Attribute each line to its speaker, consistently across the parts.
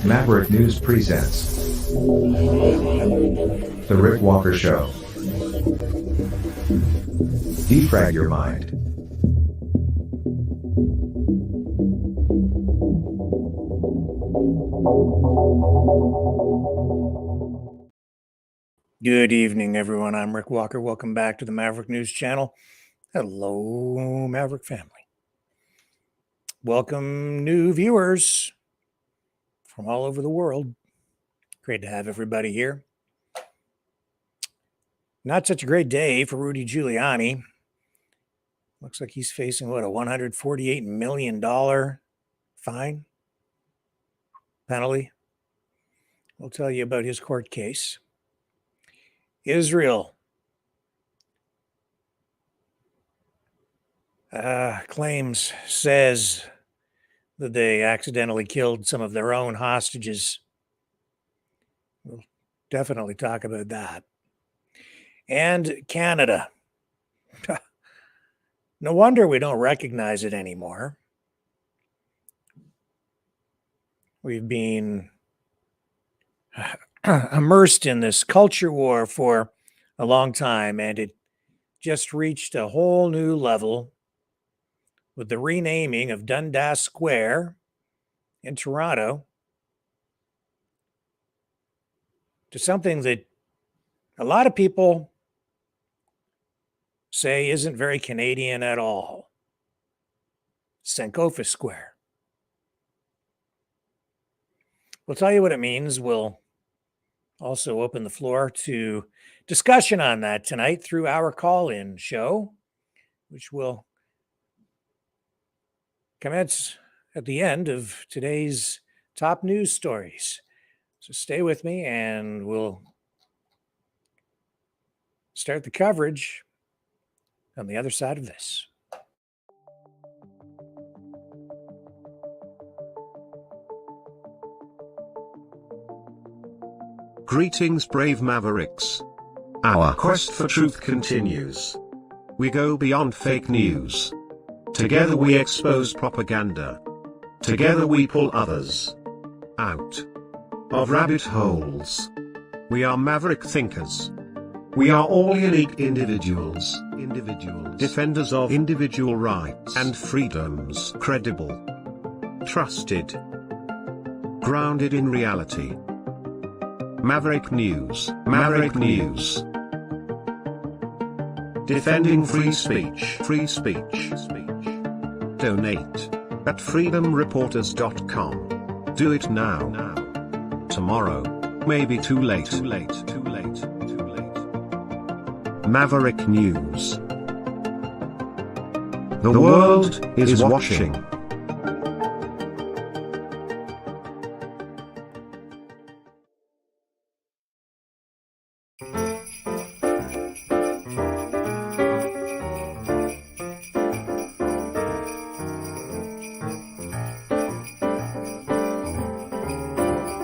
Speaker 1: Maverick News presents The Rick Walker Show. Defrag your mind.
Speaker 2: Good evening, everyone. I'm Rick Walker. Welcome back to the Maverick News Channel. Hello, Maverick family. Welcome, new viewers from all over the world. Great to have everybody here. Not such a great day for Rudy Giuliani. Looks like he's facing, a $148 million fine penalty. We'll tell you about his court case. Israel says that they accidentally killed some of their own hostages. We'll definitely talk about that. And Canada. No wonder we don't recognize it anymore. We've been immersed in this culture war for a long time, and it just reached a whole new level with the renaming of Dundas Square in Toronto to something that a lot of people say isn't very Canadian at all. Sankofa Square. We'll tell you what it means. We'll also open the floor to discussion on that tonight through our call-in show, which will commence at the end of today's top news stories. So stay with me and we'll start the coverage on the other side of this.
Speaker 3: Greetings, brave Mavericks. Our quest for truth continues. We go beyond fake news. Together we expose propaganda. Together we pull others out of rabbit holes. We are maverick thinkers. We are all unique individuals, defenders of individual rights and freedoms, credible, trusted, grounded in reality. Maverick News, Maverick News. Defending free speech, free speech. Donate at freedomreporters.com. Do it now. Tomorrow may be too late. Maverick News. The world is watching.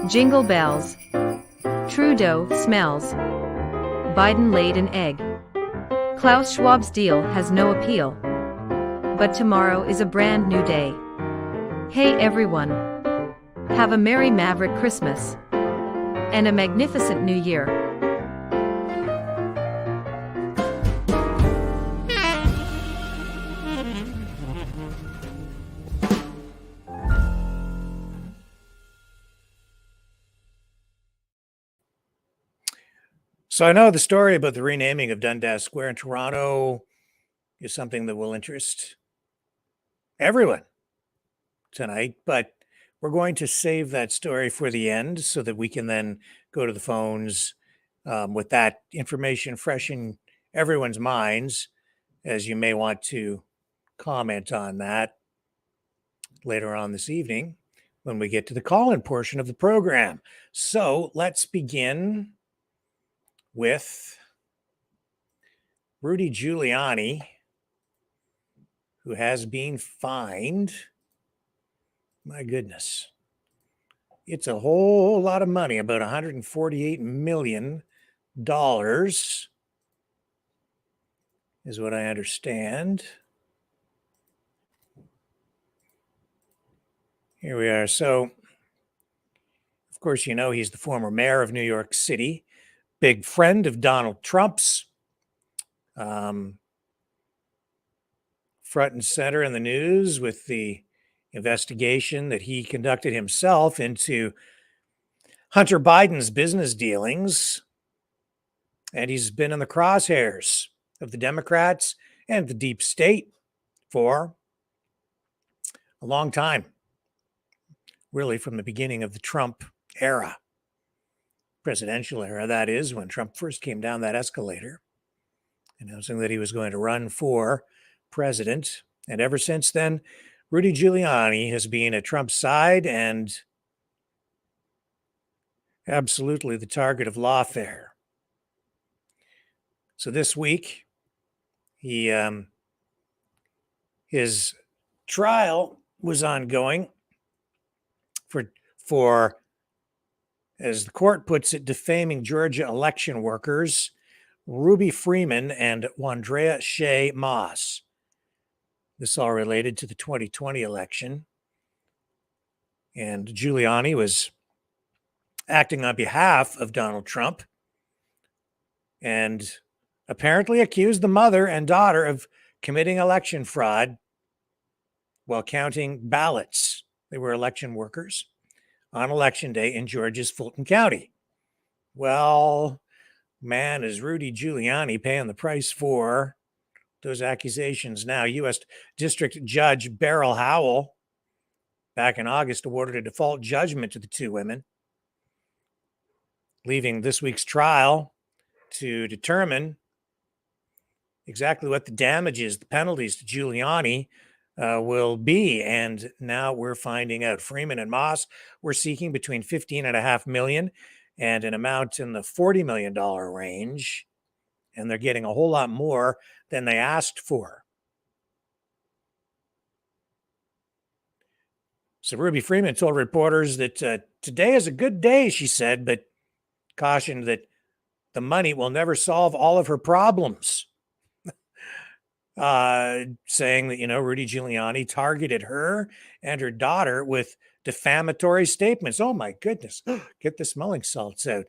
Speaker 4: Jingle bells. Trudeau smells. Biden laid an egg. Klaus Schwab's deal has no appeal. But tomorrow is a brand new day. Hey everyone. Have a merry Maverick Christmas. And a magnificent new year.
Speaker 2: So I know the story about the renaming of Dundas Square in Toronto is something that will interest everyone tonight, but we're going to save that story for the end so that we can then go to the phones with that information fresh in everyone's minds, as you may want to comment on that later on this evening when we get to the call-in portion of the program. So let's begin with Rudy Giuliani, who has been fined. My goodness. It's a whole lot of money, about $148 million is what I understand. Here we are. So Of course, you know he's the former mayor of New York City, big friend of Donald Trump's, front and center in the news with the investigation that he conducted himself into Hunter Biden's business dealings. And he's been in the crosshairs of the Democrats and the deep state for a long time, really from the beginning of the Trump era, presidential era, that is, when Trump first came down that escalator, announcing that he was going to run for president. And ever since then, Rudy Giuliani has been at Trump's side and absolutely the target of lawfare. So this week, his trial was ongoing for, as the court puts it, defaming Georgia election workers Ruby Freeman and Wandrea Shea Moss. This all related to the 2020 election. And Giuliani was acting on behalf of Donald Trump and apparently accused the mother and daughter of committing election fraud while counting ballots. They were election workers on election day in Georgia's Fulton County. Well, man, is Rudy Giuliani paying the price for those accusations now. U.S. District Judge Beryl Howell, back in August, awarded a default judgment to the two women, leaving this week's trial to determine exactly what the damages, the penalties to Giuliani will be. And now we're finding out Freeman and Moss were seeking between $15.5 million and an amount in the $40 million range. And they're getting a whole lot more than they asked for. So Ruby Freeman told reporters that today is a good day, she said, but cautioned that the money will never solve all of her problems. Saying that, Rudy Giuliani targeted her and her daughter with defamatory statements. Oh my goodness, get the smelling salts out.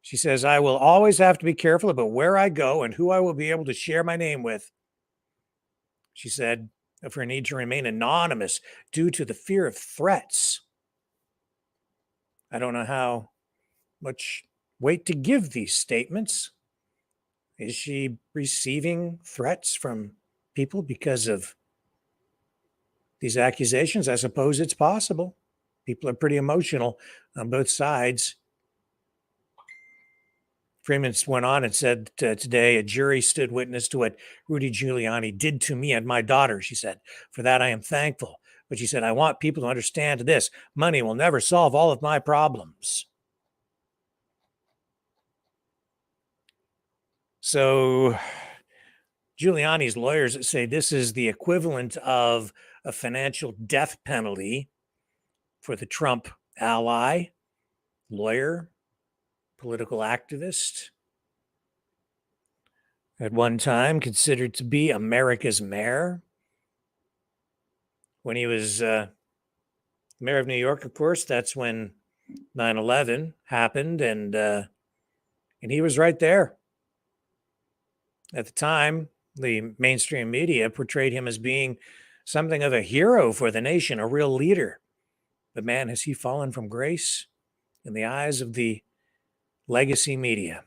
Speaker 2: She says, I will always have to be careful about where I go and who I will be able to share my name with. She said of her need to remain anonymous due to the fear of threats. I don't know how much weight to give these statements. Is she receiving threats from people because of these accusations? I suppose it's possible. People are pretty emotional on both sides. Freeman went on and said today, a jury stood witness to what Rudy Giuliani did to me and my daughter, she said. For that, I am thankful. But she said, I want people to understand this. Money will never solve all of my problems. So Giuliani's lawyers say this is the equivalent of a financial death penalty for the Trump ally, lawyer, political activist, at one time considered to be America's mayor. When he was mayor of New York, of course, that's when 9/11 happened, and he was right there. At the time, the mainstream media portrayed him as being something of a hero for the nation, a real leader. But man, has he fallen from grace in the eyes of the legacy media.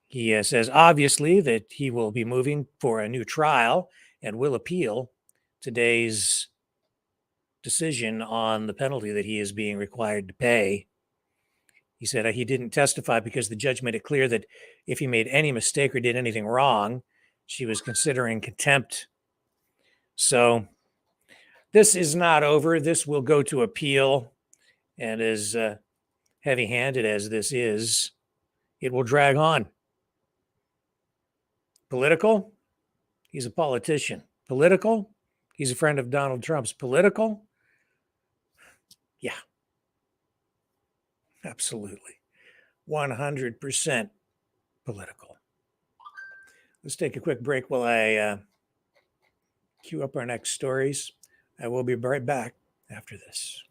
Speaker 2: He says, obviously, that he will be moving for a new trial and will appeal today's decision on the penalty that he is being required to pay. He said he didn't testify because the judge made it clear that if he made any mistake or did anything wrong, she was considering contempt. So this is not over. This will go to appeal. And as heavy-handed as this is, it will drag on. Political, he's a politician. Political, he's a friend of Donald Trump's. Political, yeah, absolutely. 100% political. Let's take a quick break while I queue up our next stories. I will be right back after this.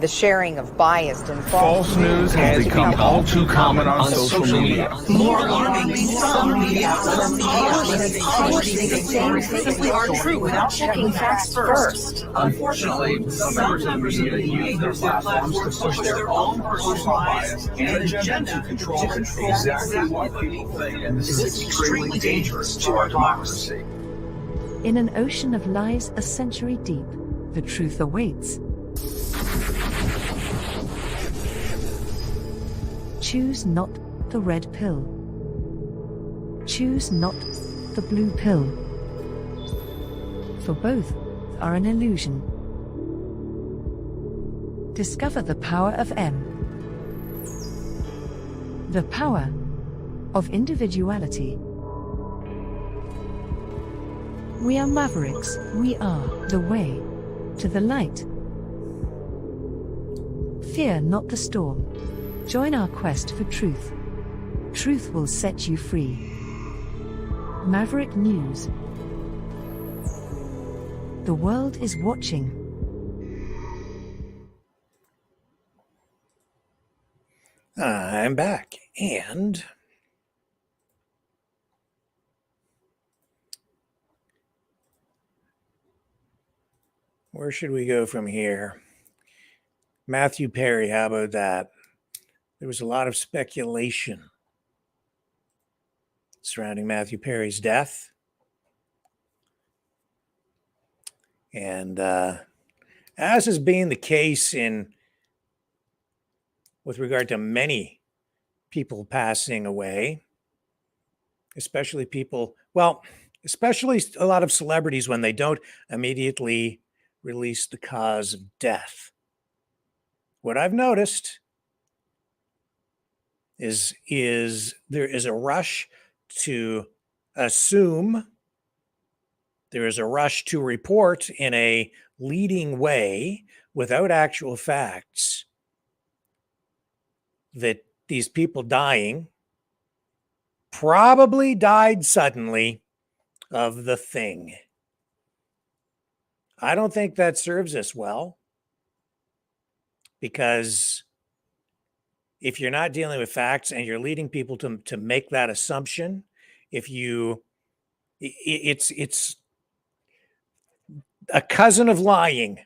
Speaker 5: The sharing of biased and
Speaker 6: False news has become all too common on social media.
Speaker 7: More alarmingly, some media outlets publish these things simply aren't true without checking facts first.
Speaker 6: Unfortunately, some members of the media use their platforms to push their own personal bias and agenda to control exactly what people think, and this is extremely dangerous to our democracy.
Speaker 8: In an ocean of lies a century deep, the truth awaits. Choose not the red pill. Choose not the blue pill. For both are an illusion. Discover the power of M. The power of individuality. We are mavericks, we are the way to the light. Fear not the storm. Join our quest for truth. Truth will set you free. Maverick News. The world is watching.
Speaker 2: I'm back, and where should we go from here? Matthew Perry, how about that? There was a lot of speculation surrounding Matthew Perry's death. And as has been the case with regard to many people passing away, especially especially a lot of celebrities when they don't immediately release the cause of death. What I've noticed is there is a rush to assume, there is a rush to report in a leading way without actual facts that these people dying probably died suddenly of the thing. I don't think that serves us well, because if you're not dealing with facts and you're leading people to make that assumption, it's a cousin of lying,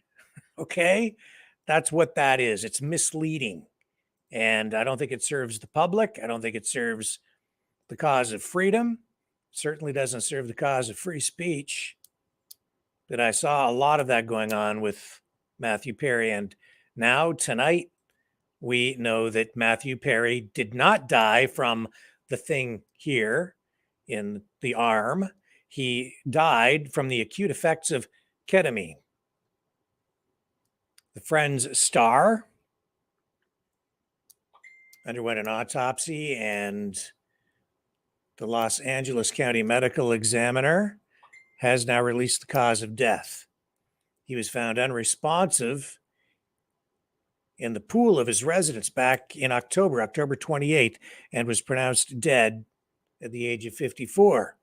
Speaker 2: okay? That's what that is. It's misleading. And I don't think it serves the public. I don't think it serves the cause of freedom. It certainly doesn't serve the cause of free speech. But I saw a lot of that going on with Matthew Perry. And now tonight, we know that Matthew Perry did not die from the thing here in the arm. He died from the acute effects of ketamine. The Friends star underwent an autopsy, and the Los Angeles County Medical Examiner has now released the cause of death. He was found unresponsive in the pool of his residence back in October 28th, and was pronounced dead at the age of 54.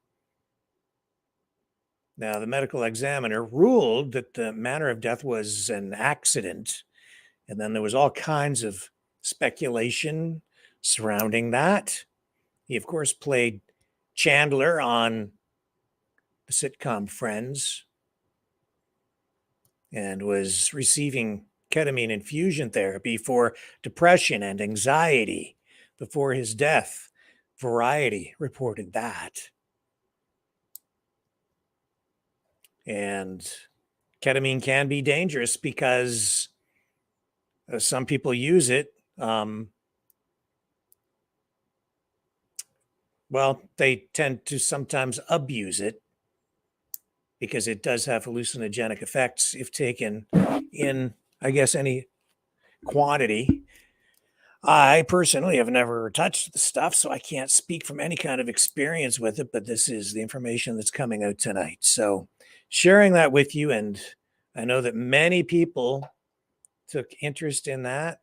Speaker 2: Now, the medical examiner ruled that the manner of death was an accident, and then there was all kinds of speculation surrounding that. He, of course, played Chandler on the sitcom Friends and was receiving ketamine infusion therapy for depression and anxiety before his death. Variety reported that. And ketamine can be dangerous because some people use it. They tend to sometimes abuse it because it does have hallucinogenic effects if taken in, I guess, any quantity. I personally have never touched the stuff, so I can't speak from any kind of experience with it, but this is the information that's coming out tonight. So sharing that with you, and I know that many people took interest in that,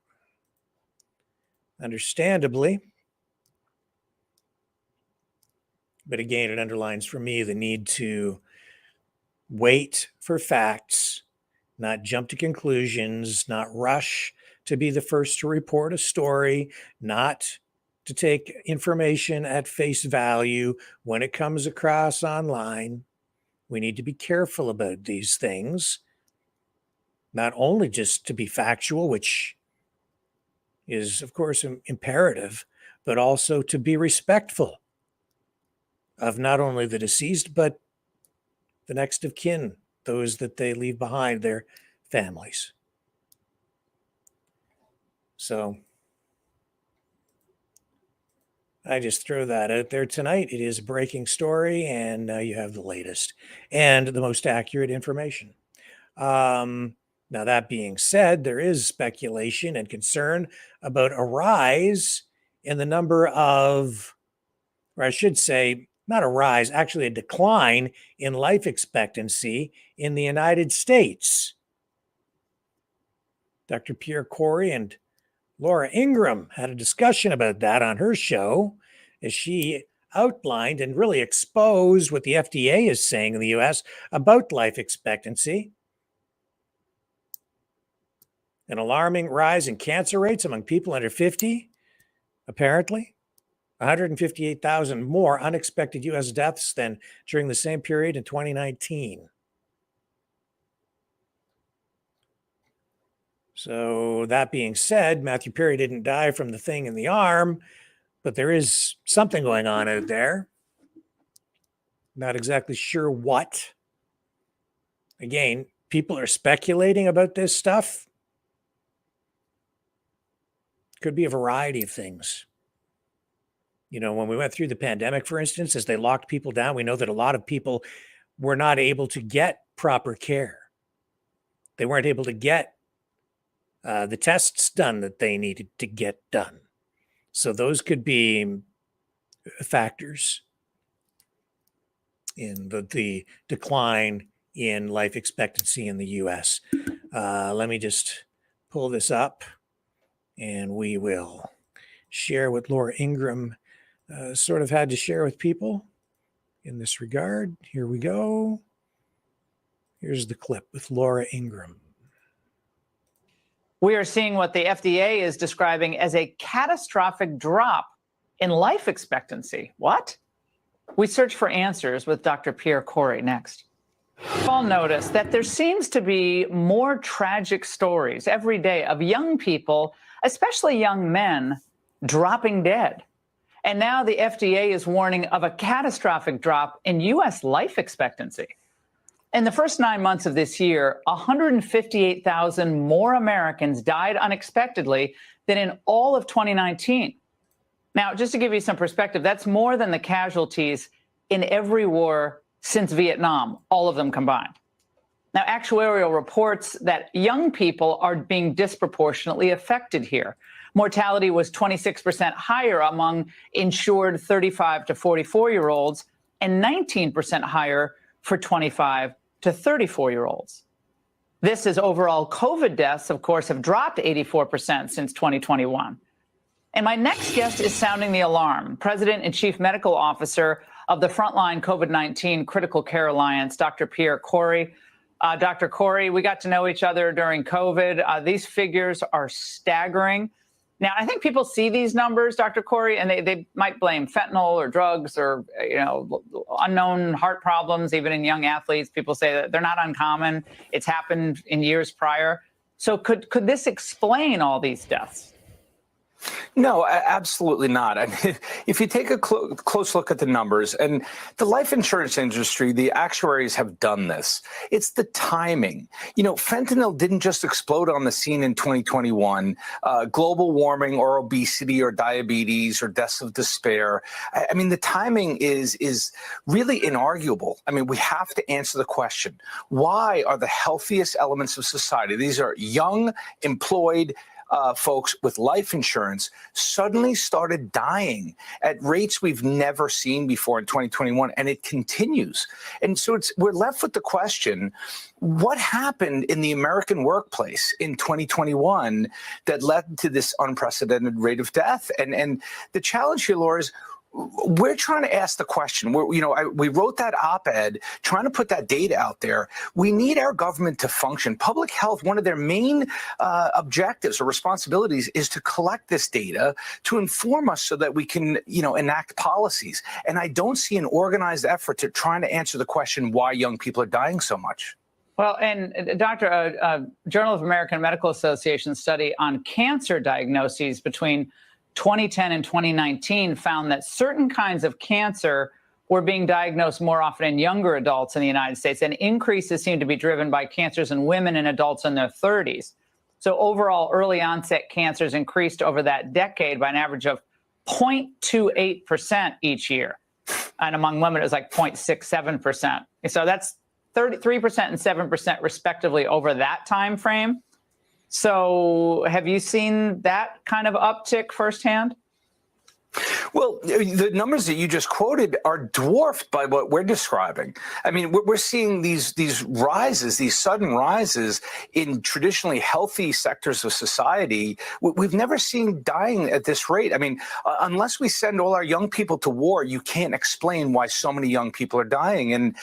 Speaker 2: understandably. But again, it underlines for me the need to wait for facts, not jump to conclusions, not rush to be the first to report a story, not to take information at face value when it comes across online. We need to be careful about these things, not only just to be factual, which is, of course, imperative, but also to be respectful of not only the deceased, but the next of kin, those that they leave behind, their families. So I just throw that out there tonight. It is a breaking story, and now you have the latest and the most accurate information. Now, that being said, there is speculation and concern about a rise in the number of, or I should say, not a rise, actually a decline in life expectancy in the United States. Dr. Pierre Corey and Laura Ingraham had a discussion about that on her show as she outlined and really exposed what the FDA is saying in the US about life expectancy. An alarming rise in cancer rates among people under 50, apparently. 158,000 more unexpected US deaths than during the same period in 2019. So that being said, Matthew Perry didn't die from the thing in the arm, but there is something going on out there. Not exactly sure what. Again, people are speculating about this stuff. Could be a variety of things. You know, when we went through the pandemic, for instance, as they locked people down, we know that a lot of people were not able to get proper care. They weren't able to get the tests done that they needed to get done. So those could be factors in the decline in life expectancy in the US. Let me just pull this up and we will share what Laura Ingraham sort of had to share with people in this regard. Here we go. Here's the clip with Laura Ingraham.
Speaker 9: We are seeing what the FDA is describing as a catastrophic drop in life expectancy. What? We search for answers with Dr. Pierre Corey next. We've all noticed that there seems to be more tragic stories every day of young people, especially young men, dropping dead. And now the FDA is warning of a catastrophic drop in U.S. life expectancy. In the first 9 months of this year, 158,000 more Americans died unexpectedly than in all of 2019. Now, just to give you some perspective, that's more than the casualties in every war since Vietnam, all of them combined. Now, actuarial reports that young people are being disproportionately affected here. Mortality was 26% higher among insured 35 to 44-year-olds and 19% higher for 25 to 34-year-olds. This is overall COVID deaths, of course, have dropped 84% since 2021. And my next guest is sounding the alarm. President and Chief Medical Officer of the Frontline COVID-19 Critical Care Alliance, Dr. Pierre Corey. Dr. Corey, we got to know each other during COVID. These figures are staggering. Now, I think people see these numbers, Dr. Corey, and they might blame fentanyl or drugs or, unknown heart problems, even in young athletes. People say that they're not uncommon. It's happened in years prior. So could this explain all these deaths?
Speaker 10: No, absolutely not. I mean, if you take a close look at the numbers, and the life insurance industry, the actuaries have done this. It's the timing. Fentanyl didn't just explode on the scene in 2021. Global warming or obesity or diabetes or deaths of despair. I mean, the timing is really inarguable. I mean, we have to answer the question, why are the healthiest elements of society, these are young, employed, folks with life insurance, suddenly started dying at rates we've never seen before in 2021, and it continues. And so we're left with the question, what happened in the American workplace in 2021 that led to this unprecedented rate of death? And the challenge here, Laura, is we're trying to ask the question. We wrote that op-ed trying to put that data out there. We need our government to function. Public health, one of their main objectives or responsibilities is to collect this data to inform us so that we can, enact policies. And I don't see an organized effort to trying to answer the question why young people are dying so much.
Speaker 9: Well, and Journal of American Medical Association study on cancer diagnoses between 2010 and 2019 found that certain kinds of cancer were being diagnosed more often in younger adults in the United States, and increases seem to be driven by cancers in women and adults in their 30s. So overall, early onset cancers increased over that decade by an average of 0.28% each year. And among women, it was like 0.67%. So that's 33% and 7% respectively over that time frame. So have you seen that kind of uptick firsthand?
Speaker 10: Well, the numbers that you just quoted are dwarfed by what we're describing. I mean, we're seeing these rises, these sudden rises in traditionally healthy sectors of society. We've never seen dying at this rate. I mean, unless we send all our young people to war, you can't explain why so many young people are dying. And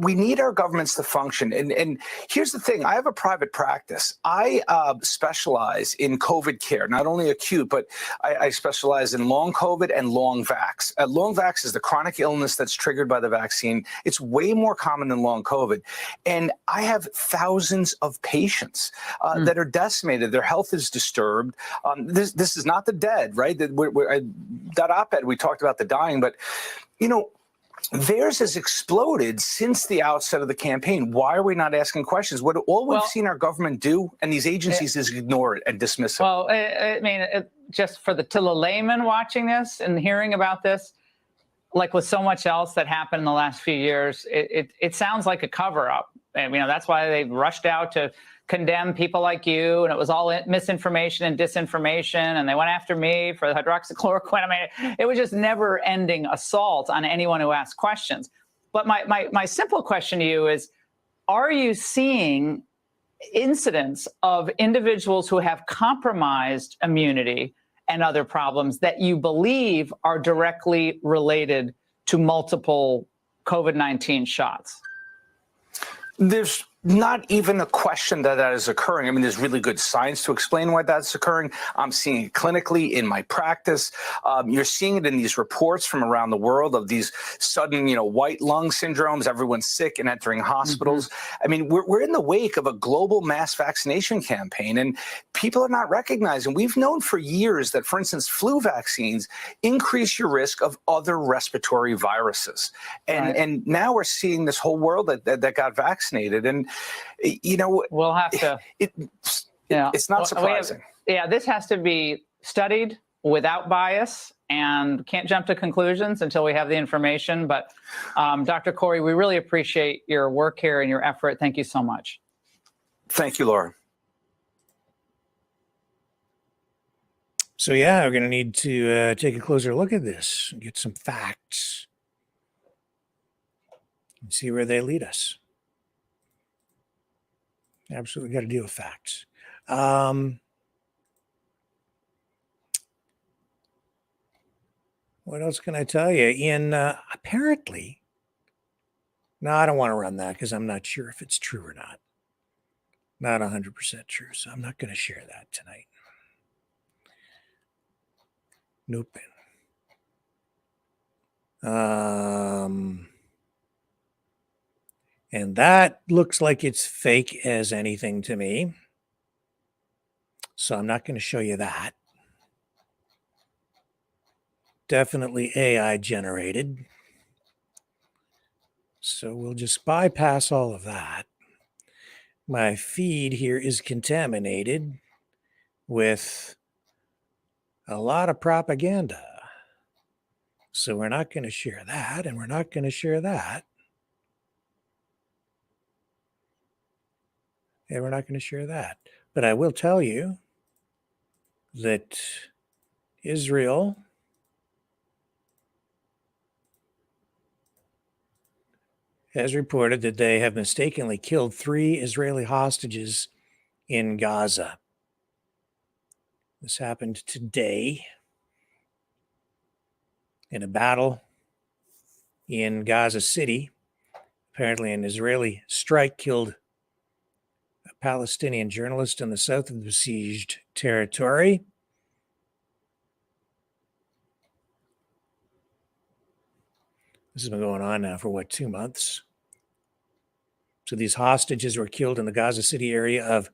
Speaker 10: we need our governments to function. And here's the thing. I have a private practice. I specialize in COVID care, not only acute, but I specialize in long COVID and long vax. Long vax is the chronic illness that's triggered by the vaccine. It's way more common than long COVID. And I have thousands of patients that are decimated. Their health is disturbed. This is not the dead, right? That op-ed, we talked about the dying, but, theirs has exploded since the outset of the campaign. Why are we not asking questions? All we've seen our government do and these agencies is ignore it and dismiss it.
Speaker 9: Well, I mean, just to the layman watching this and hearing about this, like with so much else that happened in the last few years, it sounds like a cover-up. And, that's why they rushed out to condemn people like you, and it was all misinformation and disinformation, and they went after me for the hydroxychloroquine. I mean, it was just never-ending assault on anyone who asked questions. But my simple question to you is, are you seeing incidents of individuals who have compromised immunity and other problems that you believe are directly related to multiple COVID-19 shots?
Speaker 10: There's not even a question that is occurring. I mean, there's really good science to explain why that's occurring. I'm seeing it clinically in my practice. You're seeing it in these reports from around the world of these sudden, white lung syndromes, everyone's sick and entering hospitals. I mean, we're in the wake of a global mass vaccination campaign, and people are not recognizing. We've known for years that, for instance, flu vaccines increase your risk of other respiratory viruses. And now we're seeing this whole world that got vaccinated. And
Speaker 9: we'll have to.
Speaker 10: It's not surprising.
Speaker 9: This has to be studied without bias, and can't jump to conclusions until we have the information. But Dr. Corey, we really appreciate your work here and your effort. Thank you so much.
Speaker 10: Thank you, Laura.
Speaker 2: So we're going to need to take a closer look at this and get some facts and see where they lead us. Absolutely got to deal with facts. What else can I tell you? Apparently, no, I don't want to run that because I'm not sure if it's true or not. Not 100% true, so I'm not going to share that tonight. Nope. And that looks like it's fake as anything to me. So I'm not going to show you that. Definitely AI generated. So we'll just bypass all of that. My feed here is contaminated with a lot of propaganda. So we're not going to share that, and we're not going to share that. And we're not going to share that. But I will tell you that Israel has reported that they have mistakenly killed 3 Israeli hostages in Gaza. This happened today. in a battle in Gaza City. Apparently, an Israeli strike killed a Palestinian journalist in the south of the besieged territory. This has been going on now for 2 months? So these hostages were killed in the Gaza City area of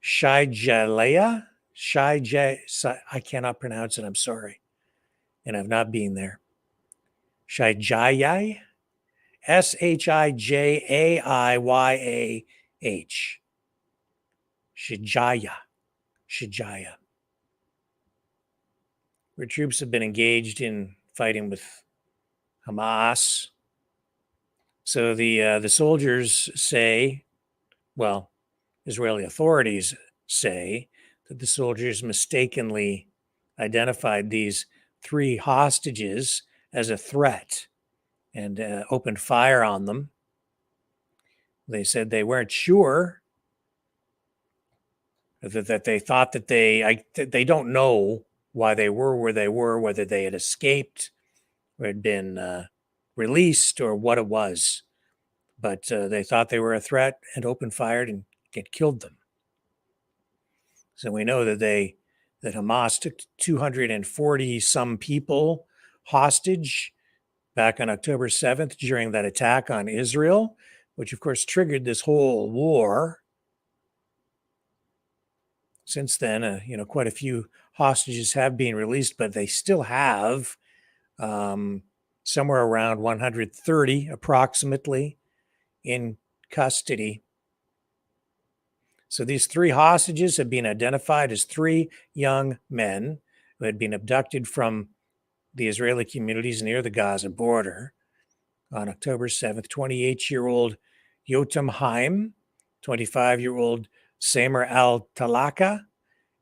Speaker 2: Shaijalea. I cannot pronounce it, I'm sorry. And I've not been there. Shaijaiyah? Shijaiyah. Shijaya. Where troops have been engaged in fighting with Hamas. So the soldiers say, well, Israeli authorities say that the soldiers mistakenly identified these 3 hostages as a threat and opened fire on them. They said they weren't sure, that they thought that they don't know why they were where they were, whether they had escaped or had been released or what it was. But they thought they were a threat and opened fire and killed them. So we know that Hamas took 240 some people hostage back on October 7th during that attack on Israel, which of course triggered this whole war. Since then, quite a few hostages have been released, but they still have somewhere around 130 approximately in custody. So these 3 hostages have been identified as 3 young men who had been abducted from the Israeli communities near the Gaza border on October 7th. 28-year-old Yotam Haim, 25-year-old Samer al-Talaka,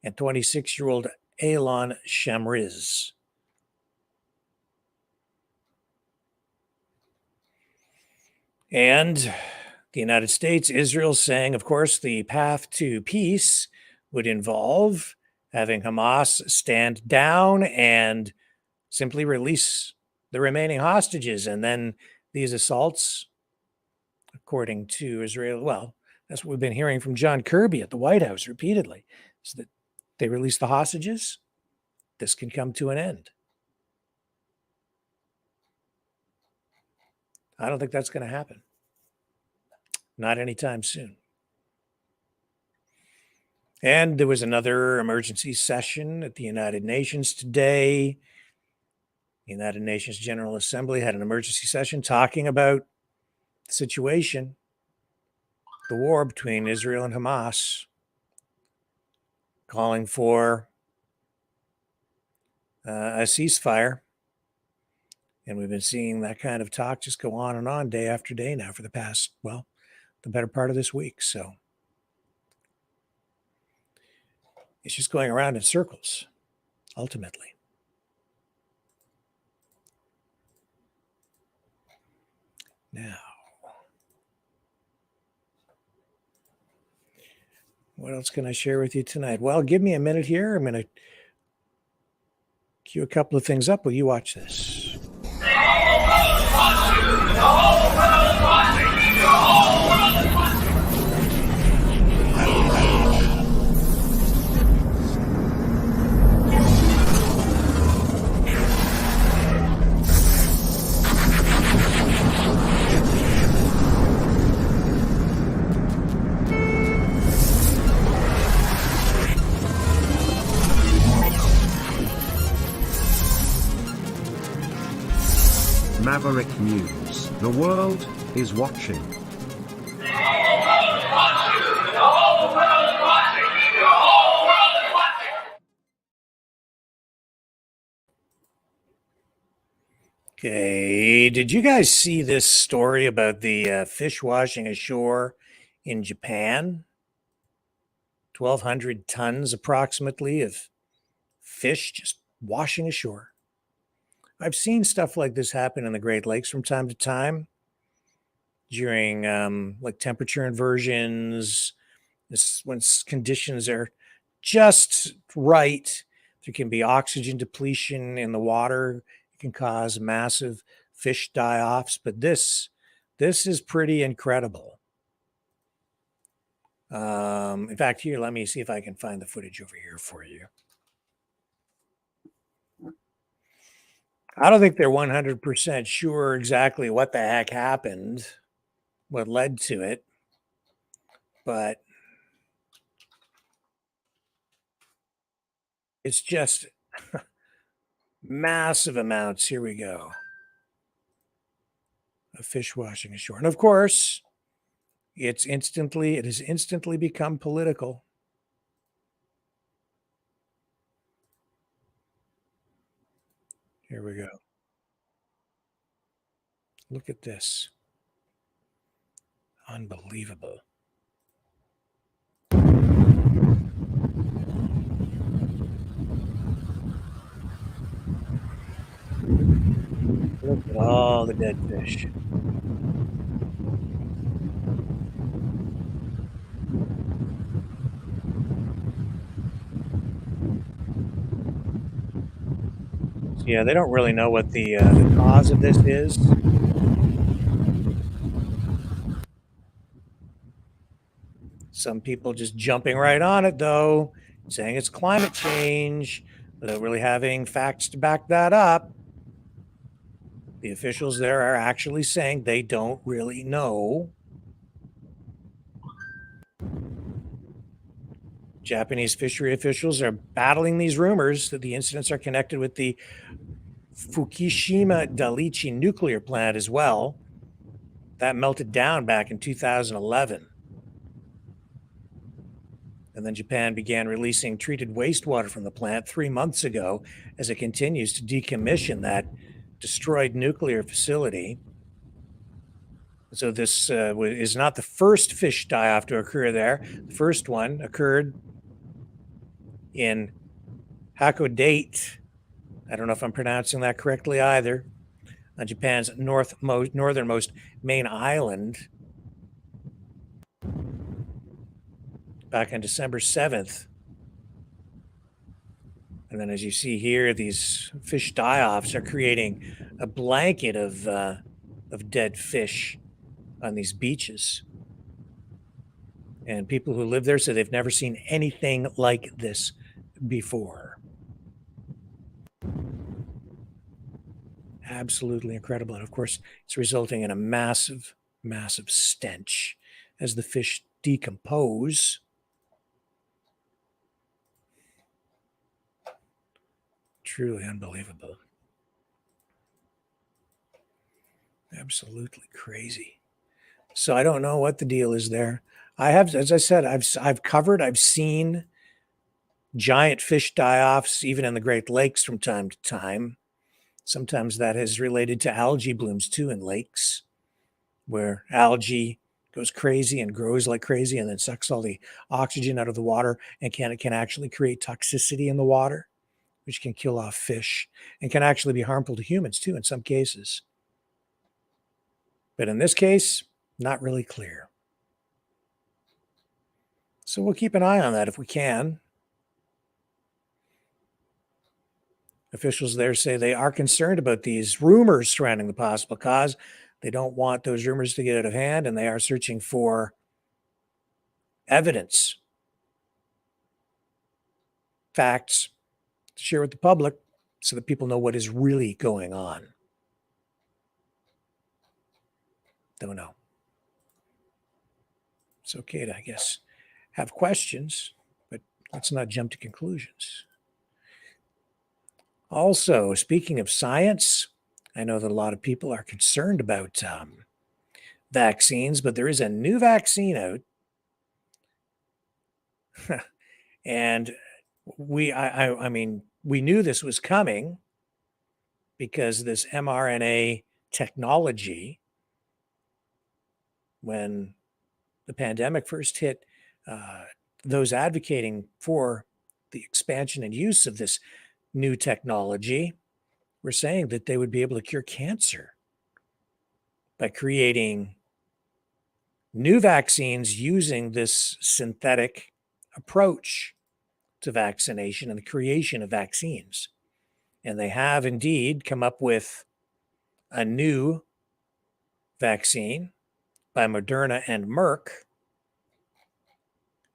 Speaker 2: and 26-year-old Elon Shamriz. And the United States, Israel saying, of course, the path to peace would involve having Hamas stand down and simply release the remaining hostages. And then these assaults, according to Israel, well, that's what we've been hearing from John Kirby at the White House repeatedly, is that they release the hostages, this can come to an end. I don't think that's going to happen. Not anytime soon. And there was another emergency session at the United Nations today. The United Nations General Assembly had an emergency session talking about the situation, the war between Israel and Hamas, calling for a ceasefire. And we've been seeing that kind of talk just go on and on day after day now for the past, well, the better part of this week. So it's just going around in circles, ultimately. Now, what else can I share with you tonight? Well, give me a minute here. I'm going to cue a couple of things up. Will you watch this?
Speaker 3: Maverick News. The world is watching.
Speaker 2: Okay, did you guys see this story about the fish washing ashore in Japan? 1,200 tons approximately of fish just washing ashore. I've seen stuff like this happen in the Great Lakes from time to time during like temperature inversions. When conditions are just right, There can be oxygen depletion in the water. It can cause massive fish die-offs, but this is pretty incredible. In fact, here, let me see if I can find the footage over here for you. I don't think they're 100% sure exactly what the heck happened, what led to it, but it's just massive amounts. Here we go. Of fish washing ashore. And of course, it has instantly become political. Here we go. Look at this. Unbelievable. Look at all the dead fish. So yeah, they don't really know what the cause of this is. Some people just jumping right on it, though, saying it's climate change, without really having facts to back that up. The officials there are actually saying they don't really know. Japanese fishery officials are battling these rumors that the incidents are connected with the Fukushima Daiichi nuclear plant as well. That melted down back in 2011. And then Japan began releasing treated wastewater from the plant 3 months ago as it continues to decommission that destroyed nuclear facility. So this is not the first fish die-off to occur there. The first one occurred in Hakodate. I don't know if I'm pronouncing that correctly either. On Japan's northernmost main island, back on December 7th. And then as you see here, these fish die-offs are creating a blanket of dead fish on these beaches. And people who live there say they've never seen anything like this before. Absolutely incredible. And of course, it's resulting in a massive, massive stench as the fish decompose. Truly unbelievable. Absolutely crazy. So I don't know what the deal is there. I have, as I said, I've seen giant fish die-offs even in the Great Lakes from time to time. Sometimes that is related to algae blooms too in lakes, where algae goes crazy and grows like crazy and then sucks all the oxygen out of the water and can actually create toxicity in the water, which can kill off fish and can actually be harmful to humans too in some cases. But in this case, not really clear. So we'll keep an eye on that if we can. Officials there say they are concerned about these rumors surrounding the possible cause. They don't want those rumors to get out of hand, and they are searching for evidence, facts to share with the public so that people know what is really going on. Don't know. It's okay to, I guess, have questions, but let's not jump to conclusions. Also, speaking of science, I know that a lot of people are concerned about vaccines, but there is a new vaccine out. And I mean, we knew this was coming because this mRNA technology, when the pandemic first hit, those advocating for the expansion and use of this new technology were saying that they would be able to cure cancer by creating new vaccines using this synthetic approach to vaccination and the creation of vaccines. And they have indeed come up with a new vaccine by Moderna and Merck.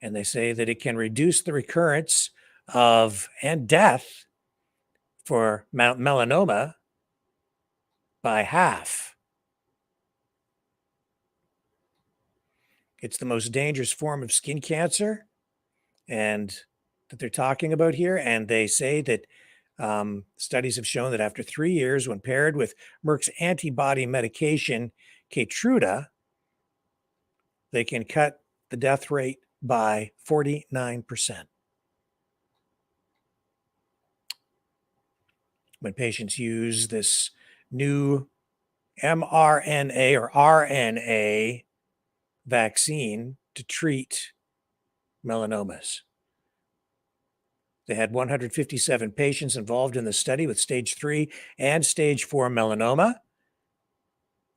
Speaker 2: And they say that it can reduce the recurrence of and death for melanoma by half. It's the most dangerous form of skin cancer, and that they're talking about here. And they say that studies have shown that after 3 years, when paired with Merck's antibody medication, Keytruda, they can cut the death rate by 49%. When patients use this new mRNA or RNA vaccine to treat melanomas. They had 157 patients involved in the study with stage 3 and stage 4 melanoma.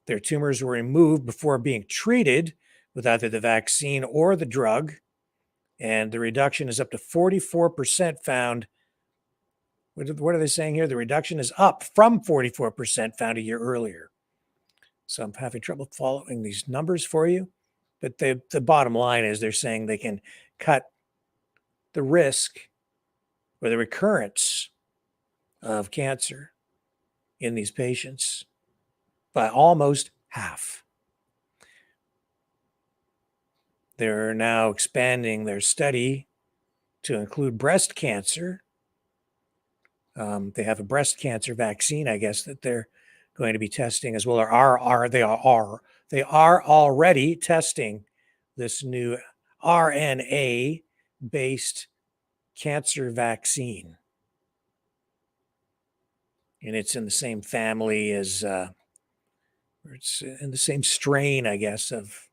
Speaker 2: Their tumors were removed before being treated with either the vaccine or the drug, and the reduction is up to 44% found. What are they saying here? The reduction is up from 44% found a year earlier. So I'm having trouble following these numbers for you, but the bottom line is they're saying they can cut the risk or the recurrence of cancer in these patients by almost half. They're now expanding their study to include breast cancer. They have a breast cancer vaccine, I guess, that they're going to be testing as well. They are already testing this new RNA-based cancer vaccine. And it's in the same family as, it's in the same strain, I guess, of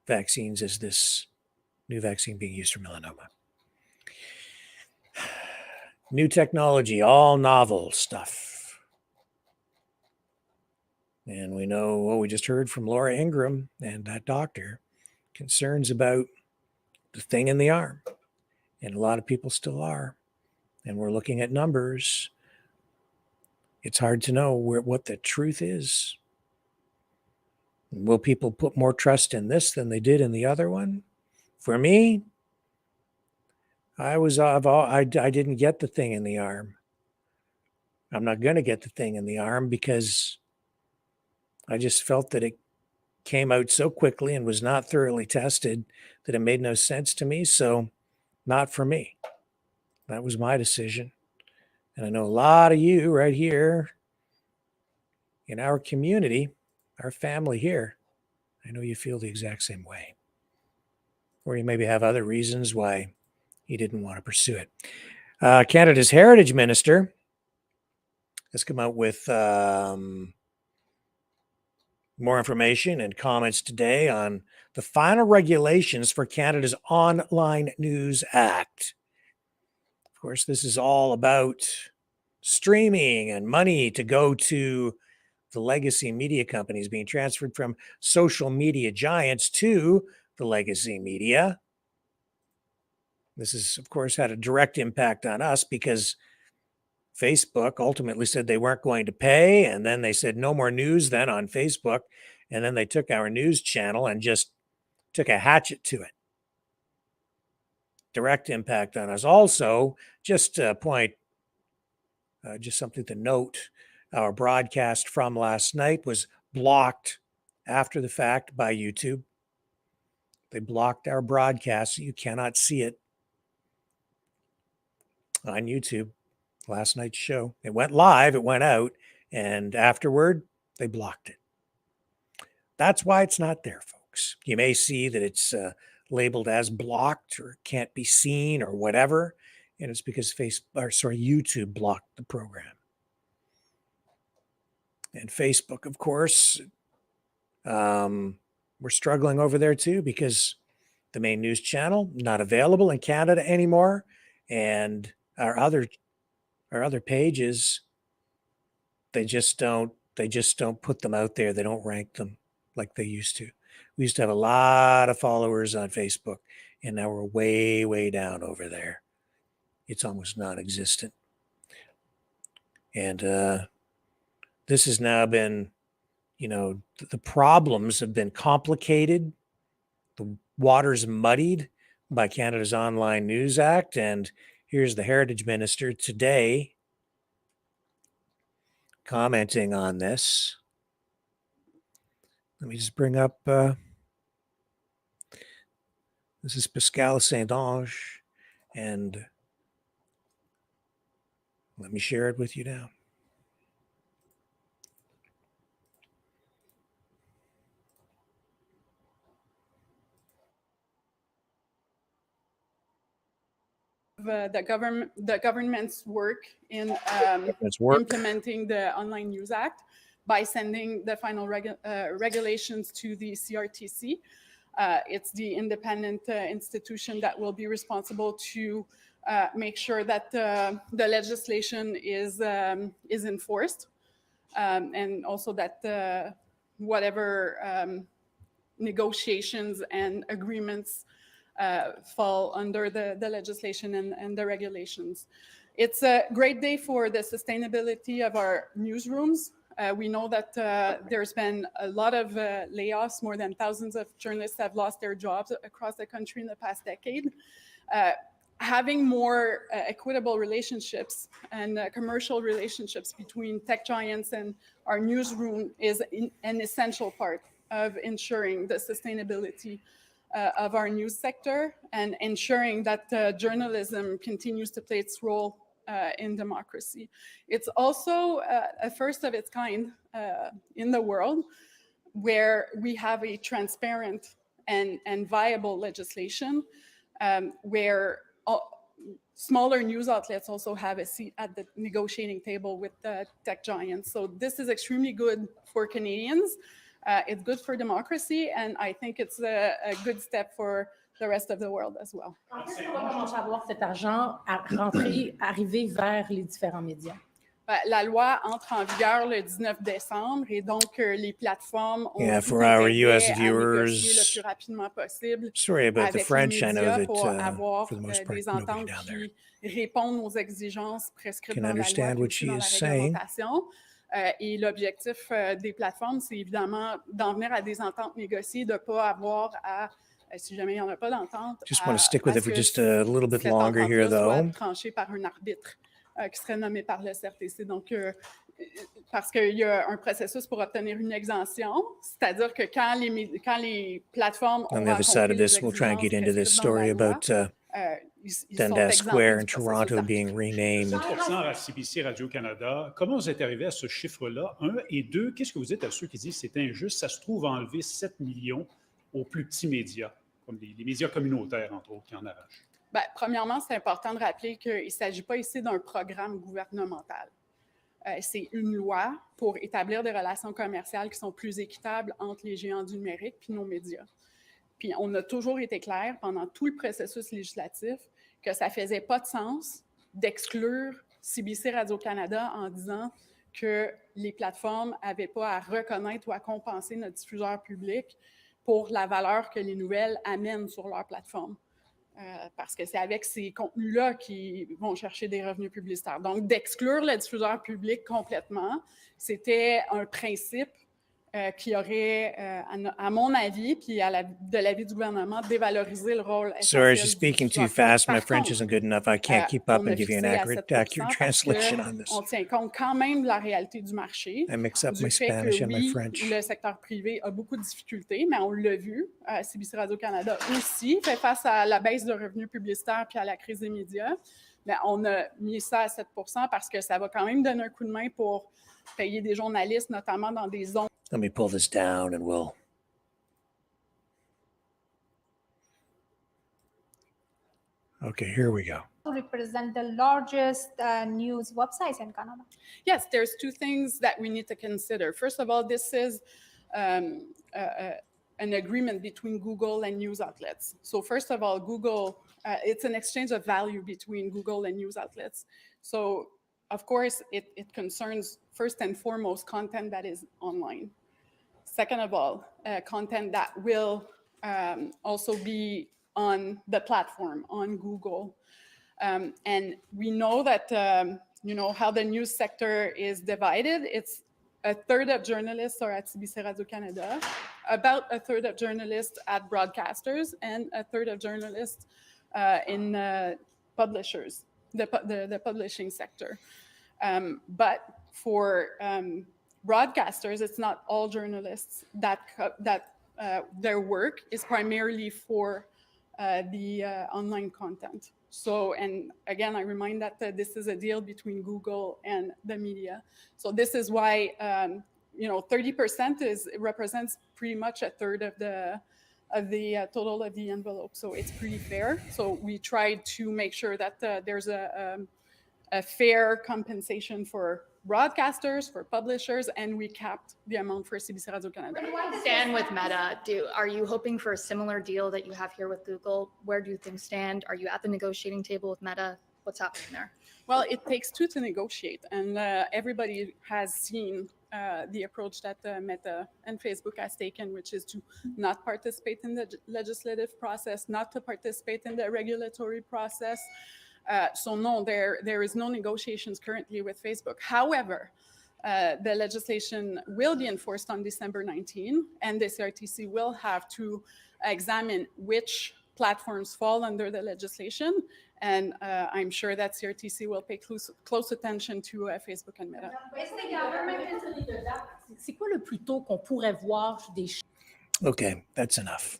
Speaker 2: vaccines as this new vaccine being used for melanoma. New technology, all novel stuff. And we know what we just heard from Laura Ingram and that doctor, concerns about the thing in the arm. And a lot of people still are. And we're looking at numbers. It's hard to know what the truth is. Will people put more trust in this than they did in the other one? For me, I didn't get the thing in the arm. I'm not going to get the thing in the arm because I just felt that it came out so quickly and was not thoroughly tested that it made no sense to me. So not for me. That was my decision. And I know a lot of you right here in our community, our family here, I know you feel the exact same way. Or you maybe have other reasons why you didn't want to pursue it. Canada's Heritage Minister has come out with more information and comments today on the final regulations for Canada's Online News Act. Of course, this is all about streaming and money to go to the legacy media companies being transferred from social media giants to the legacy media. This has, of course, had a direct impact on us because Facebook ultimately said they weren't going to pay, and then they said no more news then on Facebook, and then they took our news channel and just took a hatchet to it. Direct impact on us. Also, just a point, just something to note, our broadcast from last night was blocked after the fact by YouTube. They blocked our broadcast, so you cannot see it on YouTube. Last night's show. It went live, it went out, and afterward, they blocked it. That's why it's not there, folks. You may see that it's labeled as blocked or can't be seen or whatever, and it's because YouTube blocked the program. And Facebook, of course, we're struggling over there too because the main news channel not available in Canada anymore, and our other pages, they just don't put them out there. They don't rank them like they used to. We used to have a lot of followers on Facebook, and now we're way, way down over there. It's almost non-existent. And this has now been, the problems have been complicated. The water's muddied by Canada's Online News Act. And here's the Heritage Minister today commenting on this. Let me just bring up, this is Pascal Saint-Onge, and let me share it with you now.
Speaker 11: The government's work in implementing the Online News Act by sending the final regulations to the CRTC. It's the independent institution that will be responsible to make sure that the legislation is enforced, and also that whatever negotiations and agreements fall under the legislation and the regulations. It's a great day for the sustainability of our newsrooms. We know that there's been a lot of layoffs. More than thousands of journalists have lost their jobs across the country in the past decade. Having more equitable relationships and commercial relationships between tech giants and our newsroom is an essential part of ensuring the sustainability of our news sector and ensuring that journalism continues to play its role in democracy. It's also a first of its kind in the world where we have a transparent and viable legislation where smaller news outlets also have a seat at the negotiating table with the tech giants. So this is extremely good for Canadians. It's good for democracy, and I think it's a good step for the rest of the world as well.
Speaker 7: Quand est-ce qu'on va commencer à voir cet argent arriver vers les différents médias?
Speaker 11: La loi entre en vigueur le 19 décembre et donc les plateformes ont
Speaker 2: for our US viewers,
Speaker 11: le plus rapidement possible.
Speaker 2: Sorry about the French. I know that
Speaker 11: pour avoir
Speaker 2: for the most part,
Speaker 11: des ententes qui répondent aux exigences prescrites dans la loi, dans la réglementation. Et l'objectif des plateformes, c'est évidemment d'en venir à des ententes négociées, de ne pas avoir à, si jamais il n'y en a pas d'entente,
Speaker 2: just want to stick with it for just a little bit longer here, though.
Speaker 11: Soit tranché par un arbitre qui serait nommé par le CRTC. Donc, parce qu'il y a un processus pour obtenir une exemption, c'est-à-dire que quand les plateformes ont
Speaker 2: on the other side of this, we'll try and get into this story about Dundas Square in Toronto being renamed.
Speaker 12: 100% à CBC Radio-Canada. Comment vous êtes arrivé à ce chiffre-là? Un, et deux, qu'est-ce que vous dites à ceux qui disent que c'est injuste? Ça se trouve enlever 7 millions aux plus petits médias, comme les médias communautaires, entre autres, qui en arrachent.
Speaker 11: Bien, premièrement, c'est important de rappeler qu'il ne s'agit pas ici d'un programme gouvernemental. C'est une loi pour établir des relations commerciales qui sont plus équitables entre les géants du numérique puis nos médias. Puis on a toujours été clair pendant tout le processus législatif que ça ne faisait pas de sens d'exclure CBC Radio-Canada en disant que les plateformes n'avaient pas à reconnaître ou à compenser notre diffuseur public pour la valeur que les nouvelles amènent sur leur plateforme. Parce que c'est avec ces contenus-là qu'ils vont chercher des revenus publicitaires. Donc, d'exclure le diffuseur public complètement, c'était un principe qui aurait, à mon avis, puis de l'avis du gouvernement, dévalorisé le rôle essentiel.
Speaker 2: Sorry, just speaking too fast. My French isn't good enough. I can't keep up and give you an accurate translation on this.
Speaker 11: On tient compte quand même de la réalité du marché.
Speaker 2: I mix up my Spanish and my French.
Speaker 11: Le secteur privé a beaucoup de difficultés, mais on l'a vu. CBC Radio-Canada aussi fait face à la baisse de revenus publicitaires puis à la crise des médias. Mais on a mis ça à 7% parce que ça va quand même donner un coup de main pour payer des journalistes, notamment dans des zones.
Speaker 2: Let me pull this down and we'll. Okay, here we go.
Speaker 13: To represent the largest news websites in Canada.
Speaker 11: Yes, there's two things that we need to consider. First of all, this is an agreement between Google and news outlets. So first of all, Google, it's an exchange of value between Google and news outlets. So of course, it concerns first and foremost content that is online. Second of all, content that will also be on the platform, on Google. And we know that, how the news sector is divided. It's a third of journalists are at CBC Radio-Canada, about a third of journalists at broadcasters, and a third of journalists in publishers, the publishing sector. But for broadcasters, it's not all journalists that their work is primarily for the online content. So, and again, I remind that this is a deal between Google and the media. So this is why 30% represents pretty much a third of the total of the envelope. So it's pretty fair. So we tried to make sure that there's a fair compensation for broadcasters, for publishers, and we capped the amount for CBC Radio-Canada.
Speaker 14: Stand with Meta. Are you hoping for a similar deal that you have here with Google? Where do things stand? Are you at the negotiating table with Meta? What's happening there?
Speaker 11: Well, it takes two to negotiate, and everybody has seen the approach that Meta and Facebook has taken, which is to not participate in the legislative process, not to participate in the regulatory process. So no, there is no negotiations currently with Facebook. However, the legislation will be enforced on December 19, and the CRTC will have to examine which platforms fall under the legislation. And I'm sure that CRTC will pay close attention to Facebook and Meta.
Speaker 7: C'est quoi le plus tôt qu'on pourrait voir des...
Speaker 2: Okay, that's enough.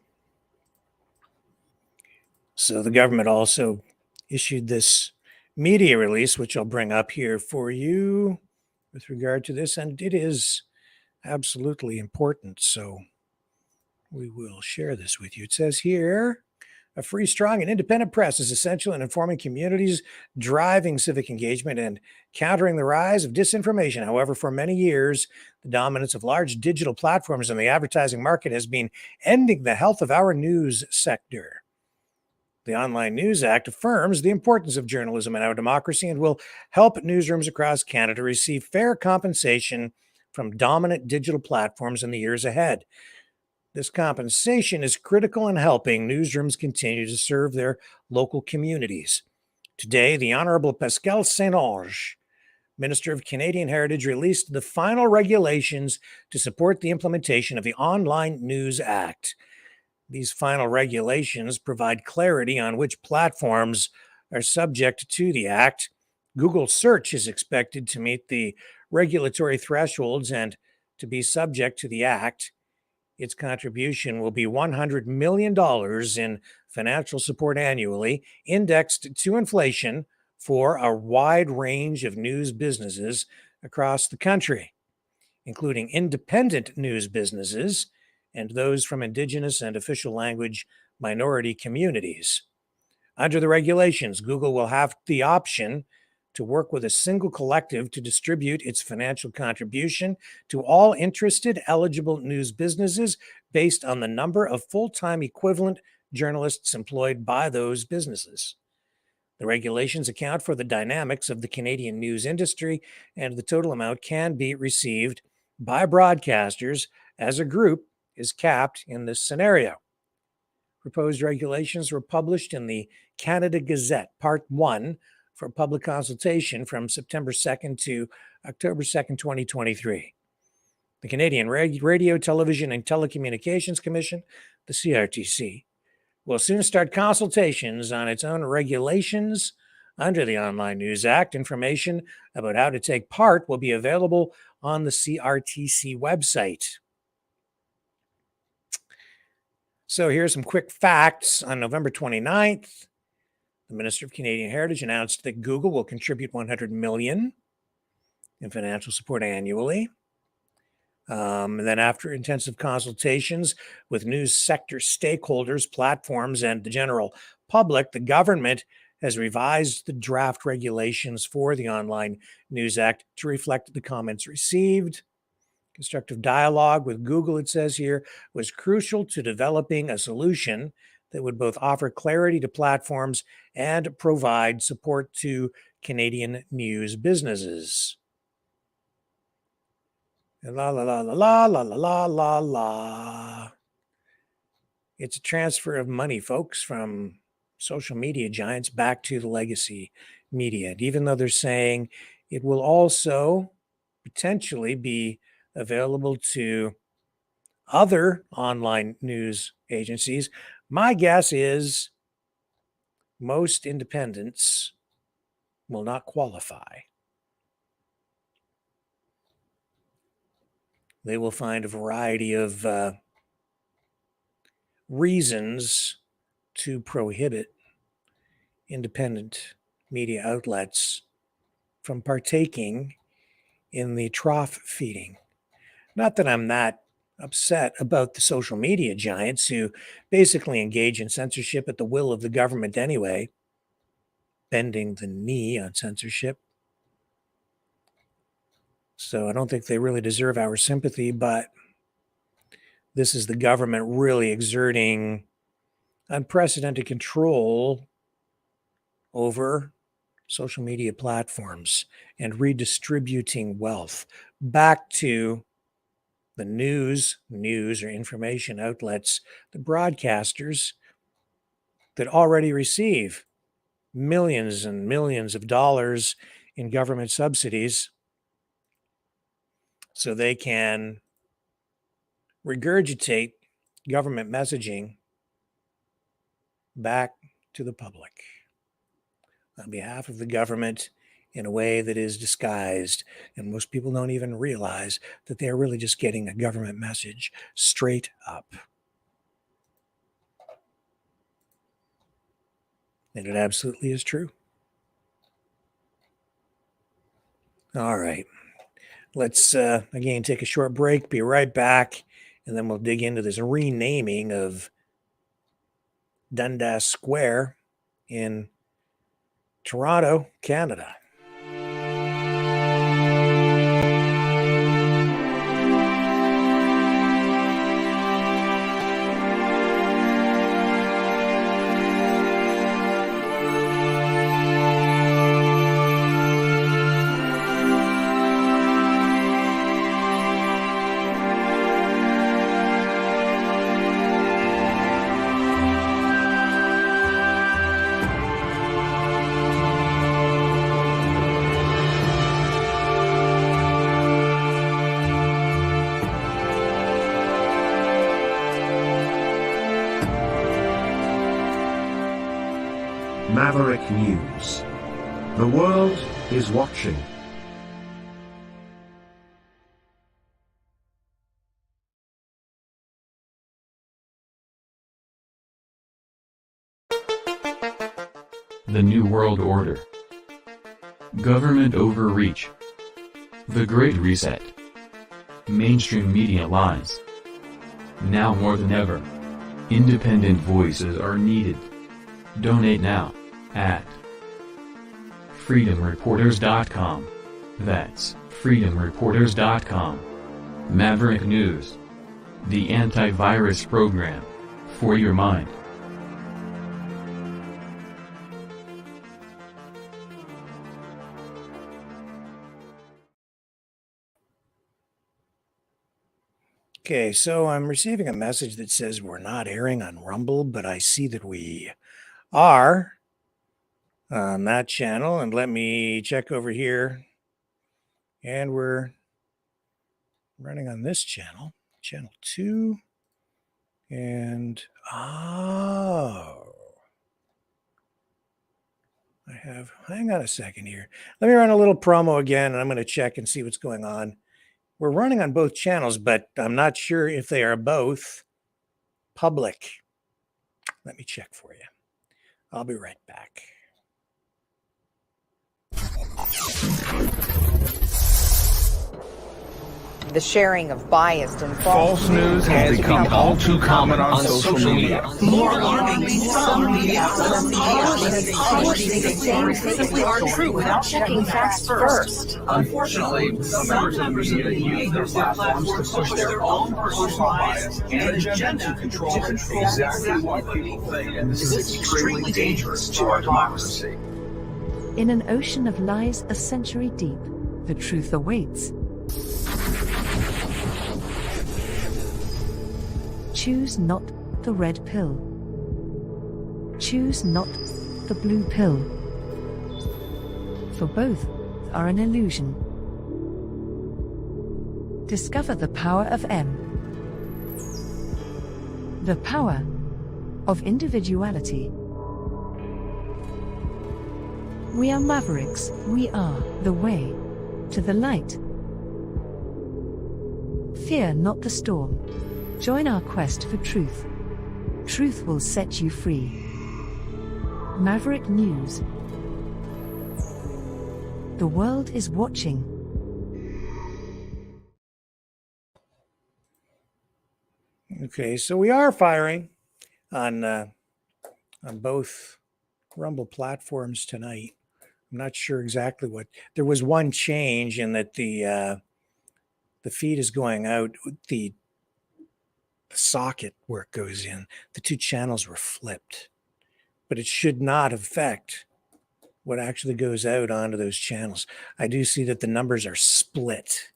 Speaker 2: So the government also issued this media release, which I'll bring up here for you with regard to this, and it is absolutely important. So we will share this with you. It says here, a free, strong, and independent press is essential in informing communities, driving civic engagement, and countering the rise of disinformation. However, for many years, the dominance of large digital platforms in the advertising market has been ending the health of our news sector. The Online News Act affirms the importance of journalism in our democracy and will help newsrooms across Canada receive fair compensation from dominant digital platforms in the years ahead. This compensation is critical in helping newsrooms continue to serve their local communities. Today, the Honorable Pascal Saint-Onge, Minister of Canadian Heritage, released the final regulations to support the implementation of the Online News Act. These final regulations provide clarity on which platforms are subject to the Act. Google Search is expected to meet the regulatory thresholds and to be subject to the Act. Its contribution will be $100 million in financial support annually, indexed to inflation for a wide range of news businesses across the country, including independent news businesses and those from Indigenous and official language minority communities. Under the regulations, Google will have the option to work with a single collective to distribute its financial contribution to all interested eligible news businesses based on the number of full-time equivalent journalists employed by those businesses. The regulations account for the dynamics of the Canadian news industry, and the total amount can be received by broadcasters as a group is capped in this scenario. Proposed regulations were published in the Canada Gazette, Part 1, for public consultation from September 2nd to October 2nd, 2023. The Canadian Radio, Television, and Telecommunications Commission, the CRTC, will soon start consultations on its own regulations under the Online News Act. Information about how to take part will be available on the CRTC website. So here's some quick facts. On November 29th, the Minister of Canadian Heritage announced that Google will contribute $100 million in financial support annually. Then after intensive consultations with news sector stakeholders, platforms, and the general public, the government has revised the draft regulations for the Online News Act to reflect the comments received. Constructive dialogue with Google, it says here, was crucial to developing a solution that would both offer clarity to platforms and provide support to Canadian news businesses. La la la la la la la la la. It's a transfer of money, folks, from social media giants back to the legacy media. And even though they're saying it will also potentially be available to other online news agencies, my guess is most independents will not qualify. They will find a variety of reasons to prohibit independent media outlets from partaking in the trough feeding. Not that I'm that upset about the social media giants who basically engage in censorship at the will of the government anyway, bending the knee on censorship. So I don't think they really deserve our sympathy, but this is the government really exerting unprecedented control over social media platforms and redistributing wealth back to the news or information outlets, the broadcasters that already receive millions and millions of dollars in government subsidies so they can regurgitate government messaging back to the public on behalf of the government in a way that is disguised. And most people don't even realize that they're really just getting a government message straight up. And it absolutely is true. All right. Let's, again, take a short break, be right back, and then we'll dig into this renaming of Dundas Square in Toronto, Canada.
Speaker 3: Maverick News. The world is watching.
Speaker 15: The New World Order. Government overreach. The Great Reset. Mainstream media lies. Now more than ever, independent voices are needed. Donate now at freedomreporters.com. That's freedomreporters.com. Maverick News. The antivirus program for your mind.
Speaker 2: Okay, so I'm receiving a message that says we're not airing on Rumble, but I see that we are on that channel. And let me check over here. And we're running on this channel, channel 2. And, I have, hang on a second here. Let me run a little promo again, and I'm going to check and see what's going on. We're running on both channels, but I'm not sure if they are both public. Let me check for you. I'll be right back.
Speaker 5: The sharing of biased and
Speaker 6: False news has become all too common on social media. More alarmingly, some media outlets simply aren't true without checking facts first. Unfortunately, some members of media use their platforms to push their own personal bias and agenda to control exactly what people think. And this is extremely dangerous to our democracy.
Speaker 8: In an ocean of lies a century deep, the truth awaits. Choose not the red pill. Choose not the blue pill. For both are an illusion. Discover the power of M. The power of individuality. We are Mavericks. We are the way to the light. Fear not the storm. Join our quest for truth. Truth will set you free. Maverick News. The world is watching.
Speaker 2: Okay, so we are firing on both Rumble platforms tonight. I'm not sure exactly what. There was one change in that the feed is going out. The socket where it goes in, the two channels were flipped, but it should not affect what actually goes out onto those channels. I do see that the numbers are split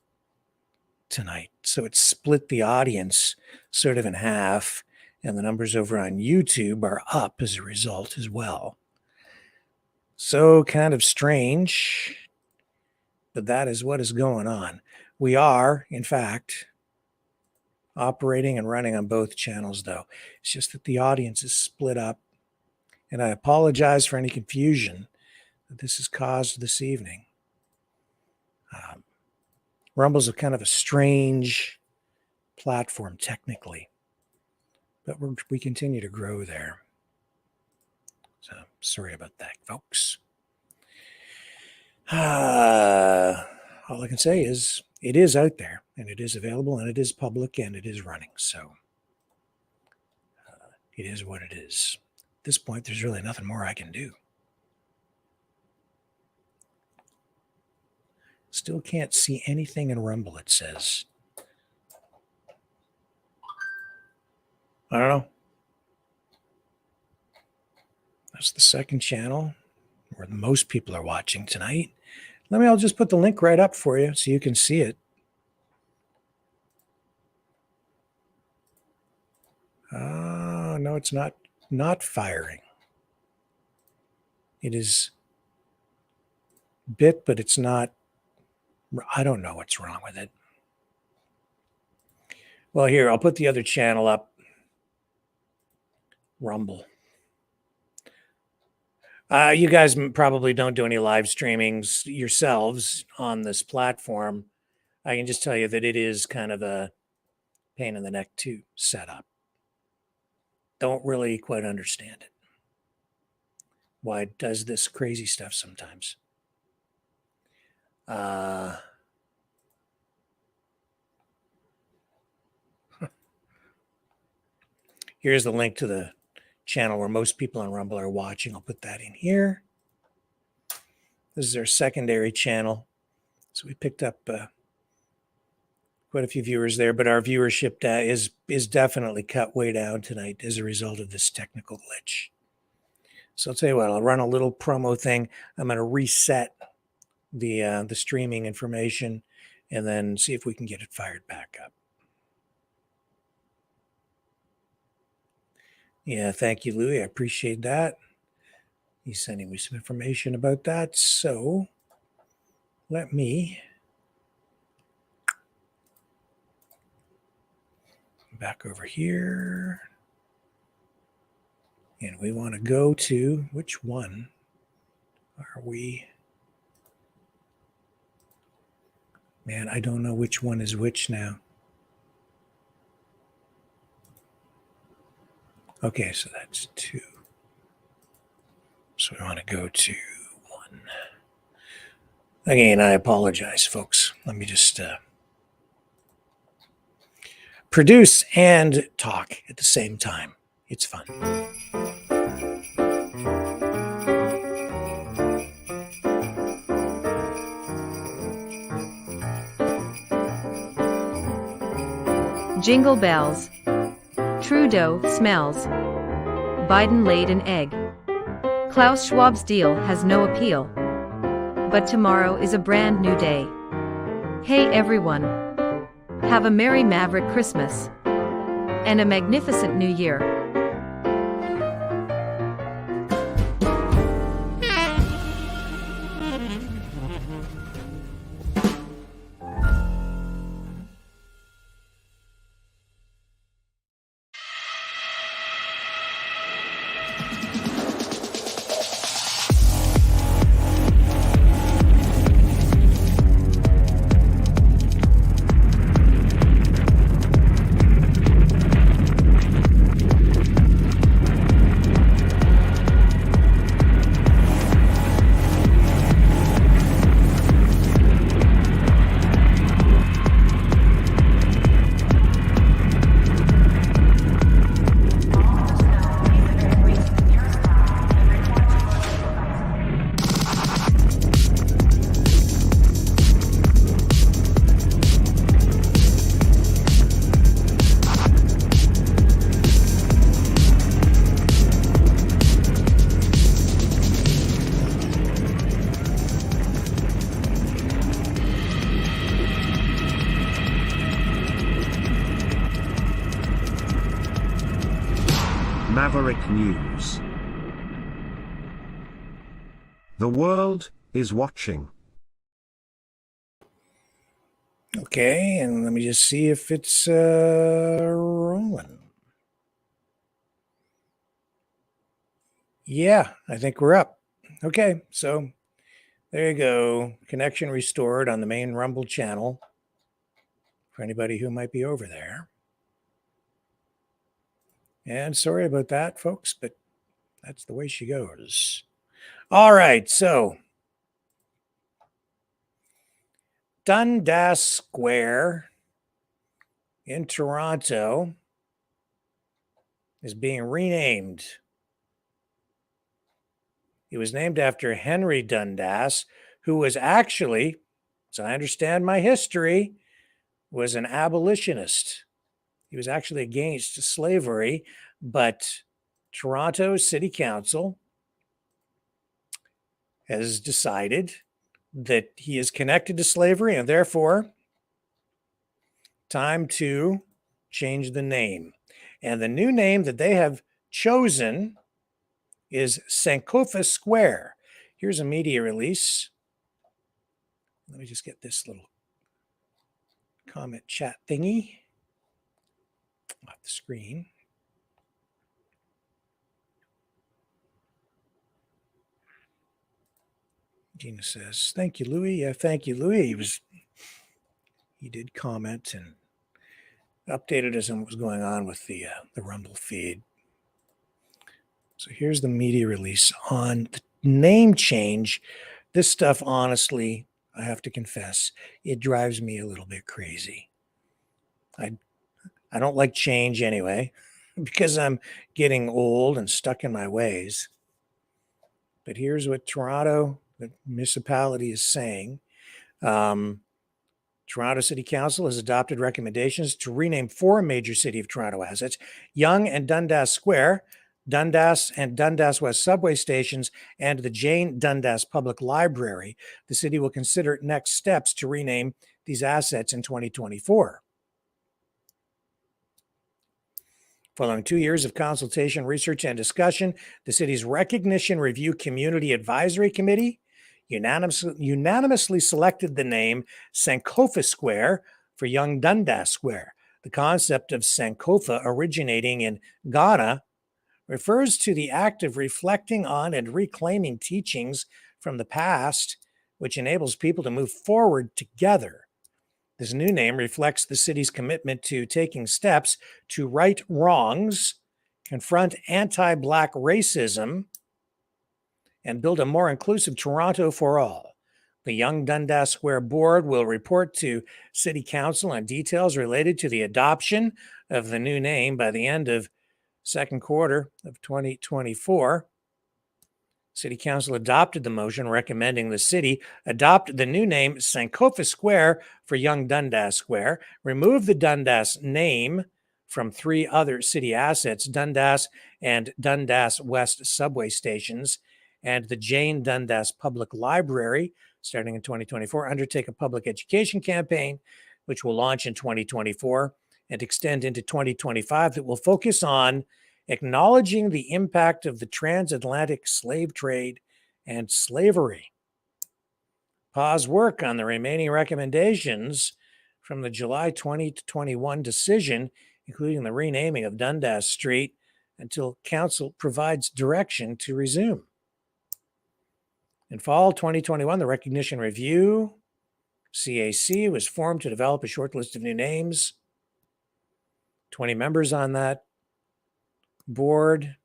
Speaker 2: tonight. So it split the audience sort of in half, and the numbers over on YouTube are up as a result as well. So kind of strange, but that is what is going on. We are, in fact, operating and running on both channels, though. It's just that the audience is split up, and I apologize for any confusion that this has caused this evening. Rumble's a kind of a strange platform technically, but we continue to grow there. So sorry about that, folks. All I can say is it is out there, and it is available, and it is public, and it is running. So it is what it is. At this point, there's really nothing more I can do. Still can't see anything in Rumble, it says. I don't know. That's the second channel where most people are watching tonight. I'll just put the link right up for you so you can see it. No, it's not firing. It is bit, but it's not. I don't know what's wrong with it. Well, here, I'll put the other channel up. Rumble. You guys probably don't do any live streamings yourselves on this platform. I can just tell you that it is kind of a pain in the neck to set up. Don't really quite understand it. Why it does this crazy stuff sometimes. Here's the link to the channel where most people on Rumble are watching. I'll put that in here. This is our secondary channel. So we picked up quite a few viewers there, but our viewership is definitely cut way down tonight as a result of this technical glitch. So I'll tell you what, I'll run a little promo thing. I'm going to reset the streaming information and then see if we can get it fired back up. Yeah, thank you, Louie. I appreciate that. He's sending me some information about that. So let me back over here. And we want to go to, which one are we? Man, I don't know which one is which now. Okay, so that's 2. So we want to go to 1. Again, I apologize, folks. Let me just produce and talk at the same time. It's fun.
Speaker 4: Jingle bells. Trudeau smells. Biden laid an egg. Klaus Schwab's deal has no appeal. But tomorrow is a brand new day. Hey everyone. Have a Merry Maverick Christmas. and a magnificent new year.
Speaker 3: Maverick News. The world is watching.
Speaker 2: Okay, and let me just see if it's rolling. Yeah, I think we're up. Okay, so there you go. Connection restored on the main Rumble channel for anybody who might be over there. And sorry about that, folks, but that's the way she goes. All right, so Dundas Square in Toronto is being renamed. It was named after Henry Dundas, who was actually, as I understand my history, was an abolitionist. He was actually against slavery, but Toronto City Council has decided that he is connected to slavery and therefore time to change the name. And the new name that they have chosen is Sankofa Square. Here's a media release. Let me just get this little comment chat thingy off the screen. Gina says, thank you, Louis. Yeah, thank you, Louis. He did comment and updated us on what was going on with the Rumble feed. So here's the media release on the name change. This stuff, honestly, I have to confess, it drives me a little bit crazy. I don't like change anyway, because I'm getting old and stuck in my ways. But here's what Toronto, the municipality, is saying. Toronto City Council has adopted recommendations to rename 4 major City of Toronto assets: Yonge and Dundas Square, Dundas and Dundas West subway stations, and the Jane Dundas Public Library. The city will consider next steps to rename these assets in 2024. Following 2 years of consultation, research, and discussion, the city's Recognition Review Community Advisory Committee unanimously selected the name Sankofa Square for Yonge Dundas Square. The concept of Sankofa, originating in Ghana, refers to the act of reflecting on and reclaiming teachings from the past, which enables people to move forward together. This new name reflects the city's commitment to taking steps to right wrongs, confront anti-Black racism, and build a more inclusive Toronto for all. The Yonge Dundas Square Board will report to City Council on details related to the adoption of the new name by the end of second quarter of 2024. City Council adopted the motion recommending the city adopt the new name Sankofa Square for Yonge Dundas Square, remove the Dundas name from 3 other city assets, Dundas and Dundas West subway stations, and the Jane Dundas Public Library, starting in 2024, undertake a public education campaign, which will launch in 2024, and extend into 2025 that will focus on acknowledging the impact of the transatlantic slave trade and slavery. Pause work on the remaining recommendations from the July 2021 decision, including the renaming of Dundas Street, until Council provides direction to resume. In fall 2021, the Recognition Review, CAC, was formed to develop a short list of new names. 20 members on that board.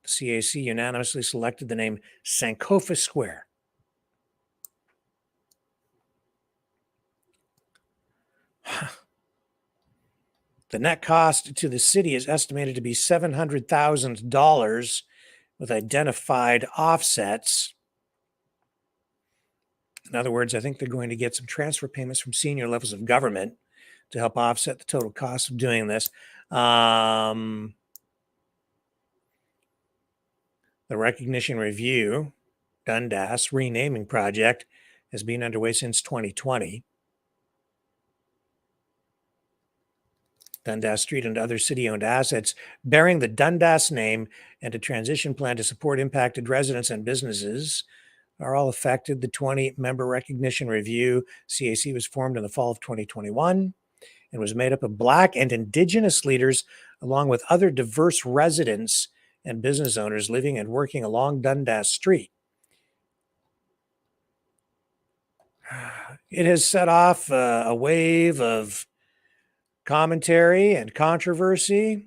Speaker 2: The CAC unanimously selected the name Sankofa Square. The net cost to the city is estimated to be $700,000 with identified offsets. In other words, I think they're going to get some transfer payments from senior levels of government to help offset the total cost of doing this. The Recognition Review, Dundas renaming project, has been underway since 2020. Dundas Street and other city-owned assets bearing the Dundas name and a transition plan to support impacted residents and businesses are all affected. The 20-member Recognition Review, CAC, was formed in the fall of 2021 and was made up of Black and Indigenous leaders, along with other diverse residents and business owners living and working along Dundas Street. It has set off a wave of commentary and controversy.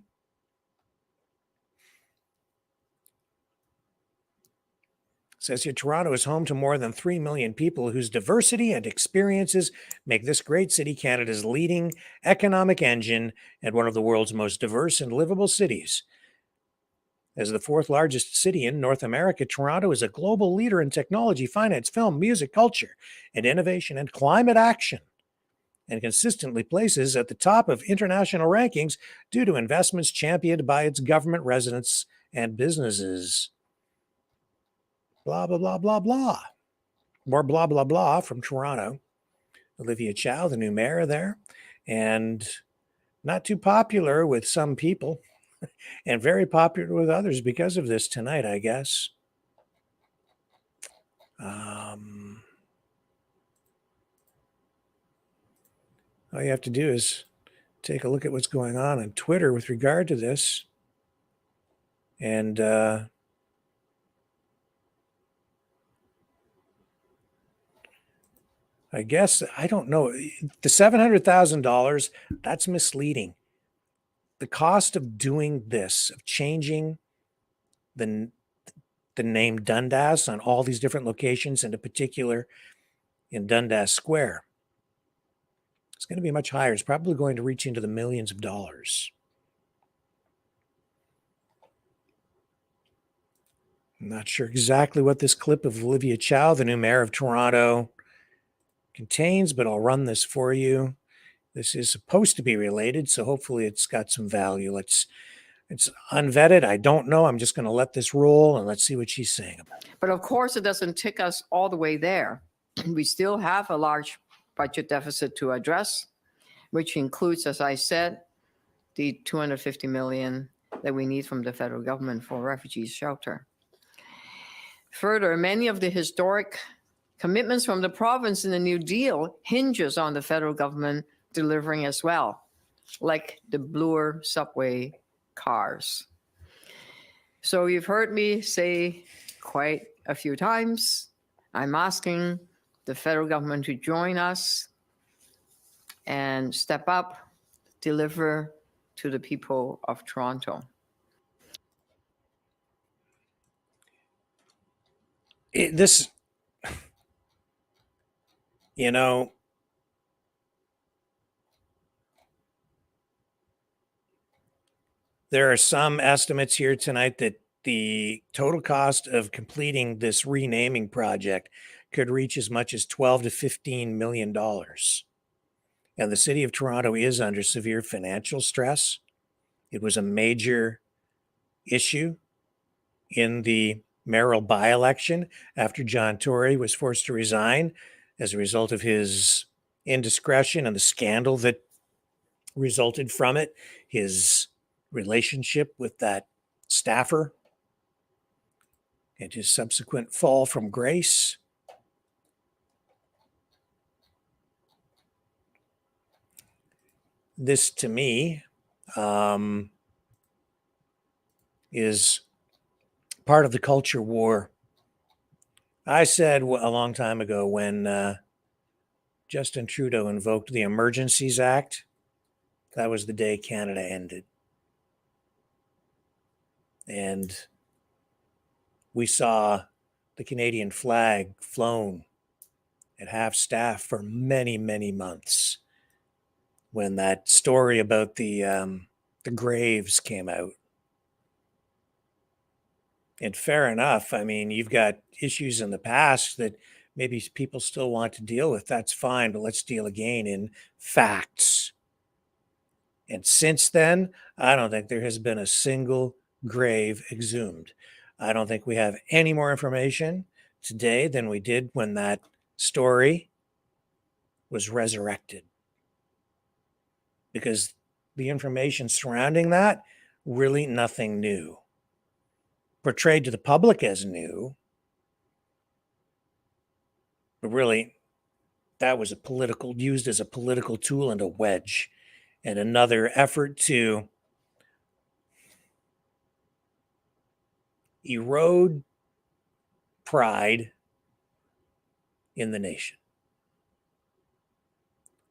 Speaker 2: It says here, Toronto is home to more than 3 million people whose diversity and experiences make this great city Canada's leading economic engine and one of the world's most diverse and livable cities. As the fourth largest city in North America, Toronto is a global leader in technology, finance, film, music, culture, and innovation and climate action, and consistently places at the top of international rankings due to investments championed by its government, residents, and businesses. Blah, blah, blah, blah, blah. More blah, blah, blah from Toronto. Olivia Chow, the new mayor there, and not too popular with some people and very popular with others because of this tonight, I guess. All you have to do is take a look at what's going on Twitter with regard to this. And I guess, I don't know, the $700,000, that's misleading. The cost of doing this, of changing the name Dundas on all these different locations, and in particular in Dundas Square, it's going to be much higher. It's probably going to reach into the millions of dollars. I'm not sure exactly what this clip of Olivia Chow, the new mayor of Toronto, contains, but I'll run this for you. This is supposed to be related, so hopefully it's got some value. It's unvetted. I don't know. I'm just going to let this roll and let's see what she's saying about it.
Speaker 16: But of course, it doesn't take us all the way there. We still have a large budget deficit to address, which includes, as I said, the $250 million that we need from the federal government for refugees shelter. Further, many of the historic commitments from the province in the New Deal hinges on the federal government delivering as well, like the bluer subway cars. So you've heard me say quite a few times, I'm asking the federal government to join us and step up, deliver to the people of Toronto.
Speaker 2: You know, there are some estimates here tonight that the total cost of completing this renaming project could reach as much as $12 to $15 million. And the city of Toronto is under severe financial stress. It was a major issue in the mayoral by-election after John Tory was forced to resign as a result of his indiscretion and the scandal that resulted from it, his relationship with that staffer, and his subsequent fall from grace. This, to me, is part of the culture war. I said a long time ago when Justin Trudeau invoked the Emergencies Act, that was the day Canada ended. And we saw the Canadian flag flown at half staff for many, many months when that story about the graves came out. And fair enough. I mean, you've got issues in the past that maybe people still want to deal with. That's fine, but let's deal again in facts. And since then, I don't think there has been a single grave exhumed. I don't think we have any more information today than we did when that story was resurrected. Because the information surrounding that, really nothing new. Portrayed to the public as new, but really that was used as a political tool and a wedge, and another effort to erode pride in the nation,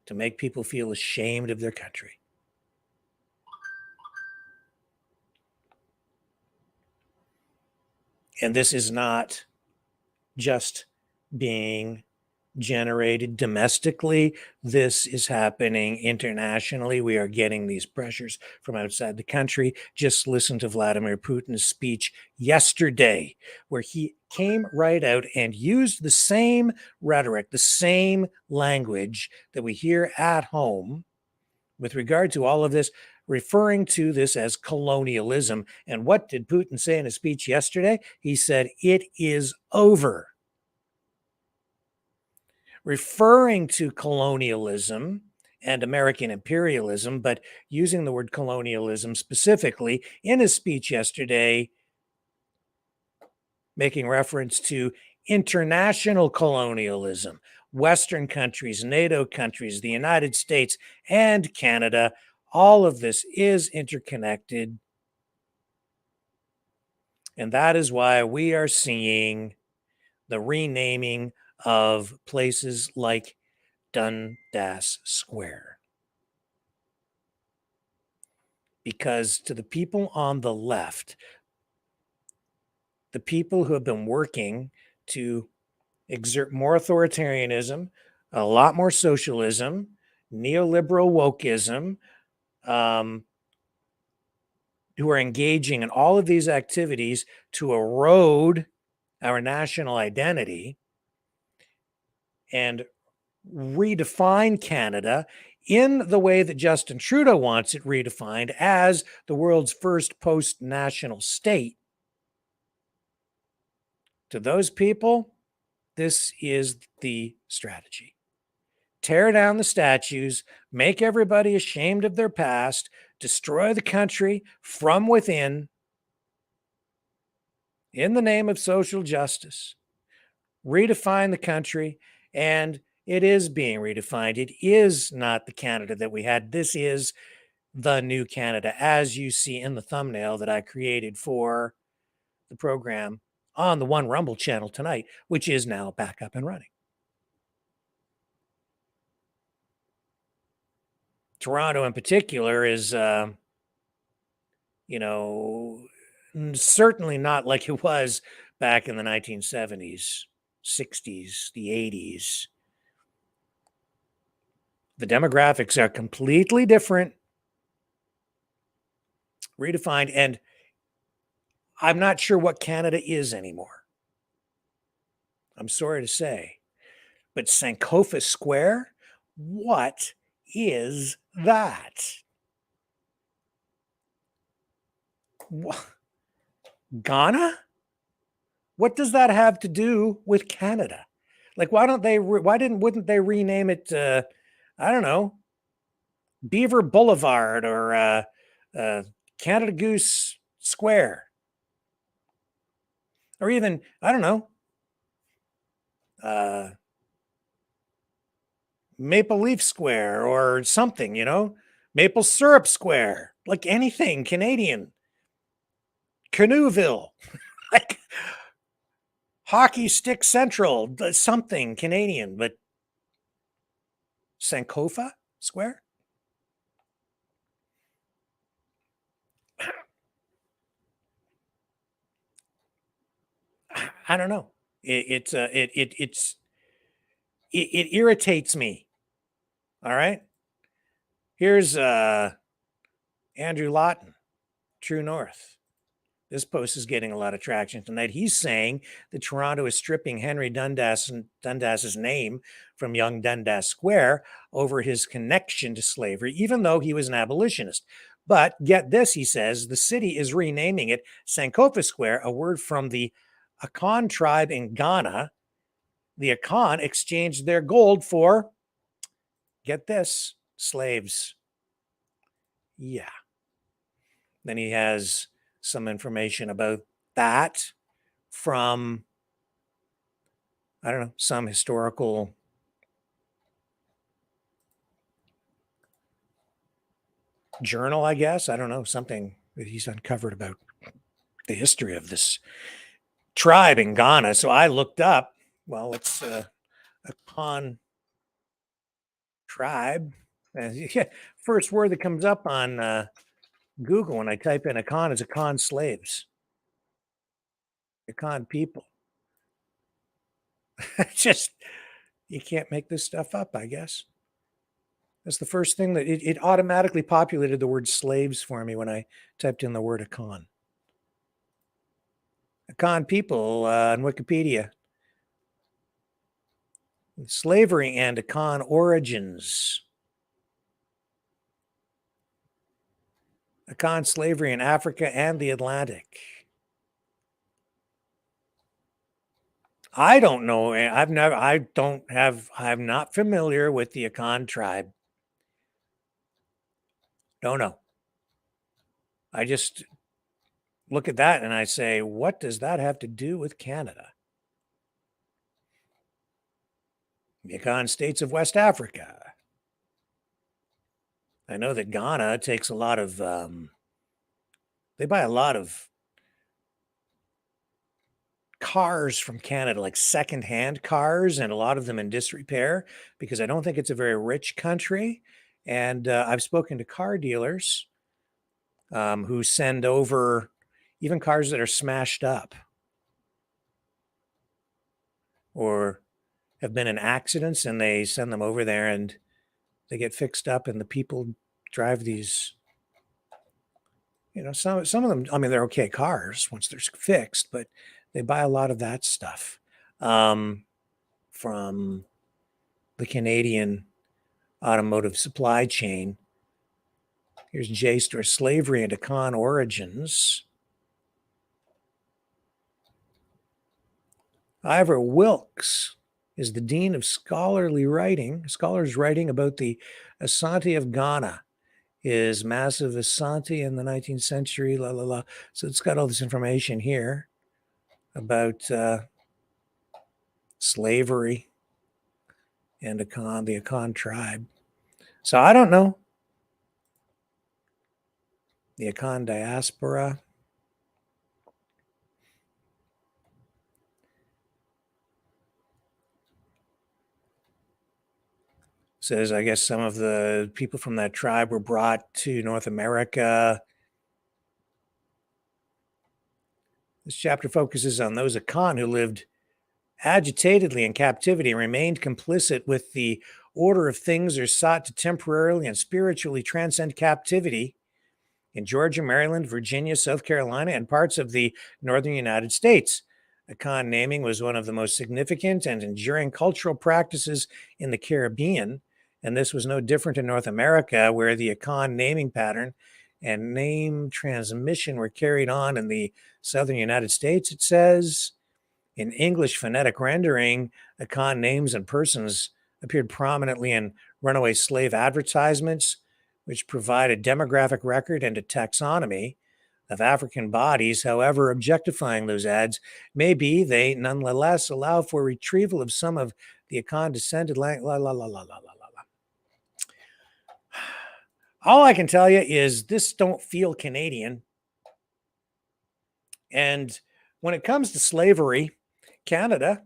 Speaker 2: to make people feel ashamed of their country. And this is not just being generated domestically. This is happening internationally. We are getting these pressures from outside the country. Just listen to Vladimir Putin's speech yesterday, where he came right out and used the same rhetoric, the same language that we hear at home with regard to all of this, referring to this as colonialism. And what did Putin say in his speech yesterday? He said, "It is over." Referring to colonialism and American imperialism, but using the word colonialism specifically in his speech yesterday, making reference to international colonialism, Western countries, NATO countries, the United States, and Canada. All of this is interconnected. And that is why we are seeing the renaming of places like Dundas Square. Because to the people on the left, the people who have been working to exert more authoritarianism, a lot more socialism, neoliberal wokeism, who are engaging in all of these activities to erode our national identity and redefine Canada in the way that Justin Trudeau wants it redefined as the world's first post-national state. To those people, this is the strategy. Tear down the statues, make everybody ashamed of their past, destroy the country from within in the name of social justice, redefine the country, and it is being redefined. It is not the Canada that we had. This is the new Canada, as you see in the thumbnail that I created for the program on the One Rumble channel tonight, which is now back up and running. Toronto in particular is, certainly not like it was back in the 1970s, 60s, the 80s. The demographics are completely different, redefined, and I'm not sure what Canada is anymore. I'm sorry to say. But Sankofa Square, what is that? Ghana? What does that have to do with Canada? Like, wouldn't they rename it, I don't know, Beaver Boulevard or Canada Goose Square. Or even, I don't know, Maple Leaf Square or something, Maple Syrup Square, like anything Canadian. Canoeville, like Hockey Stick Central, something Canadian, but Sankofa Square? I don't know. It irritates me. All right. Here's Andrew Lawton, True North. This post is getting a lot of traction tonight. He's saying that Toronto is stripping Henry Dundas's name from young Dundas Square over his connection to slavery, even though he was an abolitionist. But get this, he says, the city is renaming it Sankofa Square, a word from the Akan tribe in Ghana. The Akan exchanged their gold for, get this, slaves. Yeah. Then he has some information about that from, I don't know, some historical journal, I guess. I don't know, something that he's uncovered about the history of this tribe in Ghana. So I looked up, well, it's a Akan tribe. First word that comes up on Google when I type in Akan is Akan slaves. Akan people. Just, you can't make this stuff up, I guess. That's the first thing that it automatically populated the word slaves for me when I typed in the word Akan. Akan people on Wikipedia. Slavery and Akan origins. Akan slavery in Africa and the Atlantic. I don't know. I'm not familiar with the Akan tribe. Don't know. I just look at that and I say, what does that have to do with Canada? The Akan states of West Africa. I know that Ghana takes a lot of, they buy a lot of cars from Canada, like secondhand cars, and a lot of them in disrepair, because I don't think it's a very rich country. And I've spoken to car dealers who send over even cars that are smashed up or have been in accidents, and they send them over there and they get fixed up, and the people drive these, some of them, I mean, they're okay cars once they're fixed, but they buy a lot of that stuff from the Canadian automotive supply chain. Here's JSTOR, Slavery and Akan Origins. Ivor Wilkes is the Dean of Scholars writing about the Asante of Ghana, his massive Asante in the 19th century, la la la. So it's got all this information here about slavery and the Akan tribe. So I don't know. The Akan diaspora. Says, I guess some of the people from that tribe were brought to North America. This chapter focuses on those Akan who lived agitatedly in captivity and remained complicit with the order of things or sought to temporarily and spiritually transcend captivity in Georgia, Maryland, Virginia, South Carolina, and parts of the northern United States. Akan naming was one of the most significant and enduring cultural practices in the Caribbean, and this was no different in North America, where the Akan naming pattern and name transmission were carried on in the southern United States. It says, in English phonetic rendering, Akan names and persons appeared prominently in runaway slave advertisements, which provide a demographic record and a taxonomy of African bodies. However objectifying those ads may be, they nonetheless allow for retrieval of some of the condescended All I can tell you is this don't feel Canadian. And when it comes to slavery, Canada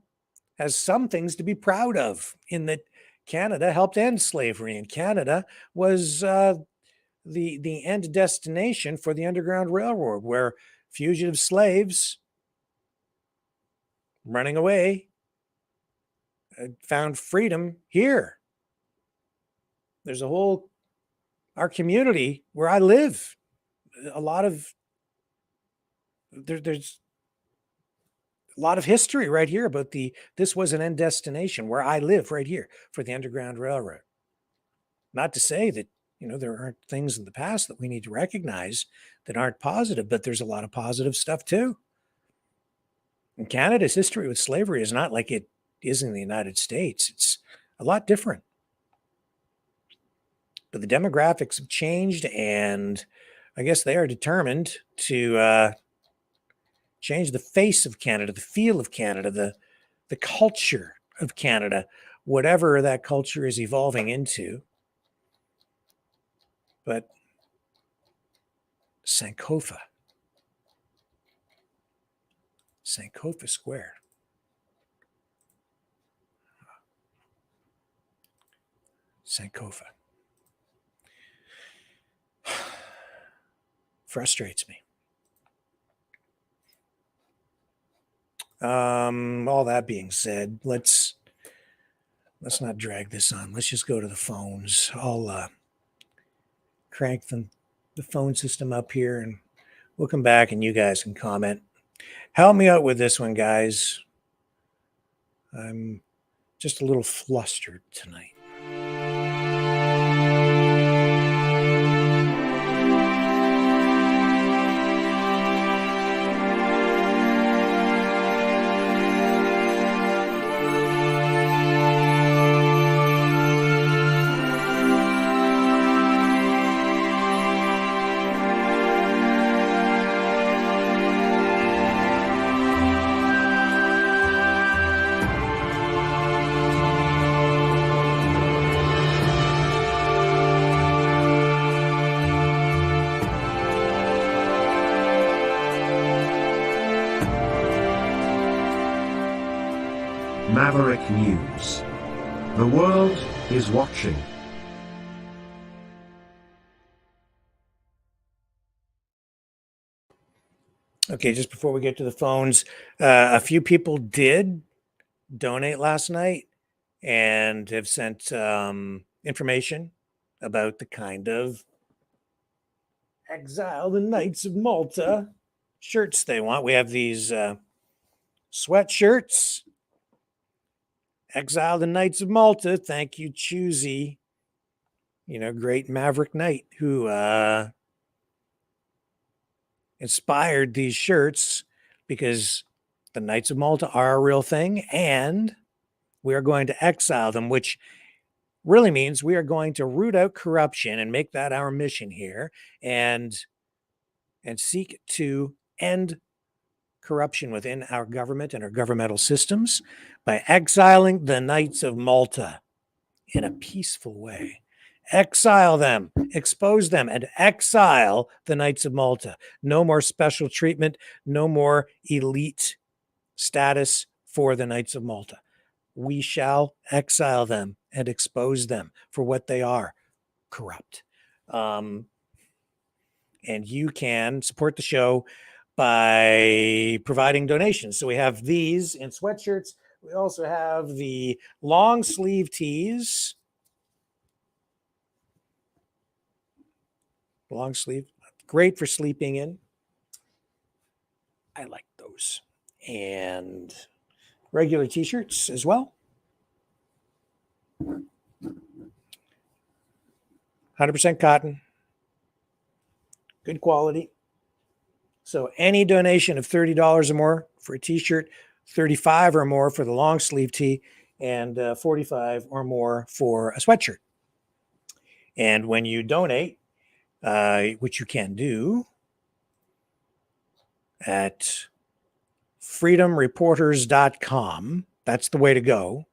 Speaker 2: has some things to be proud of, in that Canada helped end slavery, and Canada was the end destination for the Underground Railroad, where fugitive slaves running away found freedom here. There's our community where I live, there's a lot of history right here about this was an end destination where I live right here for the Underground Railroad. Not to say that, there aren't things in the past that we need to recognize that aren't positive, but there's a lot of positive stuff too. And Canada's history with slavery is not like it is in the United States. It's a lot different. But the demographics have changed, and I guess they are determined to change the face of Canada, the feel of Canada, the culture of Canada, whatever that culture is evolving into. But Sankofa Square. Sankofa. Frustrates me. All that being said, let's not drag this on. Let's just go to the phones. I'll crank the phone system up here, and we'll come back and you guys can comment. Help me out with this one, guys. I'm just a little flustered tonight.
Speaker 3: Maverick News. The world is watching.
Speaker 2: Okay, just before we get to the phones, a few people did donate last night and have sent information about the kind of Exile the Knights of Malta shirts they want. We have these sweatshirts. Exile the Knights of Malta. Thank you, Choosy. Great Maverick Knight who inspired these shirts, because the Knights of Malta are a real thing, and we are going to exile them, which really means we are going to root out corruption and make that our mission here, and seek to end corruption within our government and our governmental systems by exiling the Knights of Malta in a peaceful way. Exile them, expose them, and exile the Knights of Malta. No more special treatment, no more elite status for the Knights of Malta. We shall exile them and expose them for what they are, corrupt. And you can support the show by providing donations. So we have these in sweatshirts. We also have the long sleeve tees. Long sleeve, great for sleeping in. I like those. And regular t-shirts as well. 100% cotton. Good quality. So any donation of $30 or more for a t-shirt, $35 or more for the long sleeve tee, and $45 or more for a sweatshirt. And when you donate, which you can do at freedomreporters.com, that's the way to go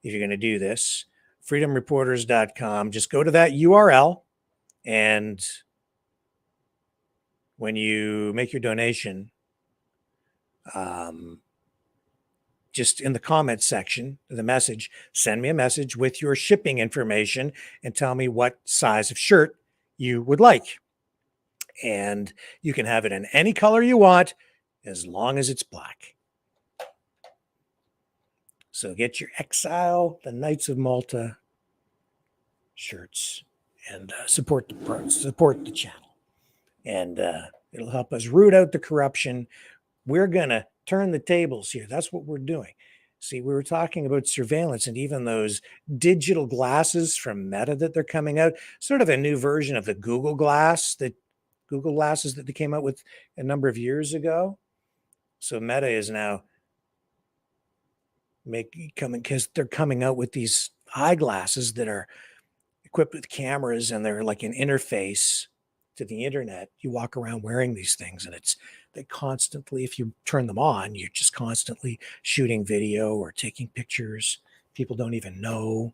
Speaker 2: if you're going to do this. freedomreporters.com, just go to that URL, and when you make your donation, just in the comments section, the message, send me a message with your shipping information and tell me what size of shirt you would like. And you can have it in any color you want as long as it's black. So get your Exile, the Knights of Malta shirts, and support the channel. And it'll help us root out the corruption. We're going to turn the tables here. That's what we're doing. See, we were talking about surveillance and even those digital glasses from Meta that they're coming out, sort of a new version of the Google glasses that they came out with a number of years ago. So Meta is now because they're coming out with these eyeglasses that are equipped with cameras, and they're like an interface to the internet. You walk around wearing these things, and they constantly, if you turn them on, you're just constantly shooting video or taking pictures. People don't even know.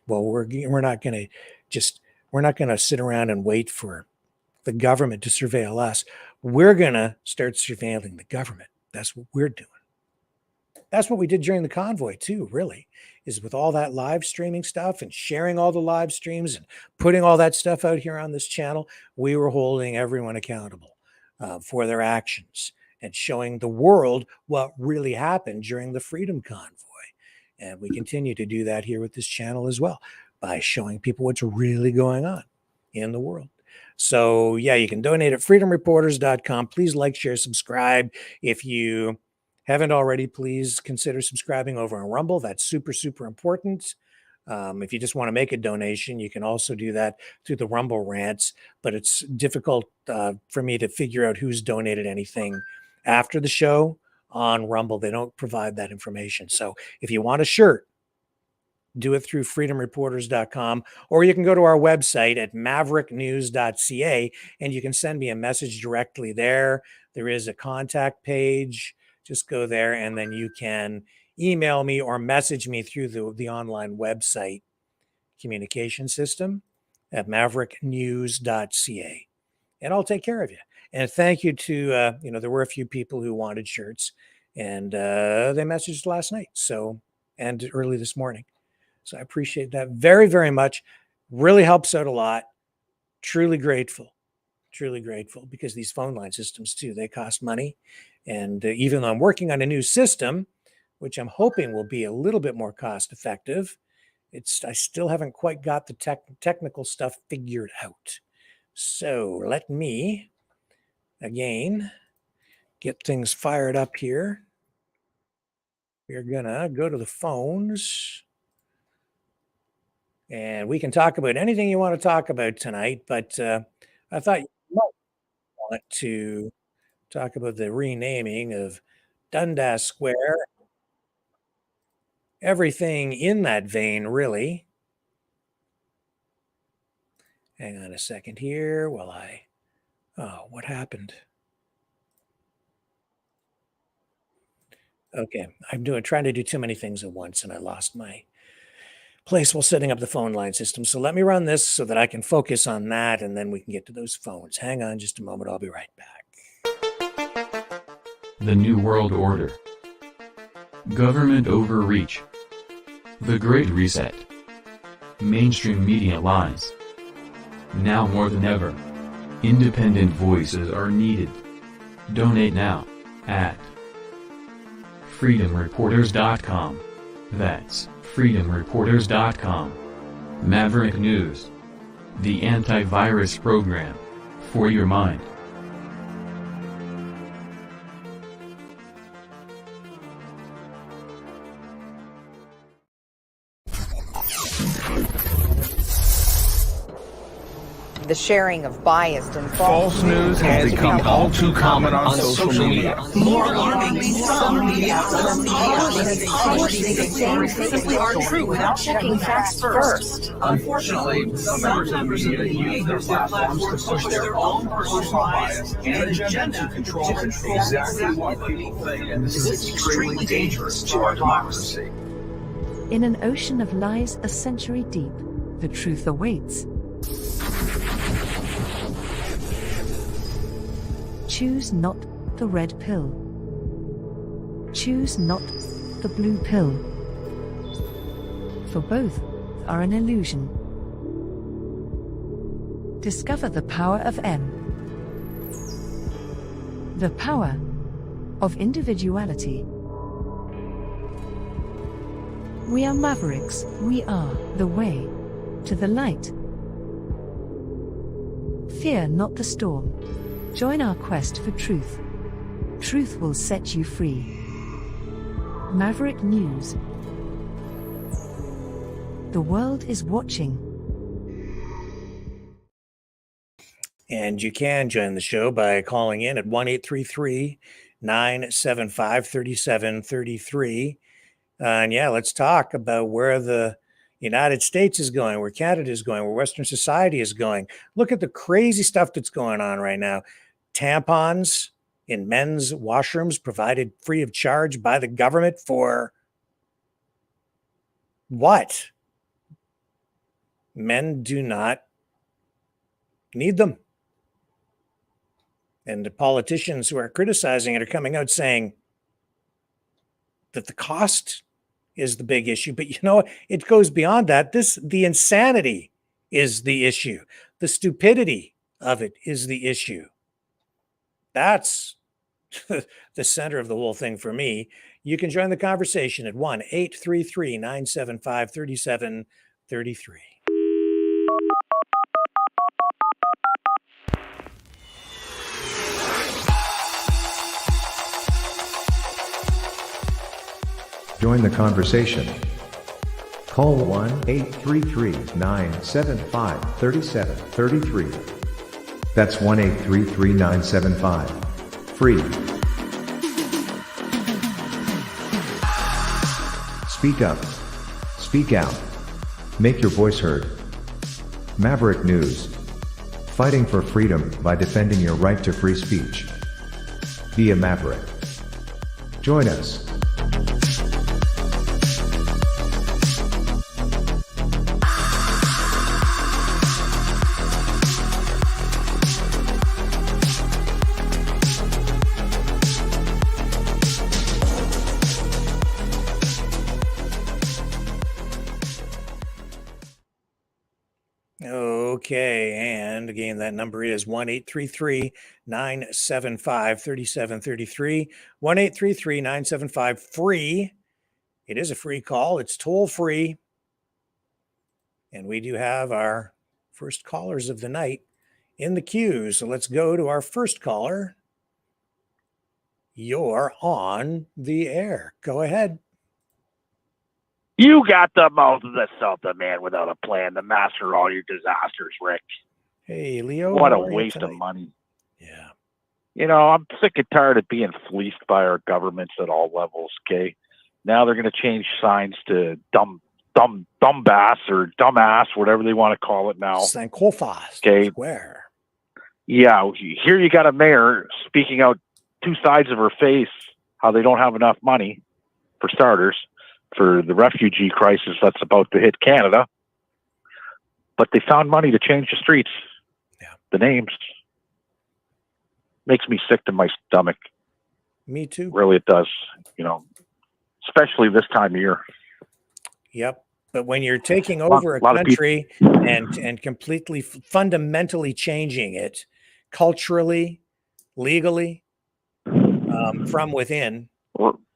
Speaker 2: Well, we're not going to sit around and wait for the government to surveil us. We're going to start surveilling the government. That's what we're doing. That's what we did during the convoy too, really, is with all that live streaming stuff and sharing all the live streams and putting all that stuff out here on this channel. We were holding everyone accountable for their actions and showing the world what really happened during the Freedom Convoy. And we continue to do that here with this channel as well, by showing people what's really going on in the world. So yeah, you can donate at freedomreporters.com. Please like, share, subscribe. If you haven't already, please consider subscribing over on Rumble. That's super, super important. If you just want to make a donation, you can also do that through the Rumble rants, but it's difficult for me to figure out who's donated anything after the show on Rumble. They don't provide that information. So if you want a shirt, do it through freedomreporters.com, or you can go to our website at mavericknews.ca and you can send me a message directly there. There is a contact page. Just go there, and then you can email me or message me through the online website communication system at mavericknews.ca, and I'll take care of you. And thank you to, there were a few people who wanted shirts, and they messaged last night, and early this morning. So I appreciate that very, very much. Really helps out a lot. Truly grateful, because these phone line systems too, they cost money. And even though I'm working on a new system, which I'm hoping will be a little bit more cost effective, I still haven't quite got the technical stuff figured out. So let me, again, get things fired up here. We're going to go to the phones. And we can talk about anything you want to talk about tonight, but I thought you might want to talk about the renaming of Dundas Square. Everything in that vein, really. Hang on a second here while what happened? Okay, I'm trying to do too many things at once, and I lost my place while setting up the phone line system. So let me run this so that I can focus on that, and then we can get to those phones. Hang on just a moment. I'll be right back.
Speaker 15: The New World Order. Government overreach. The Great Reset. Mainstream media lies. Now more than ever, independent voices are needed. Donate now at freedomreporters.com. That's freedomreporters.com. Maverick News. The antivirus program for your mind.
Speaker 5: The sharing of biased and
Speaker 6: False news has become all too common on social media. More alarmingly, some media outlets simply aren't true without checking facts first. Unfortunately, some members of media use their platforms to push their own personal bias and agenda to control exactly what people think. And this is extremely dangerous to our democracy.
Speaker 8: In an ocean of lies a century deep, the truth awaits. Choose not the red pill. Choose not the blue pill. For both are an illusion. Discover the power of M. The power of individuality. We are Mavericks, we are the way to the light. Fear not the storm. Join our quest for truth. Truth will set you free. Maverick News. The world is watching.
Speaker 2: And you can join the show by calling in at 1-833-975-3733. And yeah, let's talk about where the United States is going, where Canada is going, where Western society is going. Look at the crazy stuff that's going on right now. Tampons in men's washrooms provided free of charge by the government for what? Men do not need them. And the politicians who are criticizing it are coming out saying that the cost is the big issue. But it goes beyond that. The insanity is the issue. The stupidity of it is the issue. That's the center of the whole thing for me. You can join the conversation at 1-833-975-3733.
Speaker 1: Join the conversation. Call 1-833-975-3733. That's 1-833-975-FREE. Speak up. Speak out. Make your voice heard. Maverick News. Fighting for freedom by defending your right to free speech. Be a Maverick. Join us.
Speaker 2: Okay, and again, that number is 1-833-975-3733, 1-833-975-FREE. It is a free call. It's toll free. And we do have our first callers of the night in the queue. So let's go to our first caller. You're on the air. Go ahead.
Speaker 17: You got the mouth of the Celta man without a plan to master all your disasters, Rick.
Speaker 2: Hey, Leo.
Speaker 17: What a waste of money. Yeah. I'm sick and tired of being fleeced by our governments at all levels, okay? Now they're going to change signs to dumbass or dumbass, whatever they want to call it now.
Speaker 2: Sankofa.
Speaker 17: Okay.
Speaker 2: Square.
Speaker 17: Yeah. Here you got a mayor speaking out two sides of her face, how they don't have enough money, for starters, for the refugee crisis that's about to hit Canada. But they found money to change the streets. Yeah. The names. Makes me sick to my stomach.
Speaker 2: Me too.
Speaker 17: Really, it does. Especially this time of year.
Speaker 2: Yep. But when you're taking over a country and completely, fundamentally changing it culturally, legally, from within,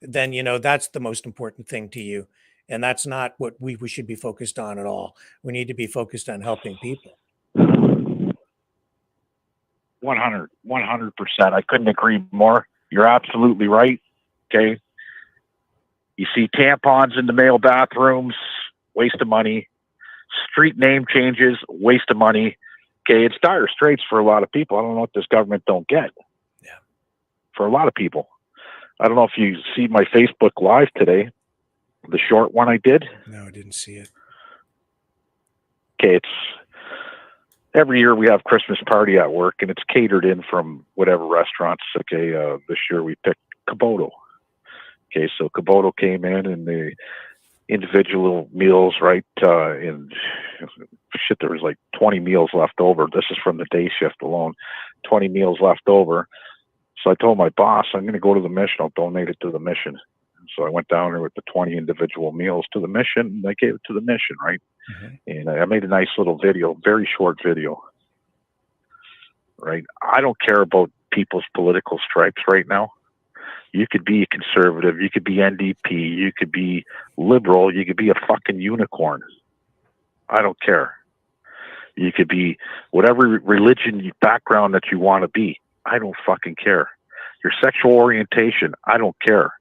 Speaker 2: then, that's the most important thing to you. And that's not what we should be focused on at all. We need to be focused on helping people.
Speaker 17: 100%. I couldn't agree more. You're absolutely right. Okay. You see tampons in the male bathrooms, waste of money. Street name changes, waste of money. Okay, it's dire straits for a lot of people. I don't know what this government don't get.
Speaker 2: Yeah.
Speaker 17: For a lot of people. I don't know if you see my Facebook Live today, the short one I did.
Speaker 2: No, I didn't see it.
Speaker 17: Okay, it's every year we have Christmas party at work, and it's catered in from whatever restaurants. Okay, this year we picked Kubota. Okay, so Kubota came in and the individual meals, right? And shit, there was like 20 meals left over. This is from the day shift alone. 20 meals left over. So I told my boss, I'm going to go to the mission. I'll donate it to the mission. So I went down there with the 20 individual meals to the mission, and I gave it to the mission, right?
Speaker 2: Mm-hmm.
Speaker 17: And I made a nice little video, very short video, right? I don't care about people's political stripes right now. You could be a conservative, you could be NDP, you could be liberal, you could be a fucking unicorn. I don't care. You could be whatever religion background that you want to be. I don't fucking care. Your sexual orientation, I don't care.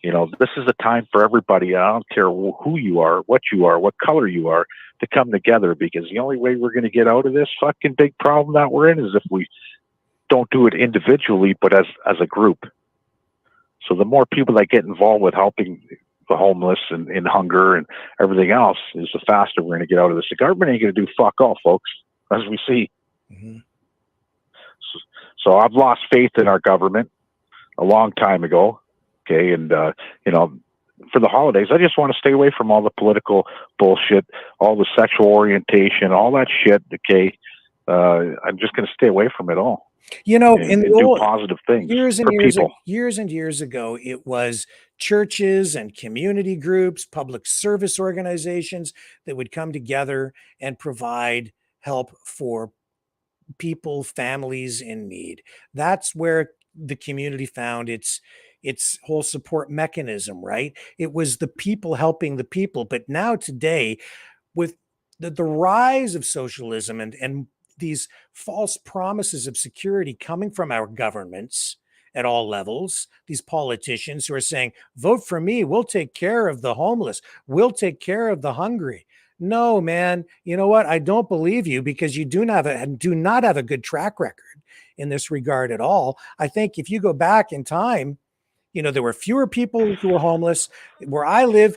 Speaker 17: You know, this is a time for everybody. I don't care who you are, what color you are, to come together, because the only way we're going to get out of this fucking big problem that we're in is if we don't do it individually, but as a group. So the more people that get involved with helping the homeless and in hunger and everything else, is the faster we're going to get out of this. The government ain't going to do fuck all, folks, as we see.
Speaker 2: Mm-hmm.
Speaker 17: So I've lost faith in our government a long time ago. Okay, and you know, for the holidays, I just want to stay away from all the political bullshit, all the sexual orientation, all that shit. Okay, I'm just going to stay away from it all.
Speaker 2: You know,
Speaker 17: and do positive things for people.
Speaker 2: Years and years ago, it was churches and community groups, public service organizations that would come together and provide help for people, families in need. That's where the community found its whole support mechanism, right? It was the people helping the people. But now today, with the rise of socialism and these false promises of security coming from our governments at all levels, these politicians who are saying, vote for me, we'll take care of the homeless, we'll take care of the hungry. No, man, you know what? I don't believe you, because you do not have a good track record in this regard at all. I think if you go back in time, you know, there were fewer people who were homeless. Where I live,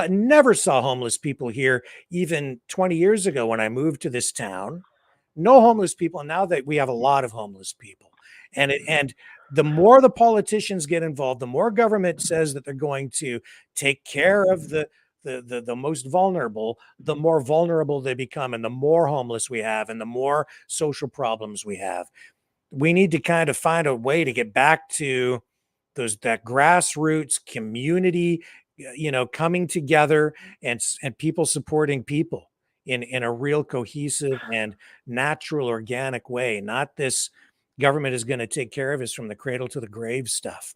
Speaker 2: never saw homeless people here even 20 years ago when I moved to this town. No homeless people. And now that we have a lot of homeless people. And the more the politicians get involved, the more government says that they're going to take care of the most vulnerable, the more vulnerable they become, and the more homeless we have, and the more social problems we have. We need to kind of find a way to get back to that grassroots community, you know, coming together and people supporting people in a real cohesive and natural, organic way. Not this government is going to take care of us from the cradle to the grave stuff.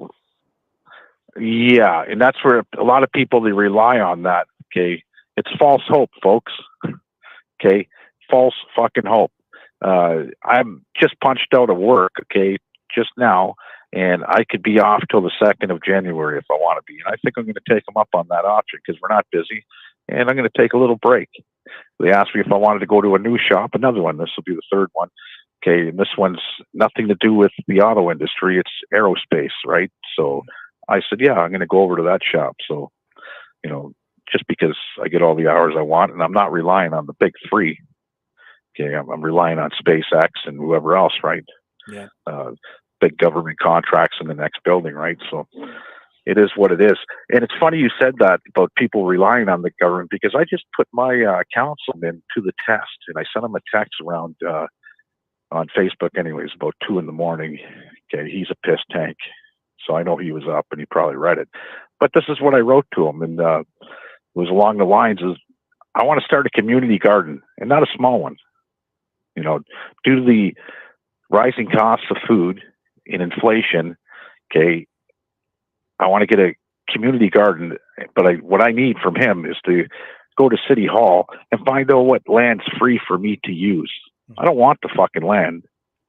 Speaker 17: Yeah, and that's where a lot of people, they rely on that. Okay, it's false hope, folks. Okay, false fucking hope. I'm just punched out of work. Okay, just now. And I could be off till the 2nd of January if I want to be. And I think I'm going to take them up on that option, because we're not busy. And I'm going to take a little break. They asked me if I wanted to go to a new shop, another one. This will be the third one. Okay, and this one's nothing to do with the auto industry. It's aerospace, right? So I said, yeah, I'm going to go over to that shop. So, you know, just because I get all the hours I want, and I'm not relying on the big three. Okay, I'm relying on SpaceX and whoever else, right?
Speaker 2: Yeah.
Speaker 17: Big government contracts in the next building, right? So it is what it is. And it's funny you said that about people relying on the government, because I just put my councilman to the test, and I sent him a text around on Facebook anyways, about 2 a.m. Okay, he's a piss tank. So I know he was up and he probably read it. But this is what I wrote to him, and it was along the lines of, I want to start a community garden, and not a small one. You know, due to the rising costs of food and inflation, okay, I want to get a community garden, but what I need from him is to go to City Hall and find out what land's free for me to use. I don't want the fucking land,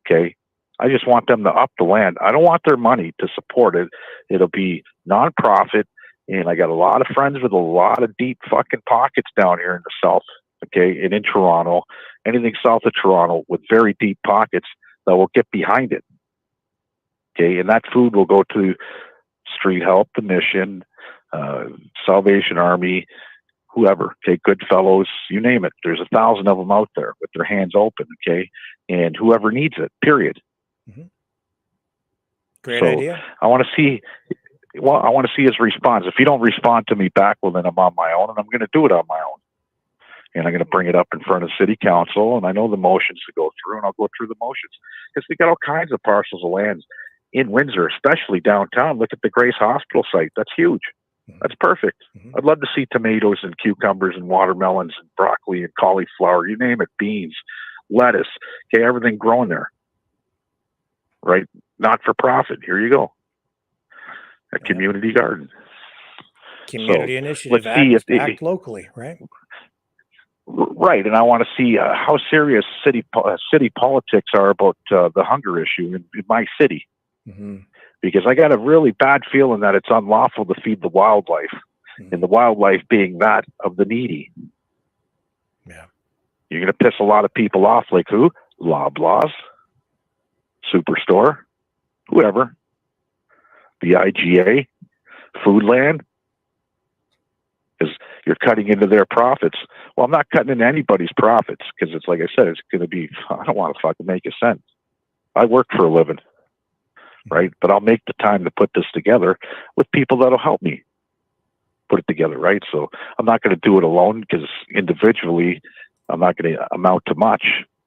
Speaker 17: okay? I just want them to up the land. I don't want their money to support it. It'll be nonprofit, and I got a lot of friends with a lot of deep fucking pockets down here in the South, okay, and in Toronto, anything south of Toronto with very deep pockets that will get behind it. Okay, and that food will go to Street Help, the Mission, Salvation Army, whoever, okay, Goodfellows, you name it. There's 1,000 of them out there with their hands open, okay, and whoever needs it, period.
Speaker 2: Great idea.
Speaker 17: I want to see. Well, I want to see his response. If you don't respond to me back, well, then I'm on my own, and I'm going to do it on my own. And I'm going to bring it up in front of City Council, and I know the motions to go through, and I'll go through the motions because we got all kinds of parcels of land in Windsor, especially downtown. Look at the Grace Hospital site. That's huge. That's perfect. I'd love to see tomatoes and cucumbers and watermelons and broccoli and cauliflower, you name it, beans, lettuce, okay, everything growing there. Right? Not for profit. Here you go. A community garden.
Speaker 2: Community initiative. Act locally, right?
Speaker 17: Right, and I want to see how serious city politics are about the hunger issue in my city. Because I got a really bad feeling that it's unlawful to feed the wildlife, and the wildlife being that of the needy.
Speaker 2: Yeah.
Speaker 17: You're going to piss a lot of people off, like who? Loblaws, Superstore, whoever, the IGA, Foodland, because you're cutting into their profits. Well, I'm not cutting into anybody's profits because it's like I said, it's going to be, I don't want to fucking make a cent. I work for a living. Right? But I'll make the time to put this together with people that'll help me put it together, right? So I'm not going to do it alone because individually I'm not going to amount to much,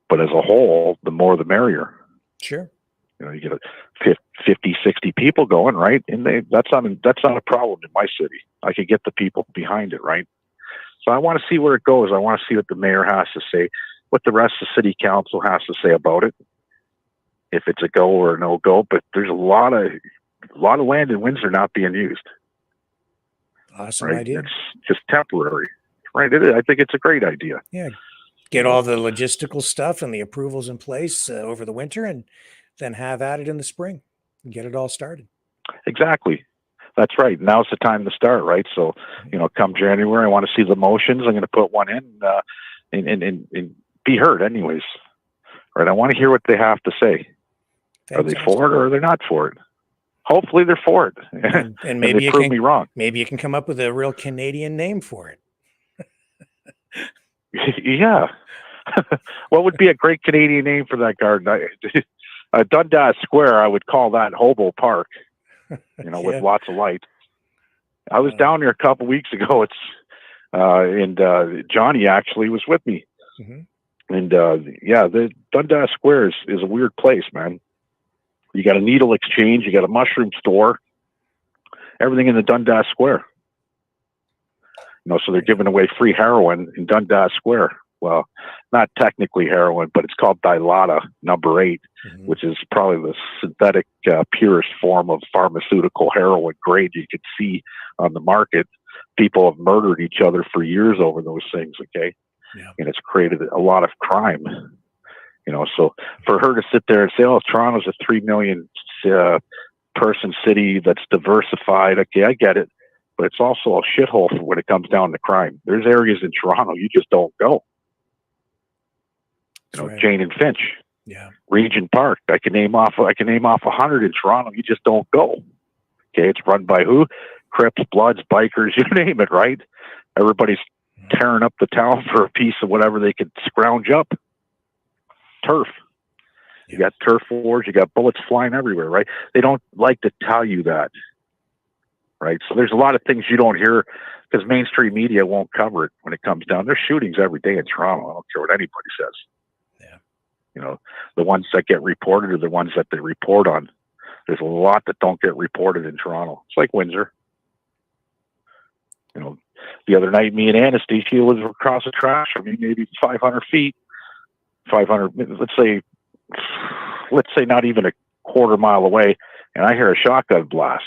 Speaker 17: but as a whole, the more the merrier.
Speaker 2: Sure.
Speaker 17: You know, you get 50, 60 people going, right? And that's not a problem in my city. I could get the people behind it, right? So I want to see where it goes. I want to see what the mayor has to say, what the rest of city council has to say about it. If it's a go or a no go, but there's a lot of land in Windsor not being used.
Speaker 2: Awesome
Speaker 17: right?
Speaker 2: idea.
Speaker 17: It's just temporary, right? I think it's a great idea.
Speaker 2: Yeah, get all the logistical stuff and the approvals in place over the winter, and then have at it in the spring and get it all started.
Speaker 17: Exactly. That's right. Now's the time to start, right? So, come January, I want to see the motions. I'm going to put one in and be heard anyways. Right? I want to hear what they have to say. Fantastic. Are they for it or are they not for it? Hopefully they're for it.
Speaker 2: And maybe
Speaker 17: they prove me wrong.
Speaker 2: Maybe you can come up with a real Canadian name for it.
Speaker 17: Yeah. What would be a great Canadian name for that garden? Dundas Square, I would call that Hobo Park, with lots of light. I was down there a couple weeks ago. And Johnny actually was with me. And the Dundas Square is a weird place, man. You got a needle exchange, you got a mushroom store, everything in the Dundas Square. So they're giving away free heroin in Dundas Square. Well, not technically heroin, but it's called Dilaudid number 8, which is probably the synthetic purest form of pharmaceutical heroin grade you could see on the market. People have murdered each other for years over those things, okay? Yeah. And it's created a lot of crime. So for her to sit there and say, oh, Toronto's a 3 million person city that's diversified. Okay, I get it. But it's also a shithole for when it comes down to crime. There's areas in Toronto you just don't go. Right. Jane and Finch.
Speaker 2: Yeah.
Speaker 17: Regent Park. I can name off 100 in Toronto. You just don't go. Okay, it's run by who? Crips, Bloods, bikers, you name it, right? Everybody's tearing up the town for a piece of whatever they could scrounge up. Turf. You got turf wars, you got bullets flying everywhere, right? They don't like to tell you that, right? So there's a lot of things you don't hear because mainstream media won't cover it when it comes down. There's shootings every day in Toronto. I don't care what anybody says. Yeah. The ones that get reported are the ones that they report on. There's a lot that don't get reported in Toronto. It's like Windsor. The other night, me and Anastasia was across the trash from me, maybe 500 feet. 500, let's say not even a quarter mile away, and I hear a shotgun blast.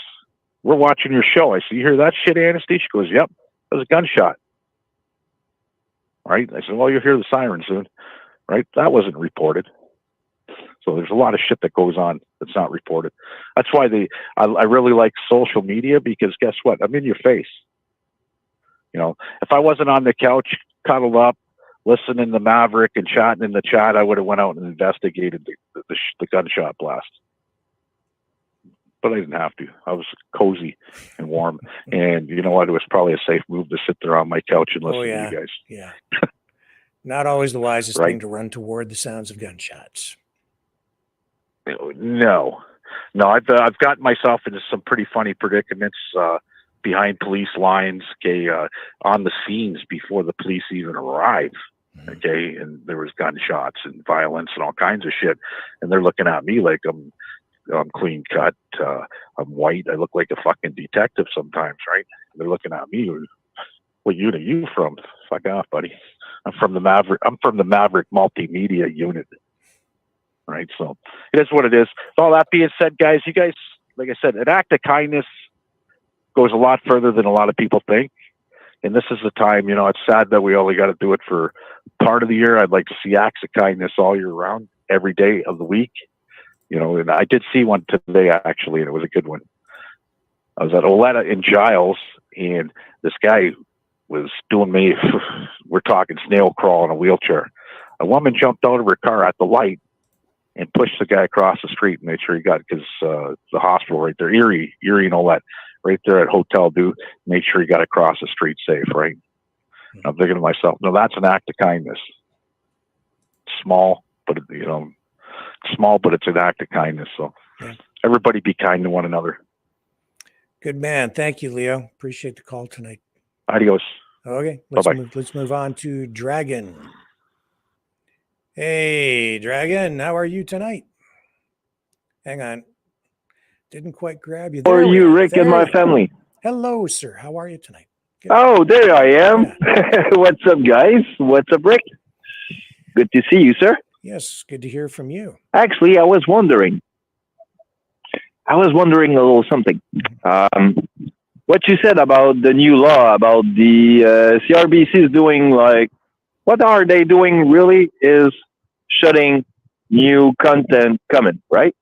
Speaker 17: We're watching your show. I said, you hear that shit, Anastasia? She goes, yep, that was a gunshot. Right? I said, well, you'll hear the siren soon. Right? That wasn't reported. So there's a lot of shit that goes on that's not reported. That's why I really like social media, because guess what? I'm in your face. If I wasn't on the couch, cuddled up, listening to Maverick and chatting in the chat, I would have went out and investigated the gunshot blast. But I didn't have to. I was cozy and warm. And you know what? It was probably a safe move to sit there on my couch and listen to you guys.
Speaker 2: Yeah. Not always the wisest
Speaker 17: Right.
Speaker 2: thing to run toward the sounds of gunshots.
Speaker 17: No, I've gotten myself into some pretty funny predicaments behind police lines, on the scenes before the police even arrive. Okay, and there was gunshots and violence and all kinds of shit, and they're looking at me like I'm clean cut, I'm white, I look like a fucking detective sometimes, right? And they're looking at me. What unit are you from? Fuck off, buddy. I'm from the Maverick multimedia unit. Right, so it is what it is. All that being said, guys, you guys, like I said, an act of kindness goes a lot further than a lot of people think. And this is the time, it's sad that we only got to do it for part of the year. I'd like to see acts of kindness all year round, every day of the week. And I did see one today, actually, and it was a good one. I was at Oleta in Giles, and this guy was doing me, we're talking snail crawl in a wheelchair. A woman jumped out of her car at the light and pushed the guy across the street and made sure he got, because the hospital right there, Erie and Oleta, right there at Hotel Du, made sure he got across the street safe, right? I'm thinking to myself, no, that's an act of kindness. Small, but it's an act of kindness. So everybody be kind to one another.
Speaker 2: Good man. Thank you, Leo. Appreciate the call tonight.
Speaker 17: Adios.
Speaker 2: Okay,
Speaker 17: Bye-bye.
Speaker 2: let's move on to Dragon. Hey, Dragon, how are you tonight? Hang on. Didn't quite grab you.
Speaker 18: How are you, Rick, and my family?
Speaker 2: Hello, sir. How are you tonight? Good.
Speaker 18: Oh, there I am. Yeah. What's up, guys? What's up, Rick? Good to see you, sir.
Speaker 2: Yes, good to hear from you.
Speaker 18: Actually, I was wondering a little something. What you said about the new law, about the CRBC is doing, like, what are they doing really is shutting new content coming, right?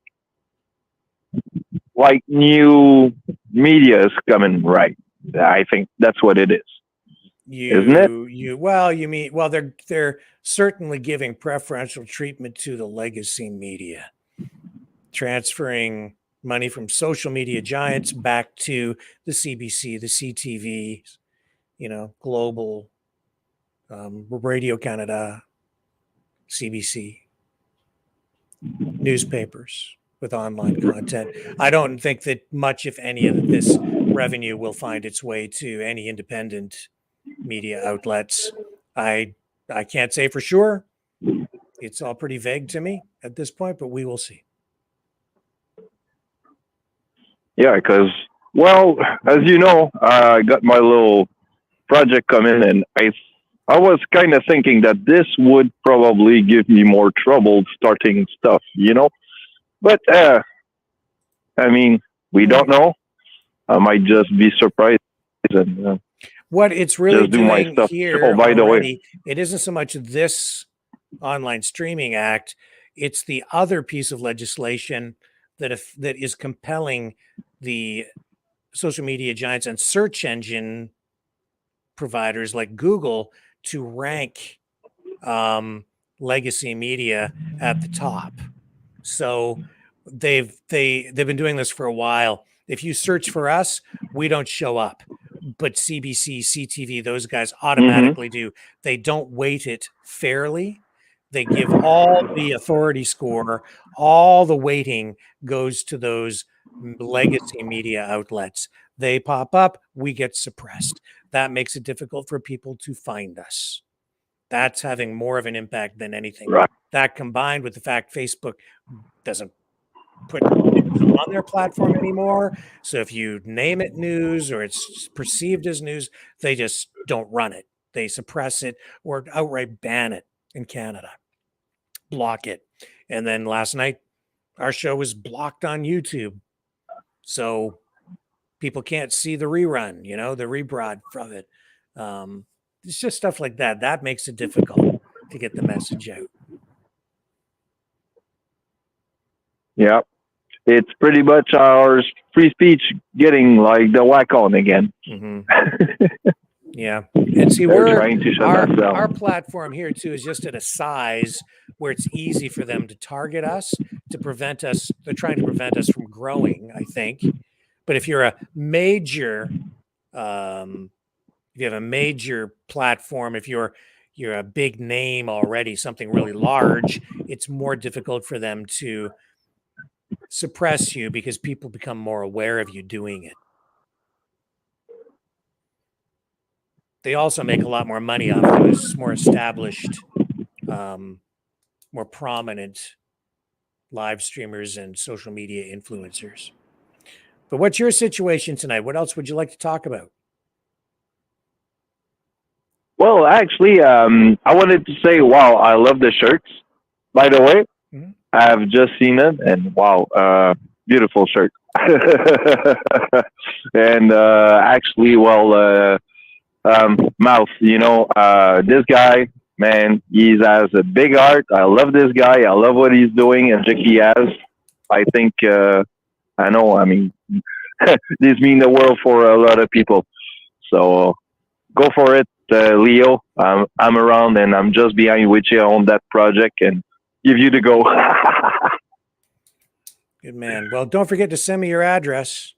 Speaker 18: Like new media is coming, right? I think that's what it is. Isn't it?
Speaker 2: They're certainly giving preferential treatment to the legacy media, transferring money from social media giants back to the CBC, the CTV, Global, Radio Canada, CBC, newspapers with online content. I don't think that much, if any, of this revenue will find its way to any independent media outlets. I can't say for sure. It's all pretty vague to me at this point, but we will see.
Speaker 18: Yeah, because, well, as you know, I got my little project coming, and I was kind of thinking that this would probably give me more trouble starting stuff, But, I mean, we don't know. I might just be surprised and
Speaker 2: what it's really
Speaker 18: just do my
Speaker 2: doing
Speaker 18: stuff.
Speaker 2: here
Speaker 18: Oh, by the
Speaker 2: already,
Speaker 18: way,
Speaker 2: it isn't so much this online streaming act, it's the other piece of legislation that is compelling the social media giants and search engine providers like Google to rank legacy media at the top. So they've been doing this for a while. If you search for us, we don't show up, but CBC, CTV, those guys automatically do. They don't weight it fairly. They give all the authority score, all the weighting goes to those legacy media outlets. They pop up, we get suppressed. That makes it difficult for people to find us. That's having more of an impact than anything.
Speaker 18: Right.
Speaker 2: That combined with the fact Facebook doesn't put news on their platform anymore. So if you name it news or it's perceived as news, they just don't run it. They suppress it or outright ban it in Canada, block it. And then last night, our show was blocked on YouTube. So people can't see the rerun, the rebrod from it. It's just stuff like that. That makes it difficult to get the message out.
Speaker 18: yeah, it's pretty much our free speech getting like the whack on again.
Speaker 2: Mm-hmm. Yeah. And see,
Speaker 18: They're trying to shut us down.
Speaker 2: our platform here too is just at a size where it's easy for them to target us, to prevent us. They're trying to prevent us from growing, I think. But if you're a major, if you have a major platform, if you're a big name already, something really large, it's more difficult for them to suppress you because people become more aware of you doing it. They also make a lot more money off those more established, more prominent live streamers and social media influencers. But what's your situation tonight? What else would you like to talk about?
Speaker 18: Well, actually, I wanted to say, wow, I love the shirts. By the way, I've just seen it, and wow, beautiful shirt. And actually, well, Mouth, this guy, man, he has a big heart. I love this guy. I love what he's doing and he has. I think, I know, I mean, this means the world for a lot of people. So go for it, Leo. I'm around and I'm just behind with you on that project and give you the go.
Speaker 2: Good man. Well, don't forget to send me your address.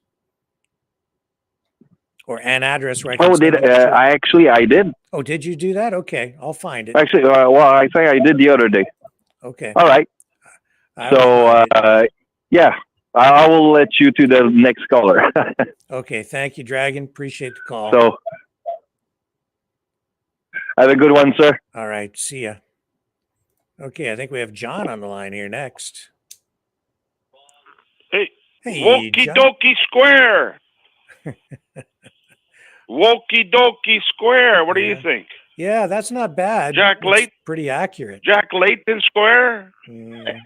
Speaker 2: Or an address where I can send you the shirt.
Speaker 18: I did.
Speaker 2: Oh, did you do that? Okay, I'll find it.
Speaker 18: Actually, well, I think I did the other day.
Speaker 2: Okay.
Speaker 18: All right. So, yeah, I will let you to the next caller.
Speaker 2: Okay, thank you, Dragon. Appreciate the call.
Speaker 18: So, have a good one, sir.
Speaker 2: All right, see ya. Okay, I think we have John on the line here next.
Speaker 19: Hey,
Speaker 2: Hey,
Speaker 19: Wokey
Speaker 2: John.
Speaker 19: Dokey Square. Wokey Dokey Square. What do you think?
Speaker 2: Yeah, that's not bad.
Speaker 19: Jack
Speaker 2: It's
Speaker 19: Layton?
Speaker 2: pretty accurate.
Speaker 19: Jack Layton Square?
Speaker 2: Mm.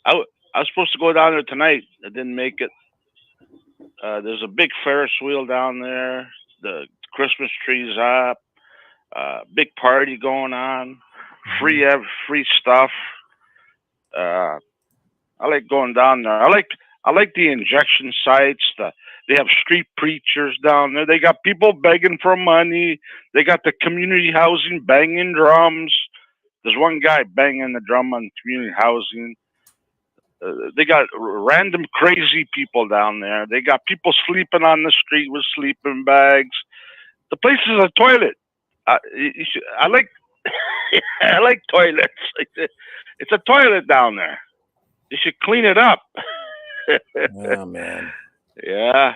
Speaker 19: I was supposed to go down there tonight. I didn't make it. There's a big Ferris wheel down there. The Christmas tree's up. Big party going on. Free stuff. I like going down there. I like the injection sites. They have street preachers down there. They got people begging for money. They got the community housing banging drums. There's one guy banging the drum on community housing. They got random crazy people down there. They got people sleeping on the street with sleeping bags. The place is a toilet. I like I like toilets. It's a toilet down there. You should clean it up.
Speaker 2: Oh man.
Speaker 19: Yeah.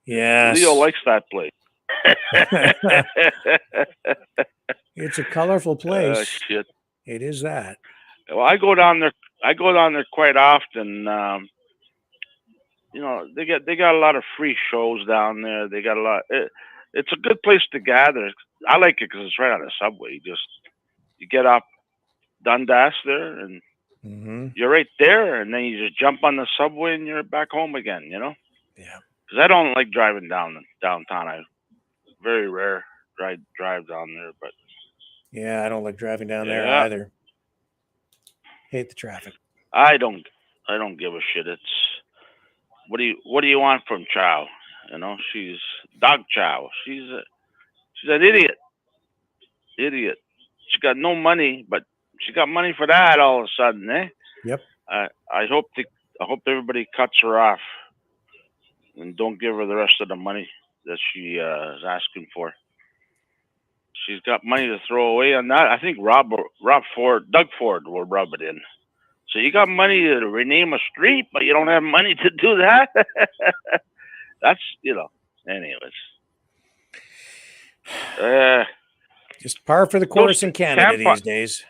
Speaker 2: Yes.
Speaker 19: Leo likes that place.
Speaker 2: It's a colorful place.
Speaker 19: Shit.
Speaker 2: It is that.
Speaker 19: Well, I go down there quite often. They got a lot of free shows down there. They got a lot. It's a good place to gather. I like it because it's right on the subway. You get off Dundas there, and you're right there, and then you just jump on the subway, and you're back home again.
Speaker 2: Yeah.
Speaker 19: Because I don't like driving downtown. I very rare drive down there, but
Speaker 2: Yeah, I don't like driving down there
Speaker 19: Yeah.
Speaker 2: either. Hate the traffic.
Speaker 19: I don't give a shit. It's what do you want from Chow? She's dog Chow. She's an idiot. Idiot. She got no money, but she got money for that all of a sudden, eh?
Speaker 2: Yep.
Speaker 19: I hope everybody cuts her off and don't give her the rest of the money that she is asking for. She's got money to throw away on that. I think Doug Ford will rub it in. So you got money to rename a street, but you don't have money to do that? That's, anyways.
Speaker 2: Just par for the course in Canada these days.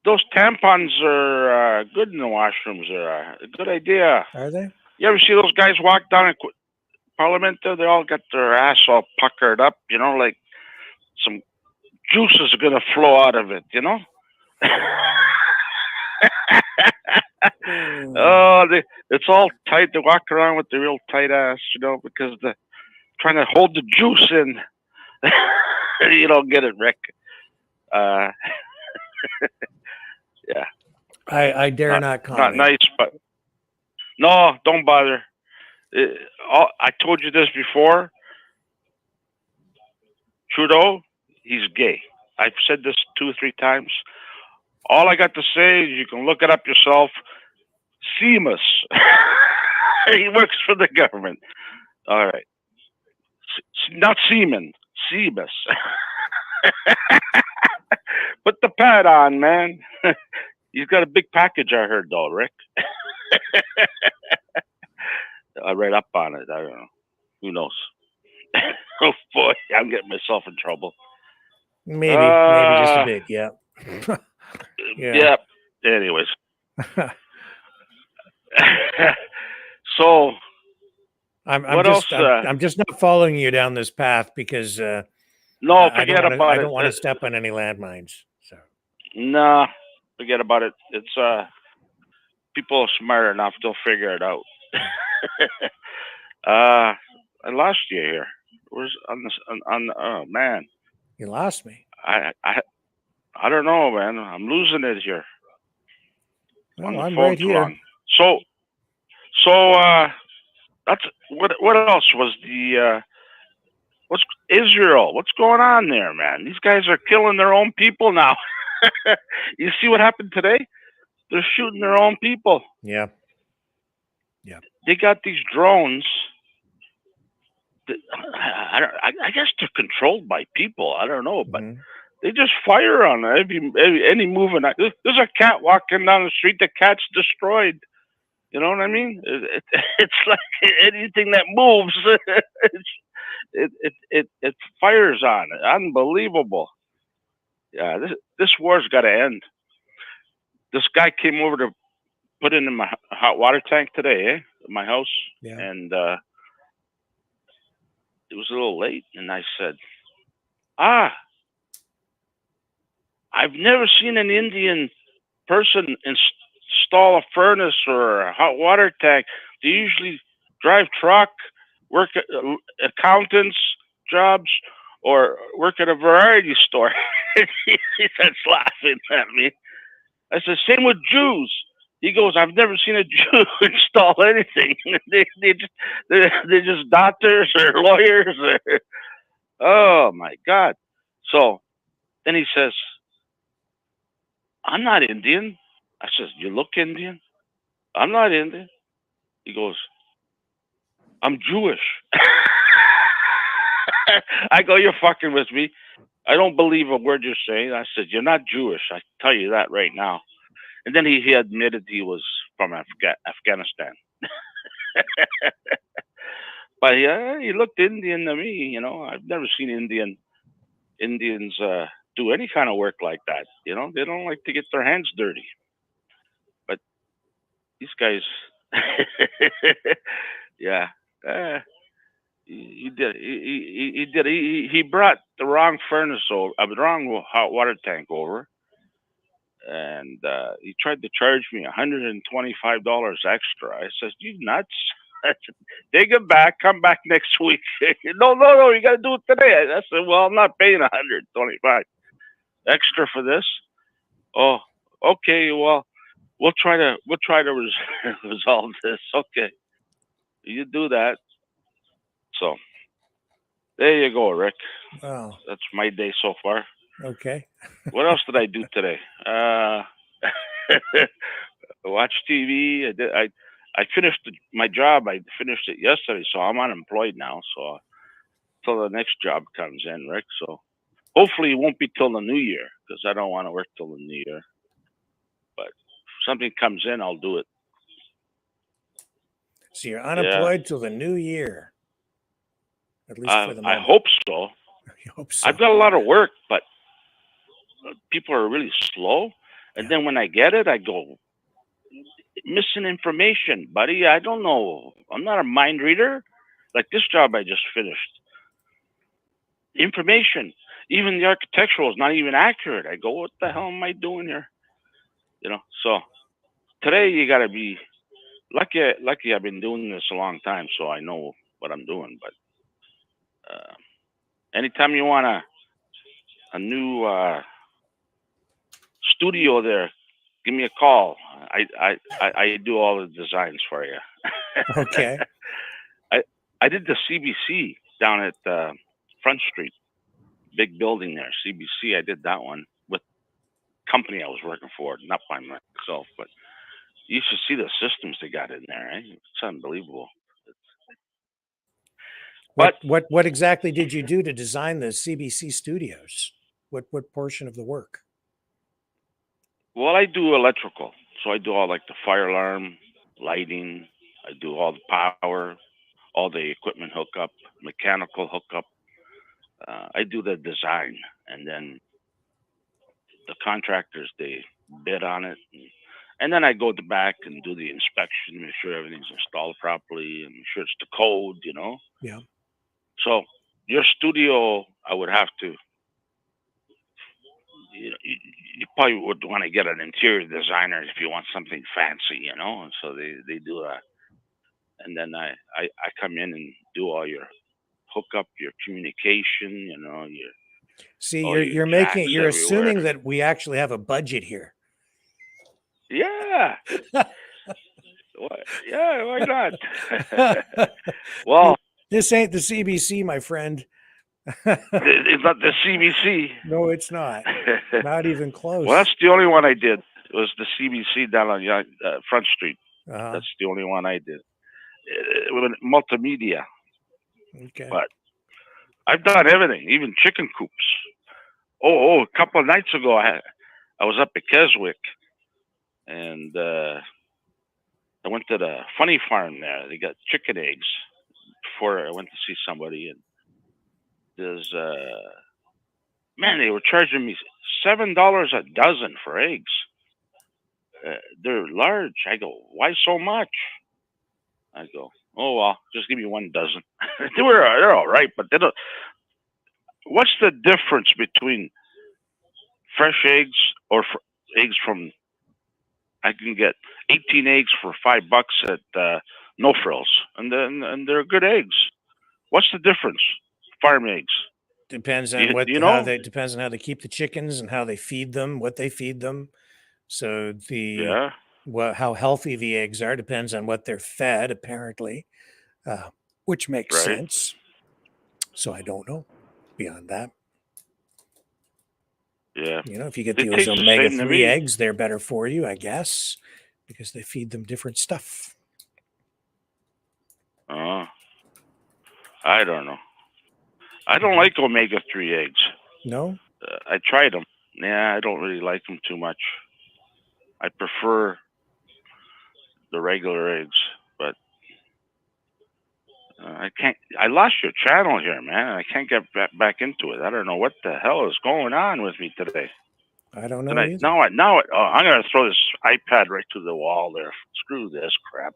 Speaker 19: Those tampons are good in the washrooms. They're a good idea.
Speaker 2: Are they?
Speaker 19: You ever see those guys walk down in Parliament there? They all got their ass all puckered up, like some juices are going to flow out of it, Oh, it's all tight. They walk around with the real tight ass, because they're trying to hold the juice in. You don't get it, Rick. Yeah.
Speaker 2: I dare not comment.
Speaker 19: Not nice, but no, don't bother. I told you this before. Trudeau, he's gay. I've said this 2 or 3 times. All I got to say is you can look it up yourself. Seamus. He works for the government. All right. Not Seaman. Seamus. Put the pad on, man. He's got a big package, I heard, though, Rick. I read up on it. I don't know. Who knows? Oh, boy. I'm getting myself in trouble.
Speaker 2: Maybe just a bit. Yeah.
Speaker 19: Yeah. Anyways. So,
Speaker 2: I'm just not following you down this path because
Speaker 19: no, forget about it.
Speaker 2: I don't want to step on any landmines. So
Speaker 19: nah, forget about it. It's people are smart enough; they'll figure it out. I lost you here. Where's on this? Oh man,
Speaker 2: you lost me.
Speaker 19: I don't know, man. I'm losing it here.
Speaker 2: Well, I'm right here.
Speaker 19: So that's what else was the what's Israel? What's going on there, man? These guys are killing their own people now. You see what happened today? They're shooting their own people.
Speaker 2: Yeah.
Speaker 19: They got these drones. I guess they're controlled by people. I don't know, but they just fire on any movement. There's a cat walking down the street. The cat's destroyed. You know what I mean? It's like anything that moves, it fires on it. Unbelievable. Yeah, this war's got to end. This guy came over to put in my hot water tank today, at my house, and it was a little late, and I said, I've never seen an Indian person install a furnace or a hot water tank. They usually drive truck, work at accountants jobs, or work at a variety store. He starts laughing at me. I said, same with Jews. He goes, I've never seen a Jew install anything. They're just doctors or lawyers. Oh, my God. So then he says, I'm not Indian. I says, you look Indian? I'm not Indian. He goes, I'm Jewish. I go, you're fucking with me. I don't believe a word you're saying. I said, you're not Jewish. I tell you that right now. And then he admitted he was from Afghanistan. But yeah, he looked Indian to me. You know, I've never seen Indians do any kind of work like that. You know, they don't like to get their hands dirty. But these guys, yeah, he did. He did. He brought the wrong furnace over, the wrong hot water tank over, and he tried to charge me $125 extra. I said, "You nuts? Take it back. Come back next week." No. You got to do it today. I said, "Well, I'm not paying $125 extra for this." Oh, okay. Well, we'll try to resolve this. Okay, you do that. So there you go, Rick.
Speaker 2: Wow.
Speaker 19: That's my day so far.
Speaker 2: Okay.
Speaker 19: What else did I do today? Watch TV. I finished my job. I finished it yesterday, so I'm unemployed now. So till the next job comes in, Rick. So hopefully it won't be till the new year because I don't want to work till the new year. But if something comes in, I'll do it.
Speaker 2: So you're unemployed till the new year. At least for the moment.
Speaker 19: I hope so.
Speaker 2: I hope so.
Speaker 19: I've got a lot of work, but people are really slow. And then when I get it, I go, missing information, buddy. I don't know. I'm not a mind reader. Like this job I just finished. Information. Even the architectural is not even accurate. I go, what the hell am I doing here? You know, so today you got to be lucky I've been doing this a long time, so I know what I'm doing. But anytime you want a new studio there, give me a call. I do all the designs for you.
Speaker 2: Okay.
Speaker 19: I did the CBC down at Front Street, big building there, CBC. I did that one with company I was working for, not by myself, but you should see the systems they got in there. Eh? It's unbelievable.
Speaker 2: What exactly did you do to design the CBC studios? What portion of the work?
Speaker 19: Well, I do electrical, so I do all like the fire alarm, lighting. I do all the power, all the equipment hookup, mechanical hookup. I do the design, and then the contractors they bid on it, and then I go to back and do the inspection, make sure everything's installed properly, and make sure it's the code, you know.
Speaker 2: Yeah.
Speaker 19: So your studio, I would have to, you probably would want to get an interior designer if you want something fancy, you know. And so they do that, and then I come in and do all your hookup, your communication, you know, your
Speaker 2: See,
Speaker 19: all your
Speaker 2: you're
Speaker 19: jacks
Speaker 2: you're
Speaker 19: everywhere.
Speaker 2: assuming that we actually have a budget here.
Speaker 19: Yeah. Yeah, why not? Well,
Speaker 2: this ain't the CBC, my friend.
Speaker 19: It's not the CBC.
Speaker 2: No, it's not. Not even close.
Speaker 19: Well, that's the only one I did. It was the CBC down on Front Street. That's the only one I did. With multimedia.
Speaker 2: Okay.
Speaker 19: But I've done everything, even chicken coops. Oh, a couple of nights ago, I was up at Keswick, and I went to the funny farm there. They got chicken eggs before I went to see somebody, and there's man, they were charging me $7 a dozen for eggs. They're large. I go, why so much? I go, oh well, just give me 1 dozen. They're all right, but they don't. What's the difference between fresh eggs or eggs from? I can get 18 eggs for $5 at No Frills, and they're good eggs. What's the difference? Farm eggs.
Speaker 2: Depends on depends on how they keep the chickens and how they feed them, what they feed them. So how healthy the eggs are depends on what they're fed, apparently, which makes sense. So I don't know beyond that.
Speaker 19: Yeah.
Speaker 2: You know, if you get those omega-3 eggs, they're better for you, I guess, because they feed them different stuff.
Speaker 19: I don't know. I don't like omega-3 eggs.
Speaker 2: No?
Speaker 19: I tried them. Yeah, I don't really like them too much. I prefer the regular eggs, but I can't. I lost your channel here, man. I can't get back into it. I don't know what the hell is going on with me today.
Speaker 2: I don't know either.
Speaker 19: Now, I'm going to throw this iPad right to the wall there. Screw this crap.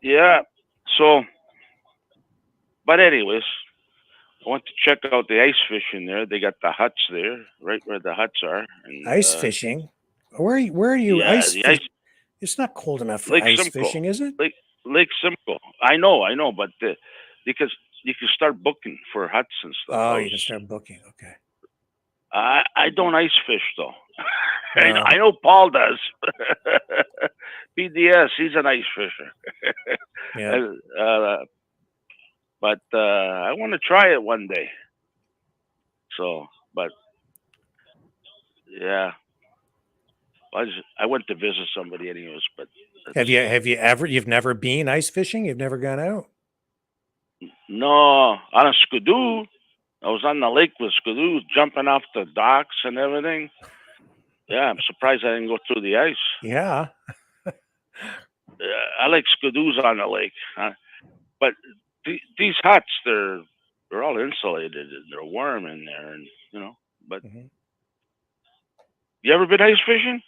Speaker 19: Yeah. So, but anyways, I want to check out the ice fishing there. They got the huts there, right where the huts are. And,
Speaker 2: ice fishing? Where are you ice fishing? It's not cold enough for ice fishing, is it?
Speaker 19: Lake Simcoe. I know, but because you can start booking for huts and stuff.
Speaker 2: Oh, you can start booking. Okay.
Speaker 19: I don't ice fish though. I know Paul does. PDS, he's an ice fisher.
Speaker 2: Yeah.
Speaker 19: But I want to try it one day. So, but yeah, I went to visit somebody anyways. But
Speaker 2: you've never been ice fishing? You've never gone out?
Speaker 19: No, on a skidoo. I was on the lake with skidoos, jumping off the docks and everything. Yeah, I'm surprised I didn't go through the ice.
Speaker 2: Yeah.
Speaker 19: I like skidoos on the lake. But these huts, they're all insulated and they're warm in there, and you know. But you ever been ice fishing?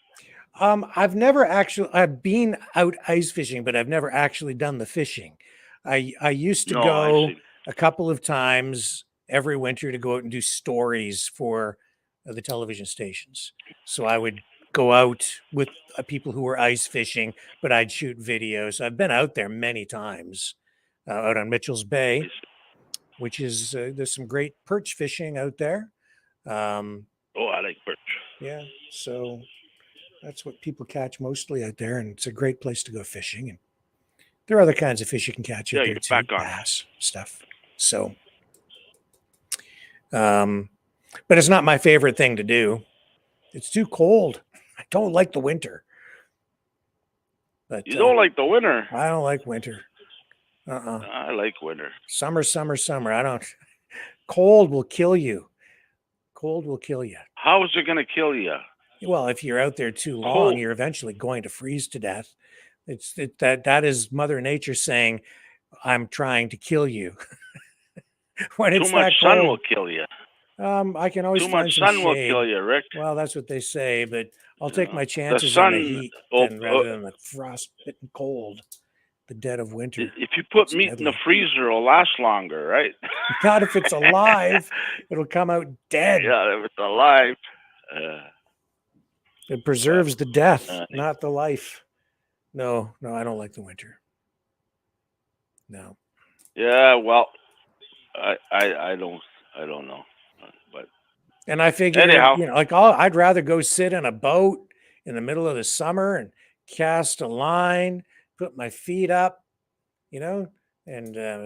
Speaker 2: I've been out ice fishing, but I've never actually done the fishing. I used to go a couple of times every winter to go out and do stories for the television stations. So I would go out with people who were ice fishing, but I'd shoot videos. I've been out there many times, out on Mitchell's Bay, which is there's some great perch fishing out there.
Speaker 19: I like perch.
Speaker 2: Yeah, so that's what people catch mostly out there, and it's a great place to go fishing. And there are other kinds of fish you can catch
Speaker 19: Yeah,
Speaker 2: out
Speaker 19: you
Speaker 2: there
Speaker 19: get
Speaker 2: too,
Speaker 19: back on.
Speaker 2: bass, stuff. So, but it's not my favorite thing to do. It's too cold. I don't like the winter. But
Speaker 19: You don't like the winter.
Speaker 2: I don't like winter.
Speaker 19: I like winter.
Speaker 2: Summer. I don't. Cold will kill you. Cold will kill you.
Speaker 19: How is it going to kill you?
Speaker 2: Well, if you're out there too long,
Speaker 19: Cold.
Speaker 2: you're eventually going to freeze to death. That is Mother Nature saying, "I'm trying to kill you." When it's
Speaker 19: Too much
Speaker 2: that
Speaker 19: sun
Speaker 2: cold,
Speaker 19: will kill you.
Speaker 2: I can always
Speaker 19: Too
Speaker 2: find
Speaker 19: much
Speaker 2: some
Speaker 19: sun will
Speaker 2: shade.
Speaker 19: kill you, Rick.
Speaker 2: Well, that's what they say, but I'll take my
Speaker 19: The
Speaker 2: chances on the
Speaker 19: sun.
Speaker 2: heat rather than the frostbitten cold, the dead of winter.
Speaker 19: If you put
Speaker 2: It's
Speaker 19: meat in the
Speaker 2: deadly.
Speaker 19: freezer, it'll last longer, right?
Speaker 2: Not if it's alive; it'll come out dead.
Speaker 19: Yeah, if it's alive.
Speaker 2: It preserves the death,
Speaker 19: Uh,
Speaker 2: not the life. No, I don't like the winter. No.
Speaker 19: Yeah, well, I don't know, but
Speaker 2: And I figure,
Speaker 19: anyhow,
Speaker 2: like I'd rather go sit in a boat in the middle of the summer and cast a line, put my feet up, and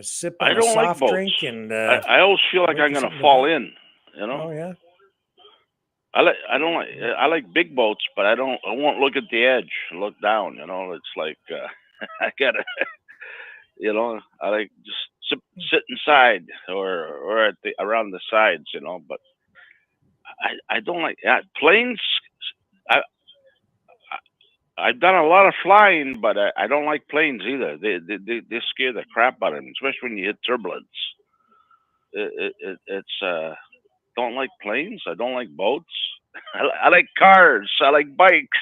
Speaker 2: sip
Speaker 19: I
Speaker 2: on a
Speaker 19: don't like
Speaker 2: soft
Speaker 19: boats.
Speaker 2: drink. And
Speaker 19: I always feel like
Speaker 2: wait
Speaker 19: I'm
Speaker 2: for
Speaker 19: gonna
Speaker 2: something to
Speaker 19: fall
Speaker 2: happen.
Speaker 19: in. You know.
Speaker 2: Oh yeah.
Speaker 19: I like big boats, but I won't look at the edge, look down. It's like I gotta. I like just sit inside or at around the sides. But I don't like planes. I've done a lot of flying, but I don't like planes either. They scare the crap out of me, especially when you hit turbulence. It's don't like planes. I don't like boats. I like cars. I like bikes.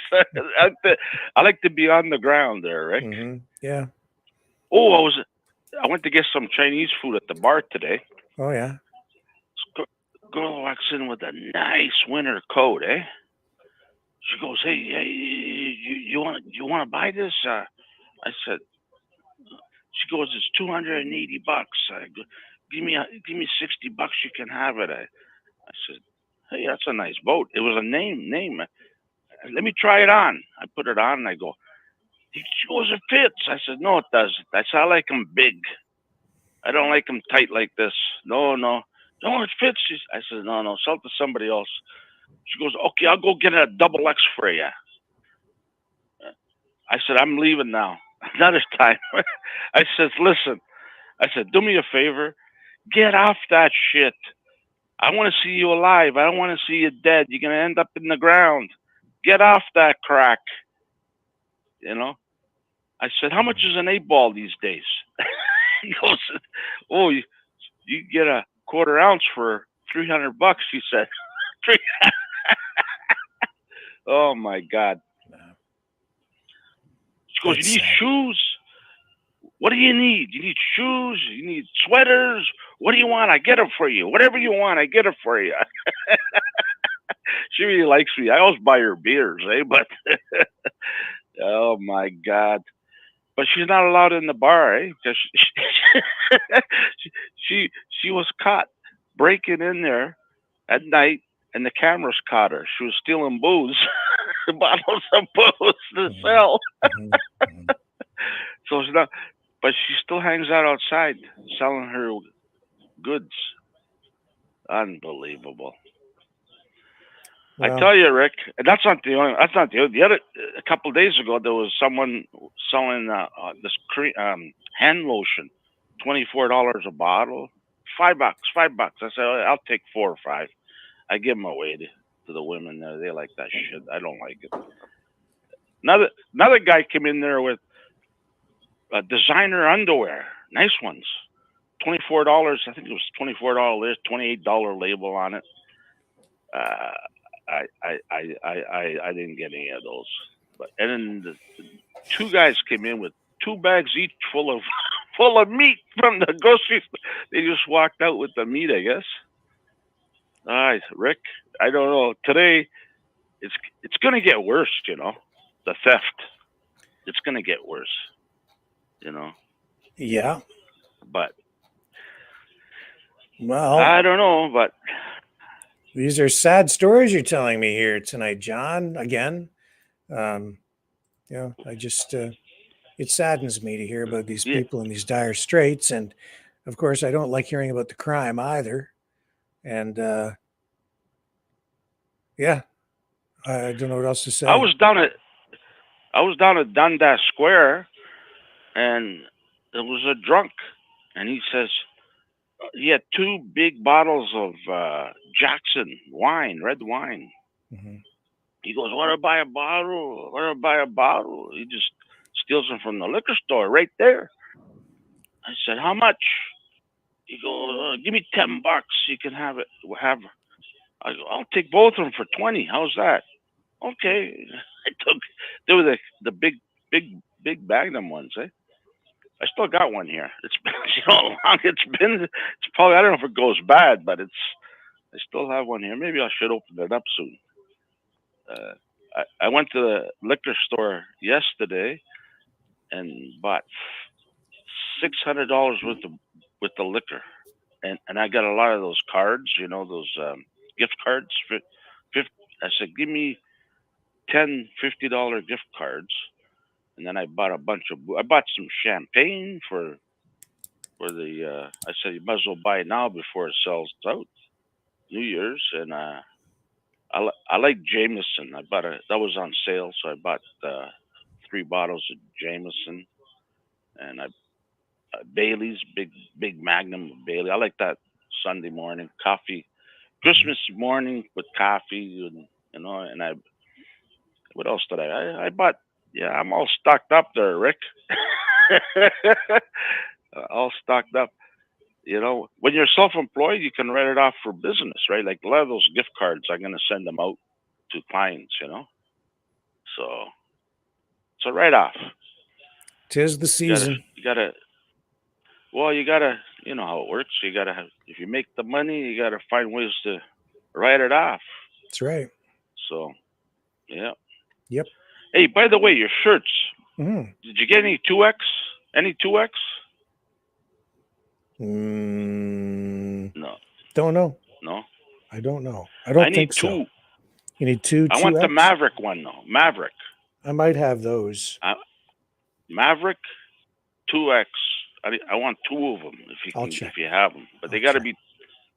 Speaker 19: I like to be on the ground there, Rick.
Speaker 2: Mm-hmm. Yeah.
Speaker 19: Oh, I went to get some Chinese food at the bar today.
Speaker 2: Oh yeah.
Speaker 19: Girl walks in with a nice winter coat, eh? She goes, "Hey, you want to buy this?" I said. She goes, "It's $280." I go, give me $60. You can have it. I said, "Hey, that's a nice boat." It was a name. Let me try it on. I put it on and I go. She goes, "It fits." I said, "No, it doesn't." I said, "I like them big. I don't like them tight like this." No, it fits. I said, "No, sell it to somebody else." She goes, "Okay, I'll go get a double X for you." I said, "I'm leaving now. Another time." I said, "Listen," I said, "do me a favor. Get off that shit. I want to see you alive. I don't want to see you dead. You're going to end up in the ground. Get off that crack." I said, "How much is an 8-ball these days?" He goes, "Oh, you get a quarter ounce for $300." He said. Oh my God. She goes, "You need shoes? What do you need? You need shoes? You need sweaters? What do you want? I get it for you. Whatever you want, I get it for you." She really likes me. I always buy her beers, eh? But oh my God. But she's not allowed in the bar, eh? Because she was caught breaking in there at night, and the cameras caught her. She was stealing booze, bottles of booze to sell. So she's not, but she still hangs out outside selling her goods. Unbelievable.
Speaker 2: Well,
Speaker 19: I tell you, Rick, and that's not the only. That's not the other. A couple of days ago, there was someone selling this hand lotion, $24 a bottle, $5. $5. I said, "I'll take 4 or 5." I give them away to the women there. They like that shit. I don't like it. Another guy came in there with designer underwear, nice ones, $24. I think it was $24. $28 label on it. I didn't get any of those. And then the 2 guys came in with 2 bags each full of meat from the grocery store. They just walked out with the meat, I guess. All right, Rick, I don't know. Today, it's going to get worse, the theft. It's going to get worse,
Speaker 2: Yeah.
Speaker 19: But,
Speaker 2: well,
Speaker 19: I don't know, but.
Speaker 2: These are sad stories you're telling me here tonight, John. Again, I just it saddens me to hear about these
Speaker 19: Yeah.
Speaker 2: people in these dire straits. And of course, I don't like hearing about the crime either. And yeah, I don't know what else to say.
Speaker 19: I was down at Dundas Square, and there was a drunk, and he says he had 2 big bottles of Jackson wine, red wine.
Speaker 2: Mm-hmm.
Speaker 19: He goes, "Want to buy a bottle? Want to buy a bottle?" He just steals them from the liquor store right there. I said, "How much?" He goes, "Give me $10. You can have it. I go, "I'll take both of them for 20. How's that?" Okay. They were the big Magnum ones, eh? I still got one here. It's been, how long it's been. It's probably, I don't know if it goes bad, but I still have one here. Maybe I should open it up soon. I went to the liquor store yesterday and bought $600 with the liquor, and I got a lot of those cards, those gift cards. I said, "Give me 10 $50 gift cards," and then I bought I bought some champagne for the. I said, "You might as well buy it now before it sells out." New Year's, and I like Jameson. That was on sale, so I bought 3 bottles of Jameson, and Bailey's, big Magnum of Bailey. I like that Sunday morning coffee, Christmas morning with coffee, and what else did I bought? Yeah, I'm all stocked up there, Rick. All stocked up. When you're self-employed, you can write it off for business, right? Like a lot of those gift cards, I'm going to send them out to clients, So it's a write-off.
Speaker 2: 'Tis the season.
Speaker 19: You gotta, you know how it works. You gotta have, if you make the money, you gotta find ways to write it off.
Speaker 2: That's right.
Speaker 19: So, yeah.
Speaker 2: Yep.
Speaker 19: Hey, by the way, your shirts.
Speaker 2: Mm.
Speaker 19: Did you get any 2X? Any 2X?
Speaker 2: No.
Speaker 19: No.
Speaker 2: Don't know.
Speaker 19: No.
Speaker 2: I don't know. I don't think so.
Speaker 19: Need 2.
Speaker 2: You need 2.
Speaker 19: I want the Maverick one though. Maverick.
Speaker 2: I might have those.
Speaker 19: Maverick 2X. I want 2 of them if you have them, but they got to be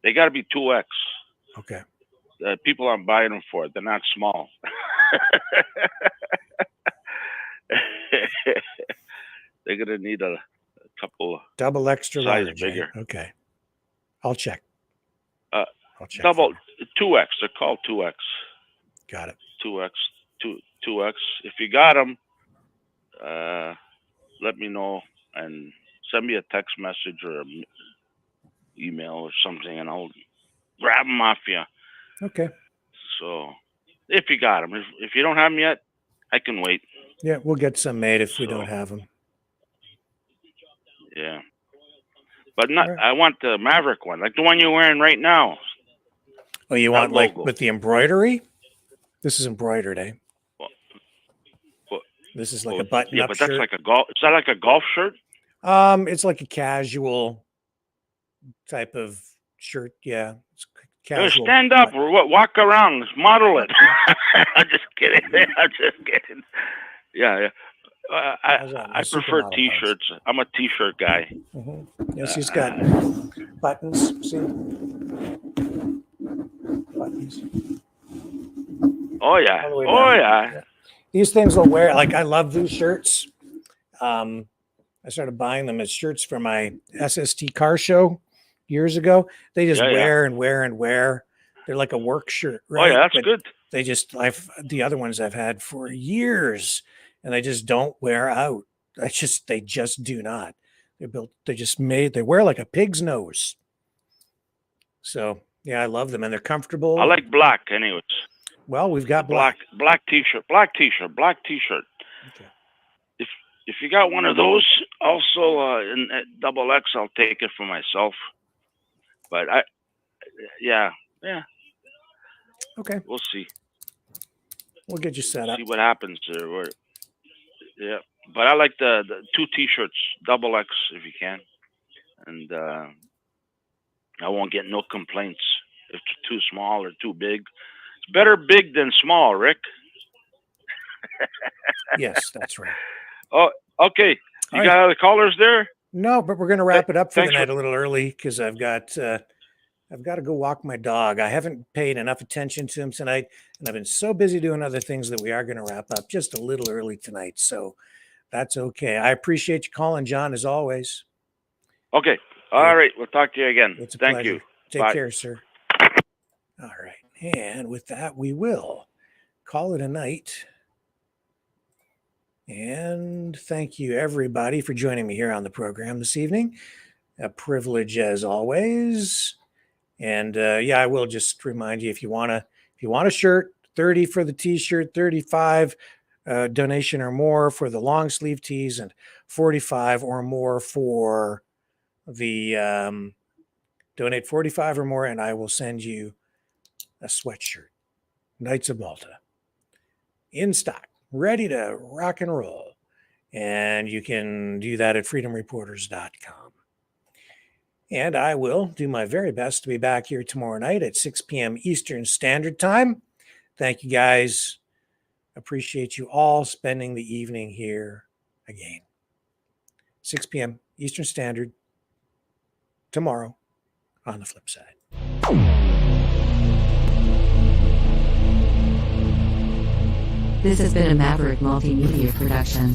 Speaker 19: 2X.
Speaker 2: Okay.
Speaker 19: People aren't buying them for it. They're not small. They're gonna need a couple
Speaker 2: double extra
Speaker 19: size
Speaker 2: large,
Speaker 19: bigger.
Speaker 2: Okay. I'll check.
Speaker 19: I'll check. Double 2X. They're called 2X.
Speaker 2: Got it.
Speaker 19: 2X. 2X. If you got them, let me know and send me a text message or an email or something, and I'll grab them off you.
Speaker 2: Okay.
Speaker 19: So, if you got them, if you don't have them yet, I can wait.
Speaker 2: Yeah, we'll get some made if we don't have them.
Speaker 19: Yeah, but not. Right. I want the Maverick one, like the one you're wearing right now.
Speaker 2: Oh, you want like with the embroidery? This is embroidered, eh? This is like a button-up shirt.
Speaker 19: Yeah, but that's like a golf. Is that like a golf shirt?
Speaker 2: It's like a casual type of shirt. Yeah, it's casual.
Speaker 19: Stand up or what? Walk around. Model it. I'm just kidding. I'm just kidding. Yeah. I prefer T-shirts. I'm a T-shirt guy.
Speaker 2: Mm-hmm. Yes, he's got buttons. See, buttons.
Speaker 19: Oh yeah. Oh yeah.
Speaker 2: These things will wear. Like I love these shirts. I started buying them as shirts for my SST car show years ago. They just wear and wear and wear. They're like a work shirt, right?
Speaker 19: Oh yeah, that's good.
Speaker 2: They just the other ones I've had for years, and they just don't wear out. They just do not. They're built. They wear like a pig's nose. So yeah, I love them, and they're comfortable.
Speaker 19: I like black, anyways.
Speaker 2: Well, we've got
Speaker 19: black T-shirt. Okay. If you got one of those, also in double X, I'll take it for myself. But yeah.
Speaker 2: Okay.
Speaker 19: We'll see.
Speaker 2: We'll get you set up.
Speaker 19: See what happens there. Yeah, but I like the 2 T-shirts, double X if you can, and I won't get no complaints if it's too small or too big. It's better big than small, Rick.
Speaker 2: Yes, that's right.
Speaker 19: Oh, Okay. You got other callers there?
Speaker 2: No, but we're going to wrap it up for the
Speaker 19: Thanks
Speaker 2: night a little early because I've got to go walk my dog. I haven't paid enough attention to him tonight, and I've been so busy doing other things that we are going to wrap up just a little early tonight. So that's okay. I appreciate you calling, John, as always.
Speaker 19: Okay. All right. We'll talk to you again.
Speaker 2: It's a
Speaker 19: Thank
Speaker 2: pleasure.
Speaker 19: you.
Speaker 2: Take
Speaker 19: Bye.
Speaker 2: care, sir. All right. And with that, we will call it a night. And thank you, everybody, for joining me here on the program this evening. A privilege as always. And yeah, I will just remind you, if you want a shirt, 30 for the t-shirt, 35 donation or more for the long sleeve tees, and 45 or more for the donate 45 or more, and I will send you a sweatshirt. Knights of Malta in stock, ready to rock and roll. And you can do that at freedomreporters.com. And I will do my very best to be back here tomorrow night at 6 p.m. Eastern Standard Time. Thank you, guys. Appreciate you all spending the evening here again. 6 p.m. Eastern Standard tomorrow on the flip side.
Speaker 4: This has been a Maverick Multimedia production.